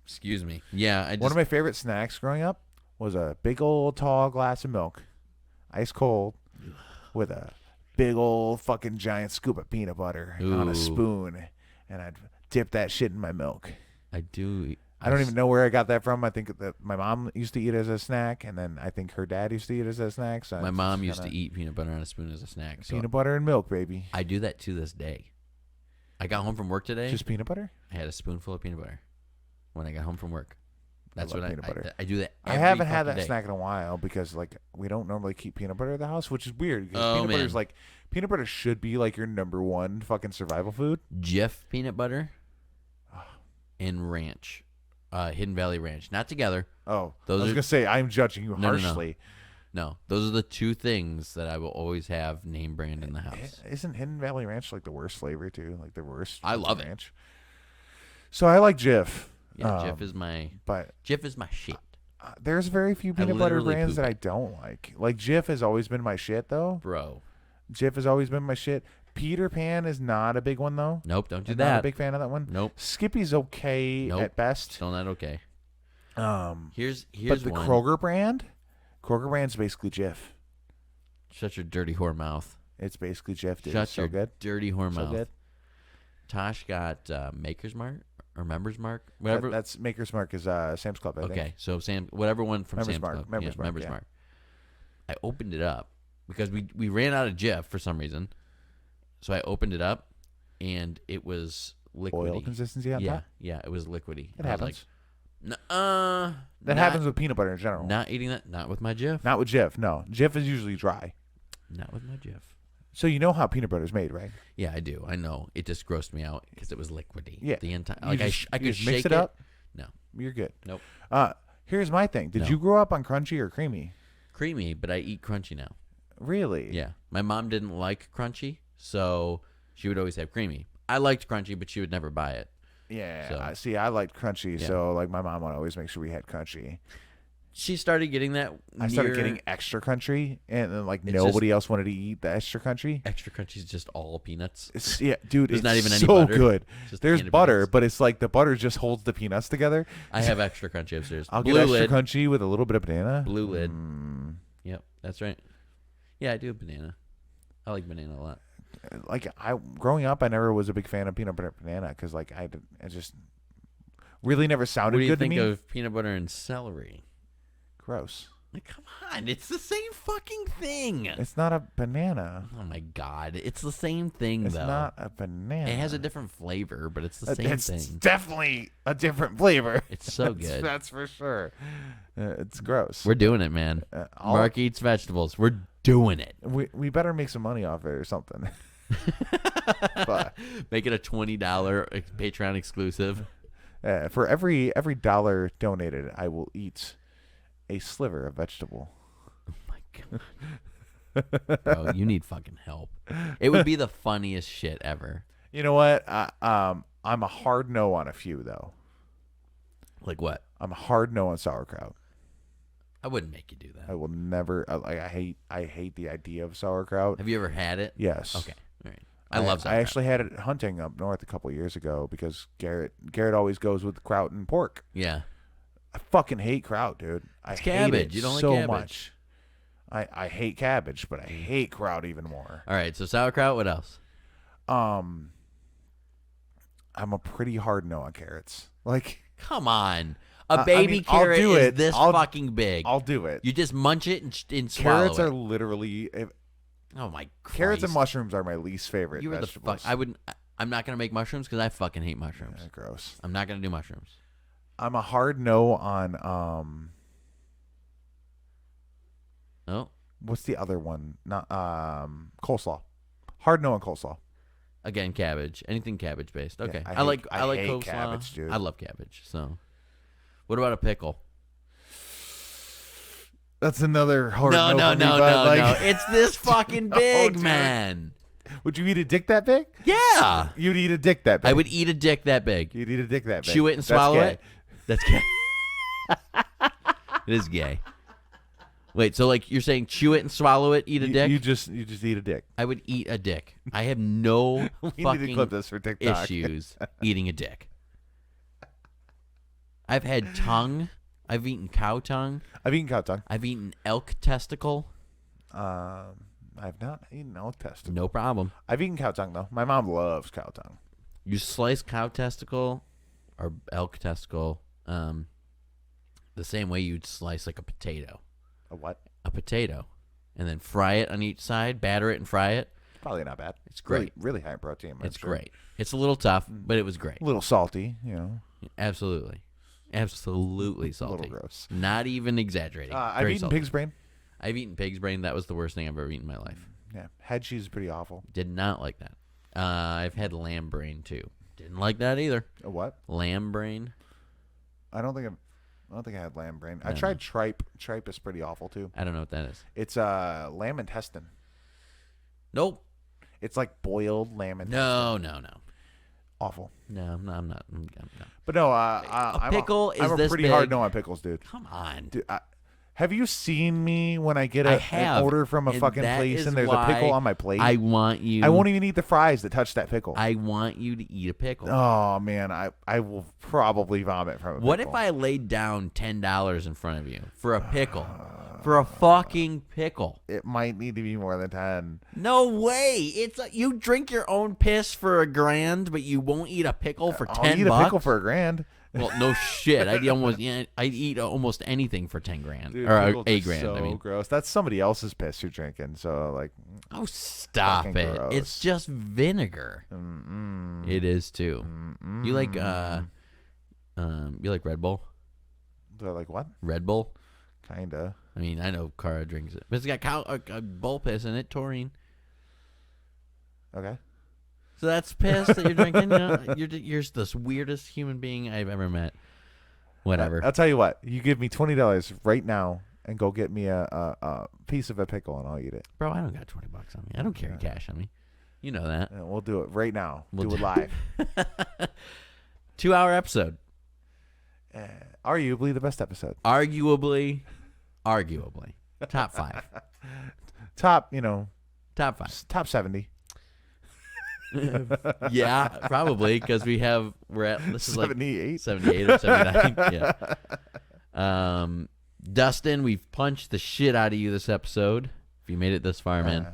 Excuse me. Yeah, One of my favorite snacks growing up was a big old tall glass of milk, ice cold, with a big old fucking giant scoop of peanut butter on Ooh. a spoon, and I'd dip that shit in my milk. I do. I don't even know where I got that from. I think that my mom used to eat it as a snack, and then I think her dad used to eat it as a snack. So My it's mom just used to kinda eat peanut butter on a spoon as a snack. So peanut butter and milk, baby. I do that to this day. I got home from work today. Just peanut butter. I had a spoonful of peanut butter when I got home from work. That's love what peanut butter. I do that. I Every haven't had that fucking day. snack in a while because like we don't normally keep peanut butter at the house, which is weird. Because Oh, peanut man. butter's like peanut butter should be like your number one fucking survival food. Jif peanut butter and ranch, Hidden Valley Ranch, not together. Oh, Those I was are- gonna say I'm judging you No. harshly. No, those are the two things that I will always have name brand in the house. Isn't Hidden Valley Ranch like the worst flavor too? Like the worst. I love it. ranch. So I like Jif. Yeah, Jif is my But Jif is my shit. There's very few peanut butter literally brands poop that I it. don't like. Like Jif has always been my shit, though. Bro. Jif has always been my shit. Peter Pan is not a big one, though. Nope, don't do I'm that. not a big fan of that one. Nope. Skippy's okay Nope. at best. Still not okay. Here's But the one. Kroger brand's basically Jif. Shut your dirty whore mouth. It's basically Jif, dude. Shut It's so your good. dirty whore So mouth. good. Tosh got Maker's Mark or Members Mark, whatever. That's Maker's Mark is Sam's Club, I think. Okay, so whatever one from Members Sam's Mark, Club. Members Mark, Members yeah. Mark. I opened it up because we ran out of Jif for some reason. So I opened it up, and it was liquidy. Oil consistency on top? Yeah, it was liquidy. It happens. That happens with peanut butter in general. Not eating that. Not with my Jif. Not with Jif, no. Jif is usually dry. Not with my Jif. So you know how peanut butter is made, right? Yeah, I do. I know. It just grossed me out because it was liquidy. Yeah. The entire You like just- I you could just shake mix it up? No. You're good. Nope. Here's my thing. Did No. you grow up on crunchy or creamy? Creamy, but I eat crunchy now. Really? Yeah. My mom didn't like crunchy, so she would always have creamy. I liked crunchy, but she would never buy it. Yeah. So- I liked crunchy, Yeah. so like my mom would always make sure we had crunchy. She started getting that. I started near- getting extra crunchy, and then like It's nobody else wanted to eat the extra crunchy. extra crunchy is just all peanuts. Yeah, dude, There's it's not even any so butter. good. Just There's peanut butter, peanuts. but it's like the butter just holds the peanuts together. I have extra crunchy upstairs. I'll Blue get extra lid. crunchy with a little bit of banana. Blue lid. Yep, that's right. Yeah, I do have banana. I like banana a lot. Like growing up, I never was a big fan of peanut butter banana because like it just really never sounded What do you good think to me. of peanut butter and celery? Gross. Like, come on, it's the same fucking thing. It's not a banana. Oh my god, it's the same thing It's though. not a banana. It has a different flavor, but it's the same It's thing. definitely a different flavor. It's so good. That's for sure. It's gross. We're doing it, man. I'll- Mark eats vegetables. We're doing it. We better make some money off it or something. But Make it a $20 Patreon exclusive. for every dollar donated, I will eat a sliver of vegetable. Oh my god. Bro, you need fucking help. It would be the funniest shit ever. You know what? I'm a hard no on a few though. Like what? I'm a hard no on sauerkraut. I wouldn't make you do that. I will never. I hate the idea of sauerkraut. Have you ever had it? Yes. Okay. All right. I love I sauerkraut. actually had it hunting up north a couple years ago because Garrett always goes with kraut and pork. Yeah. I fucking hate kraut, dude. I It's hate cabbage. it You don't like so cabbage. much. I hate cabbage, but I hate kraut even more. All right. So sauerkraut. What else? I'm a pretty hard no on carrots. Like Come on. A I baby mean, I'll carrot do is it. this fucking big. I'll do it. You just munch it and swallow Carrots it. are literally Oh my Christ. carrots and mushrooms are my least favorite You were the vegetables. fuck. I wouldn't. I'm not gonna make mushrooms because I fucking hate mushrooms. Gross. I'm not gonna do mushrooms. I'm a hard no on Oh, what's the other one? Not coleslaw. Hard no on coleslaw. again, cabbage. Anything cabbage based. Okay. I I like hate coleslaw. cabbage, dude. I love cabbage. So, what about a pickle? That's another hard No, no. no, for me, no, but, no, like, no. It's this fucking big, dude. man. Would you eat a dick that big? Yeah. You'd eat a dick that big. I would eat a dick that big. You'd eat a dick that big. Chew it and That's swallow gay. it. That's gay. It is gay. Wait, so like you're saying chew it and swallow it, eat a dick? You just eat a dick. I would eat a dick. I have no We need to fucking clip this for TikTok. issues eating a dick. I've had tongue. I've eaten cow tongue. I've eaten cow tongue. I've eaten elk testicle. I've not eaten elk testicle. No problem. I've eaten cow tongue though. My mom loves cow tongue. You slice cow testicle or elk testicle the same way you'd slice like a potato. A what? A potato. And then fry it on each side, batter it and fry it. Probably not bad. It's great. Really high in protein. I'm It's sure. great. It's a little tough, but it was great. A little salty, you know. Absolutely. Absolutely salty. A little gross. Not even exaggerating. I've Very eaten salty. pig's brain. I've eaten pig's brain. That was the worst thing I've ever eaten in my life. Yeah, head cheese is pretty awful. Did not like that. I've had lamb brain too. Didn't like that either. A what? Lamb brain. I don't think I had lamb brain. I No, tried tripe. Tripe is pretty awful too. I don't know what that is. It's lamb intestine. Nope. It's like boiled lamb intestine. No. Awful. No, I'm not. I'm not. But no, pickle I'm is a this pretty big. hard no on pickles, dude. Come on. Dude, have you seen me when I get I an have, order from a and fucking that place is and there's a pickle why on my plate? I want you. I won't even eat the fries that touch that pickle. I want you to eat a pickle. Oh man, I will probably vomit from a pickle. What if I laid down $10 in front of you for a pickle? For a fucking pickle. It might need to be more than 10. No way. You drink your own piss for $1,000, but you won't eat a pickle for $10. I'll eat a pickle for $1,000. Well, no shit. I'd eat almost anything for $10,000 Dude, or pickles are $1,000. so I mean, gross. That's somebody else's piss you're drinking. So like, oh, stop fucking it. gross. It's just vinegar. It is too. You like Red Bull? They're like what? Red Bull? Kinda. I mean, I know Cara drinks it, but it's got bull piss in it, taurine. Okay. So that's piss that you're drinking. You know? You're the weirdest human being I've ever met. Whatever. I'll tell you what. You give me $20 right now and go get me a piece of a pickle and I'll eat it. Bro, I don't got $20 on me. I don't carry cash on me. You know that. And we'll do it right now. We'll do it live. 2-hour episode. Arguably the best episode. Arguably. Top 5. Top, Top 5. top 70. Yeah, probably because we're at this is 78. like 78 or 79. Yeah. Dustin, we've punched the shit out of you this episode. If you made it this far, man.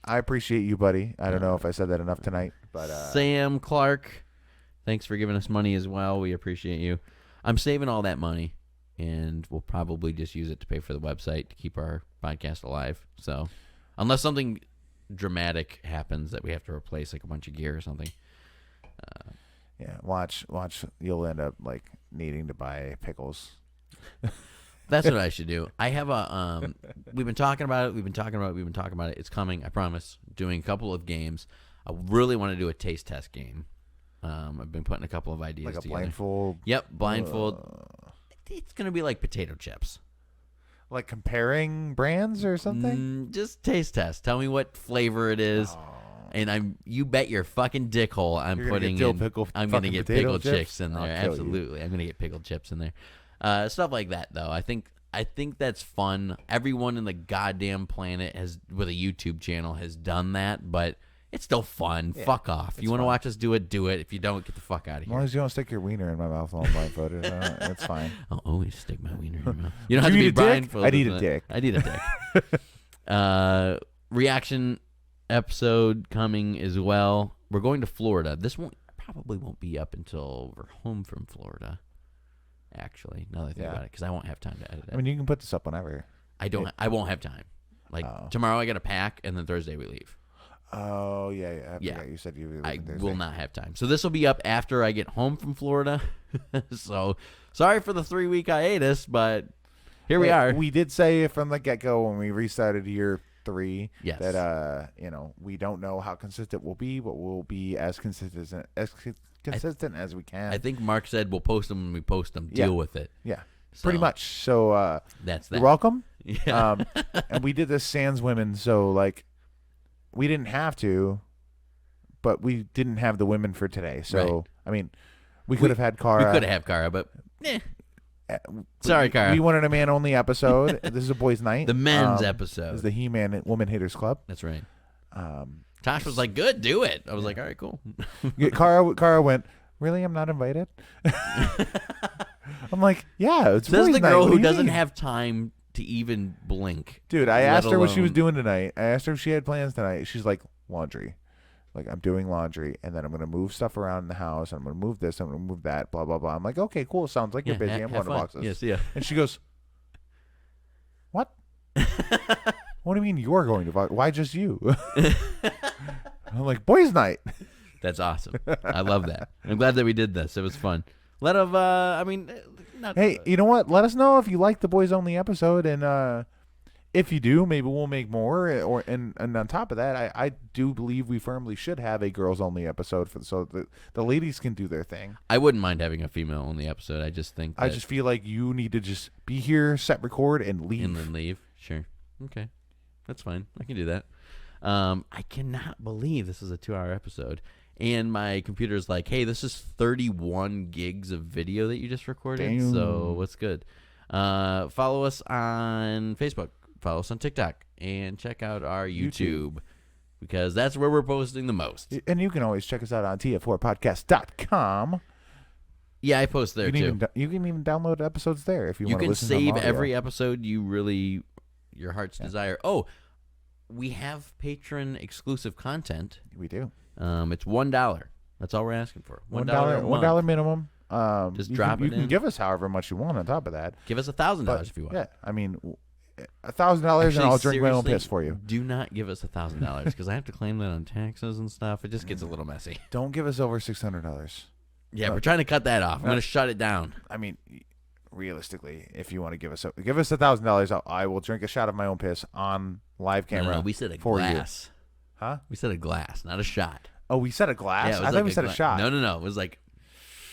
I appreciate you, buddy. I don't know if I said that enough tonight, but Sam Clark, thanks for giving us money as well. We appreciate you. I'm saving all that money, and we'll probably just use it to pay for the website to keep our podcast alive. So, unless something dramatic happens that we have to replace, like a bunch of gear or something. yeah, watch. You'll end up like needing to buy pickles. That's what I should do. I have a we've been talking about it. It's coming, I promise. Doing a couple of games. I really want to do a taste test game. I've been putting a couple of ideas Like a together. blindfold. Yep, blindfold. It's going to be like potato chips. Like comparing brands or something? Just taste test. Tell me what flavor it is. Oh. And you bet your fucking dick hole I'm You're gonna putting get Dill in. pickle I'm going to fucking get potato pickled chips? chicks in there. I'll kill you. Absolutely. I'm going to get pickled chips in there. Stuff like that, though. I think that's fun. Everyone in the goddamn planet with a YouTube channel has done that, but it's still fun. Yeah, Fuck off. it's You want to fun. watch us do it, do it. If you don't, get the fuck out of As here. long as you don't stick your wiener in my mouth while I'm blindfolded, it's fine. I'll always stick my wiener in your mouth. You don't Would have to you be eat a dick? blindfolded. I'd eat a dick. I'd eat a dick. Reaction episode coming as well. We're going to Florida. This probably won't be up until we're home from Florida. Actually, now that I think about it, because I won't have time to edit it. I mean, you can put this up whenever. I won't have time. Like tomorrow, I got to pack, and then Thursday we leave. Oh, yeah. I Yeah. forgot you said you I will not have time. So this will be up after I get home from Florida. So sorry for the 3-week hiatus, but here we are. We did say from the get-go when we restarted year 3 Yes. that we don't know how consistent we'll be, but we'll be as consistent as we can. I think Mark said we'll post them when we post them. Yeah. Deal with it. Yeah, So, pretty much. So That's that. you're welcome. Yeah. And we did this sans women, so like we didn't have to, but we didn't have the women for today. So Right. I mean, we could have had Cara. We could have Cara, but sorry, Cara. We wanted a man-only episode. This is a boys' night. The men's This episode. is the He-Man Woman Haters Club. That's right. Um, Tosh was like, "Good, do it." I was like, "All right, cool." Cara went, really? I'm not invited? I'm like, yeah, it's Says boys' the night. girl What do who you doesn't mean? have time to even blink. Dude, I let asked her what she was alone- doing tonight. I asked her if she had plans tonight. She's like, laundry. Like, I'm doing laundry, and then I'm going to move stuff around in the house. I'm going to move this. I'm going to move that, blah, blah, blah. I'm like, okay, cool. Sounds like you're busy. I'm going to boxes. Yes, yeah. And she goes, what? What do you mean you're going to boxes? Why just you? I'm like, boys' night. That's awesome. I love that. I'm glad that we did this. It was fun. Hey, you know what? Let us know if you like the boys only episode, and if you do, maybe we'll make more. And on top of that, I do believe we firmly should have a girls only episode so the ladies can do their thing. I wouldn't mind having a female only episode. I just think I just feel like you need to just be here, set record, and leave. and then leave. Sure. Okay. That's fine. I can do that. I cannot believe this is a 2-hour episode. And my computer's like, hey, this is 31 gigs of video that you just recorded. Damn. So what's good? Follow us on Facebook. Follow us on TikTok. And check out our YouTube. Because that's where we're posting the most. And you can always check us out on TF4Podcast.com. Yeah, I post there, too. You can even download episodes there if you want to listen to You them. can save every episode your heart's desire. Oh, we have patron-exclusive content. We do. It's $1. That's all we're asking for. $1 $1 minimum. Just drop it in. You can give us however much you want on top of that. Give us $1,000 if you want. Yeah, I mean, $1,000 and I'll drink my own piss for you. Do not give us $1,000 because I have to claim that on taxes and stuff. It just gets a little messy. Don't give us over $600. Yeah, we're trying to cut that off. I'm going to shut it down. I mean, realistically, if you want to give us $1,000, I will drink a shot of my own piss on live camera. No, we said a for glass. You. Huh? We said a glass, not a shot. Oh, we said a glass? Yeah, I thought we said a shot. No. It was like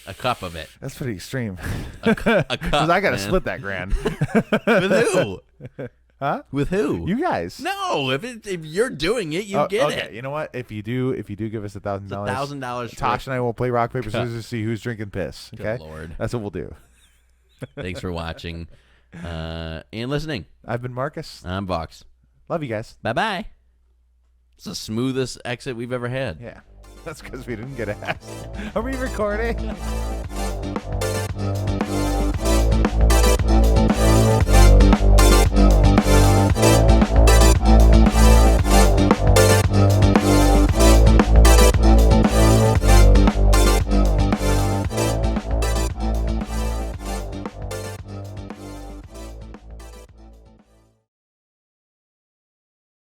a cup of it. That's pretty extreme. A cup. Because I got to split that grand. With who? Huh? With who? You guys. No, if you're doing it, you get it. Okay, you know what? If you do give us $1,000, $1,000. Tosh and I will play rock paper scissors to see who's drinking piss. Okay, Good Lord. That's what we'll do. Thanks for watching and listening. I've been Marcus. I'm Vaux. Love you guys. Bye-bye. It's the smoothest exit we've ever had. Yeah, that's because we didn't get asked. Are we recording?